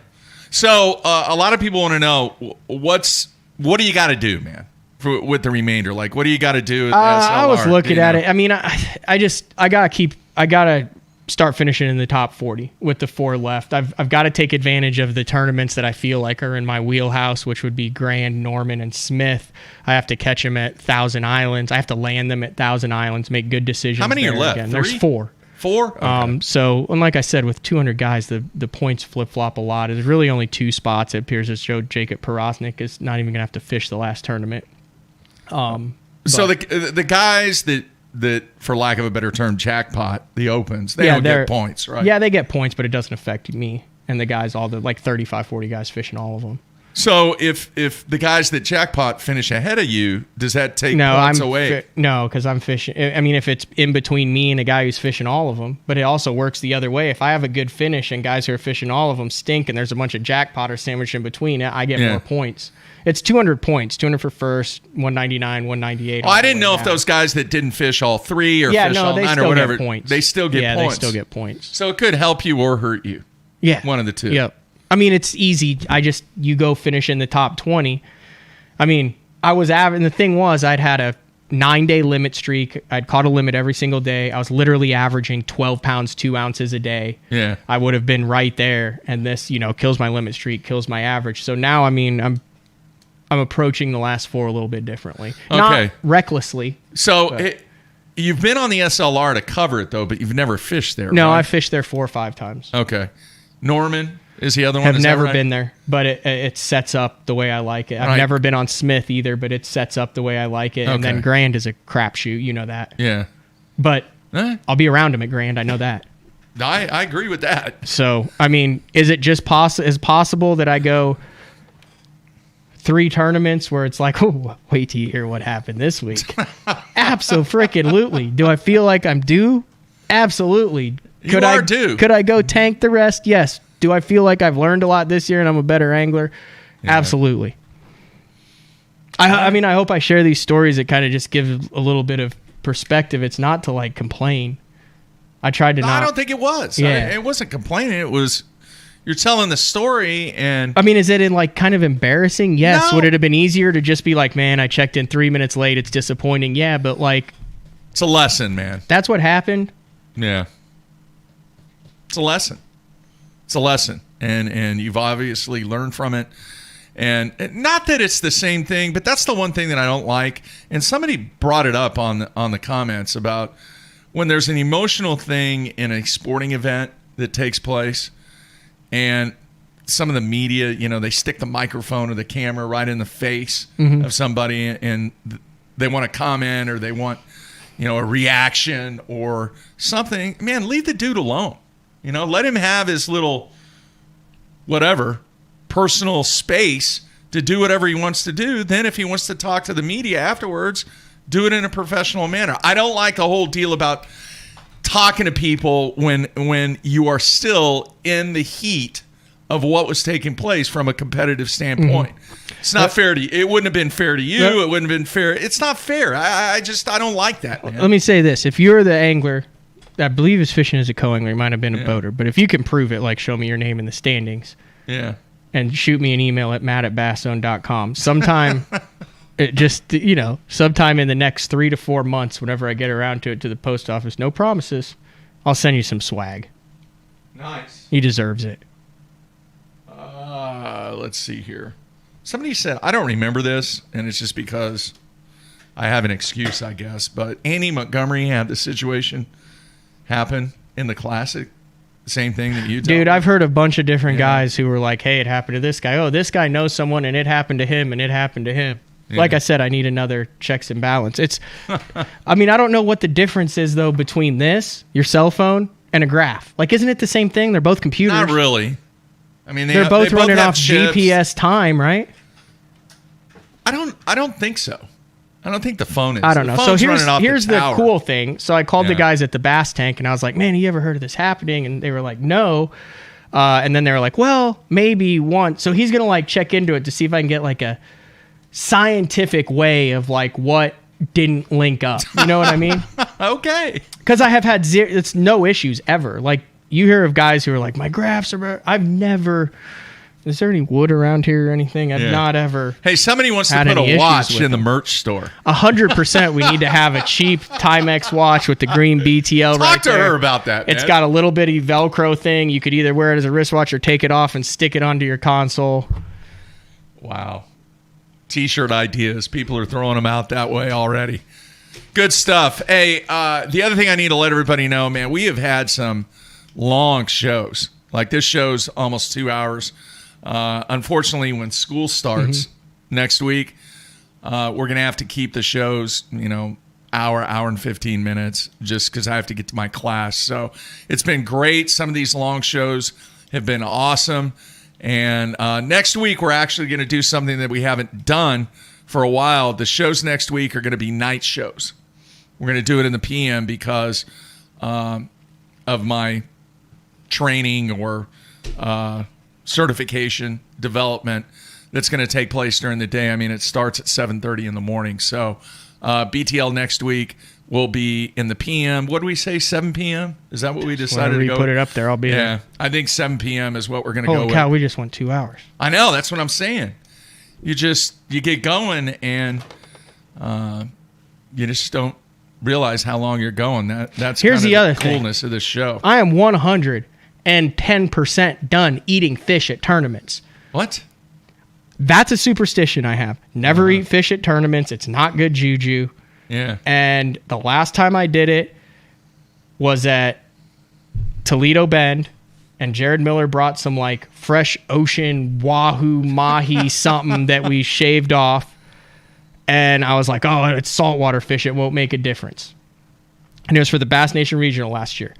So a lot of people want to know what do you got to do, man, with the remainder? Like, what do you got to do? I was looking at it. I mean, I gotta start finishing in the top 40 with the 4 left. I've got to take advantage of the tournaments that I feel like are in my wheelhouse, which would be Grand, Norman, and Smith. I have to catch them at Thousand Islands. I have to land them at Thousand Islands, make good decisions. How many are left? Again. There's 4. 4? Okay. So, and like I said, with 200 guys, the points flip-flop a lot. There's really only 2 spots. It appears as though Jacob Porosnik is not even going to have to fish the last tournament. So the guys that, for lack of a better term, jackpot the opens, they don't get points, right? Yeah, they get points, but it doesn't affect me and the guys, all the like 35, 40 guys fishing all of them. So if the guys that jackpot finish ahead of you, does that take points away? No, because I'm fishing. I mean, if it's in between me and a guy who's fishing all of them, but it also works the other way. If I have a good finish and guys who are fishing all of them stink and there's a bunch of jackpotters sandwiched in between, I get more points. It's 200 points, 200 for first, 199, 198. Oh, I didn't know if those guys that didn't fish all 3 or fish all 9 or whatever, they still get points. Yeah, they still get points. So it could help you or hurt you. Yeah. One of the two. Yep. I mean, it's easy. You go finish in the top 20. I mean, and the thing was, I'd had a 9-day limit streak. I'd caught a limit every single day. I was literally averaging 12 pounds, 2 ounces a day. Yeah. I would have been right there. And this, kills my limit streak, kills my average. So now, I mean, I'm approaching the last 4 a little bit differently. Okay. Not recklessly. So you've been on the SLR to cover it, though, but you've never fished there, No, right? I fished there 4 or 5 times. Okay. Norman is the other one? Have never been there, but it sets up the way I like it. I've never been on Smith either, but it sets up the way I like it. And then Grand is a crapshoot. You know that. Yeah. But I'll be around him at Grand. I know that. I agree with that. So, I mean, is it just possible that I go 3 tournaments where it's like, oh, wait till you hear what happened this week? Absolutely. Do I feel like I'm due? Absolutely. You are due. Could I go tank the rest? Yes. Do I feel like I've learned a lot this year and I'm a better angler? Yeah. Absolutely. I mean, I hope I share these stories that kind of just give a little bit of perspective. It's not to like complain. I tried to not. I don't think it was. Yeah. It wasn't complaining. It was, you're telling the story and. I mean, is it in like kind of embarrassing? Yes. No. Would it have been easier to just be like, man, I checked in 3 minutes late. It's disappointing. Yeah. But like. It's a lesson, man. That's what happened. Yeah. It's a lesson. It's a lesson. And you've obviously learned from it. And not that it's the same thing, but that's the one thing that I don't like. And somebody brought it up on the comments about when there's an emotional thing in a sporting event that takes place and some of the media, they stick the microphone or the camera right in the face of somebody and they want to comment or they want, a reaction or something. Man, leave the dude alone. Let him have his little whatever personal space to do whatever he wants to do. Then if he wants to talk to the media afterwards, do it in a professional manner. I don't like the whole deal about talking to people when you are still in the heat of what was taking place from a competitive standpoint. It's not fair to you. It wouldn't have been fair to you. It wouldn't have been fair. It's not fair. I don't like that, man. Let me say this. If you're the angler, I believe is fishing as a co-angler, he might have been a boater, but if you can prove it, like show me your name in the standings. Yeah. And shoot me an email at matt@basszone.com. Sometime, sometime in the next 3 to 4 months, whenever I get around to it, to the post office, no promises, I'll send you some swag. Nice. He deserves it. Let's see here. Somebody said, I don't remember this, and it's just because I have an excuse, I guess, but Andy Montgomery had the situation happen in the Classic. Same thing that you did. Dude, I've heard a bunch of different guys who were like, hey, it happened to this guy. Oh, this guy knows someone, and it happened to him, and it happened to him. Yeah. Like I said, I need another checks and balance. I mean, I don't know what the difference is, though, between this, your cell phone, and a graph. Like, isn't it the same thing? They're both computers. Not really. I mean, they're both running off chips. GPS time, right? I don't think so. I don't think the phone is. I don't know. So here's the tower. cool thing. So I called the guys at the Bass Tank, and I was like, man, you ever heard of this happening? And they were like, no. And then they were like, well, maybe once. So he's going to check into it to see if I can get a scientific way of what didn't link up. You know what I mean? Okay. Because I have had it's no issues ever. Like, you hear of guys who are like, my graphs are... I've never... Is there any wood around here or anything? I've not ever... Hey, somebody wants to put a watch in the merch store. 100% we need to have a cheap Timex watch with the green BTL right there. Talk to her about that, man. It's got a little bitty Velcro thing. You could either wear it as a wristwatch or take it off and stick it onto your console. Wow. T-shirt ideas. People are throwing them out that way already. Good stuff. Hey, the other thing I need to let everybody know, man, we have had some long shows. Like, this show's almost 2 hours. Unfortunately, when school starts next week, we're going to have to keep the shows, hour and 15 minutes just because I have to get to my class. So it's been great. Some of these long shows have been awesome. And next week, we're actually going to do something that we haven't done for a while. The shows next week are going to be night shows. We're going to do it in the PM because of my training or certification development that's going to take place during the day. I mean, it starts at 7:30 in the morning. So BTL next week will be in the PM. What do we say, 7 p.m.? Is that what we decided to go? Put it up there, I'll be there. Yeah, I think 7 p.m. is what we're going to go with. Holy cow, we just went 2 hours. I know, that's what I'm saying. You get going and you just don't realize how long you're going. That's Here's kind the of other the coolness of this show. I am 110% done eating fish at tournaments. What? That's a superstition I have. Never eat fish at tournaments. It's not good juju. Yeah. And the last time I did it was at Toledo Bend, and Jared Miller brought some like fresh ocean wahoo mahi something that we shaved off. And I was like, oh, it's saltwater fish. It won't make a difference. And it was for the Bass Nation Regional last year.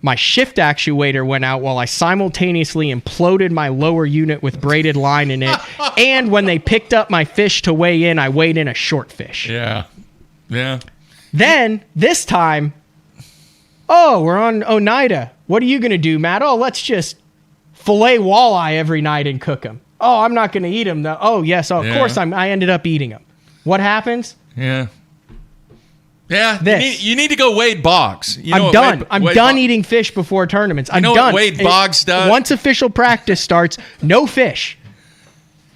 My shift actuator went out while I simultaneously imploded my lower unit with braided line in it. And when they picked up my fish to weigh in, I weighed in a short fish. Yeah. Yeah. Then, this time, oh, we're on Oneida. What are you going to do, Matt? Oh, let's just fillet walleye every night and cook them. Oh, I'm not going to eat them, though. Oh, yes. Oh, of course, I ended up eating them. What happens? Yeah. Yeah, you need to go Wade Boggs. I'm done. I'm done eating fish before tournaments. I'm done. What Wade Boggs does? Once official practice starts, no fish.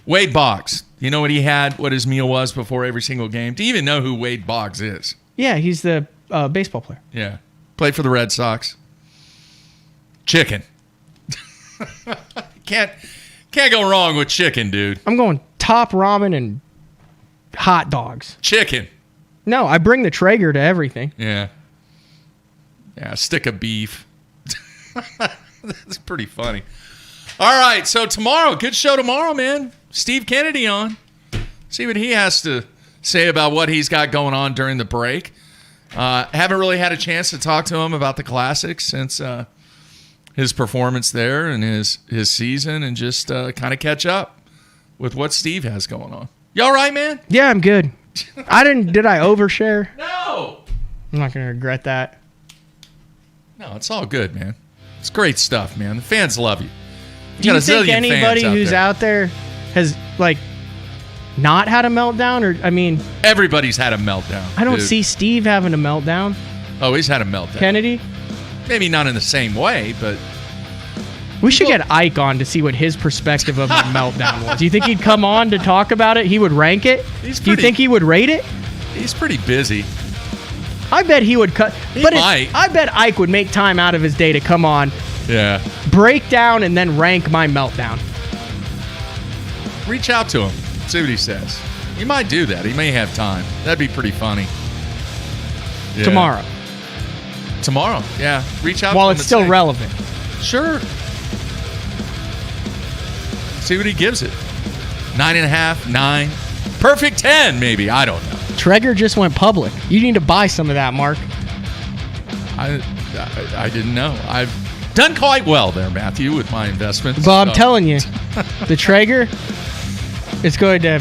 Wade Boggs. You know what he had, what his meal was before every single game? Do you even know who Wade Boggs is? Yeah, he's the baseball player. Yeah. Played for the Red Sox. Chicken. Can't go wrong with chicken, dude. I'm going top ramen and hot dogs. Chicken. No, I bring the Traeger to everything. Yeah. Yeah, a stick of beef. That's pretty funny. All right, so tomorrow, good show tomorrow, man. Steve Kennedy on. See what he has to say about what he's got going on during the break. Haven't really had a chance to talk to him about the Classics since his performance there and his season, and just kind of catch up with what Steve has going on. You all right, man? Yeah, I'm good. Did I overshare? No. I'm not going to regret that. No, it's all good, man. It's great stuff, man. The fans love you. Do you think anybody who's out there has, like, not had a meltdown? Or, I mean... Everybody's had a meltdown. I don't see Steve having a meltdown. Oh, he's had a meltdown. Kennedy? Maybe not in the same way, but... We should get Ike on to see what his perspective of the meltdown was. Do you think he'd come on to talk about it? He would rank it? Do you think he would rate it? He's pretty busy. I bet he would cut. I bet Ike would make time out of his day to come on, break down, and then rank my meltdown. Reach out to him. See what he says. He might do that. He may have time. That'd be pretty funny. Yeah. Tomorrow, yeah. Reach out while to him. It's still relevant. Sure. See what he gives it. 9.5, 9. Perfect 10, maybe. I don't know. Traeger just went public. You need to buy some of that, Mark. I didn't know. I've done quite well there, Matthew, with my investments. But I'm telling you, the Traeger is going to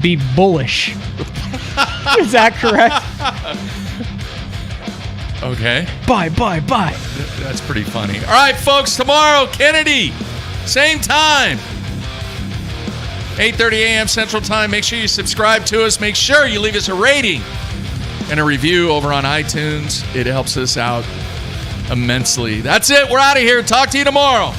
be bullish. Is that correct? Okay. Buy. That's pretty funny. All right, folks, tomorrow, Kennedy, same time, 8:30 a.m. Central Time. Make sure you subscribe to us. Make sure you leave us a rating and a review over on iTunes. It helps us out immensely. That's it. We're out of here. Talk to you tomorrow.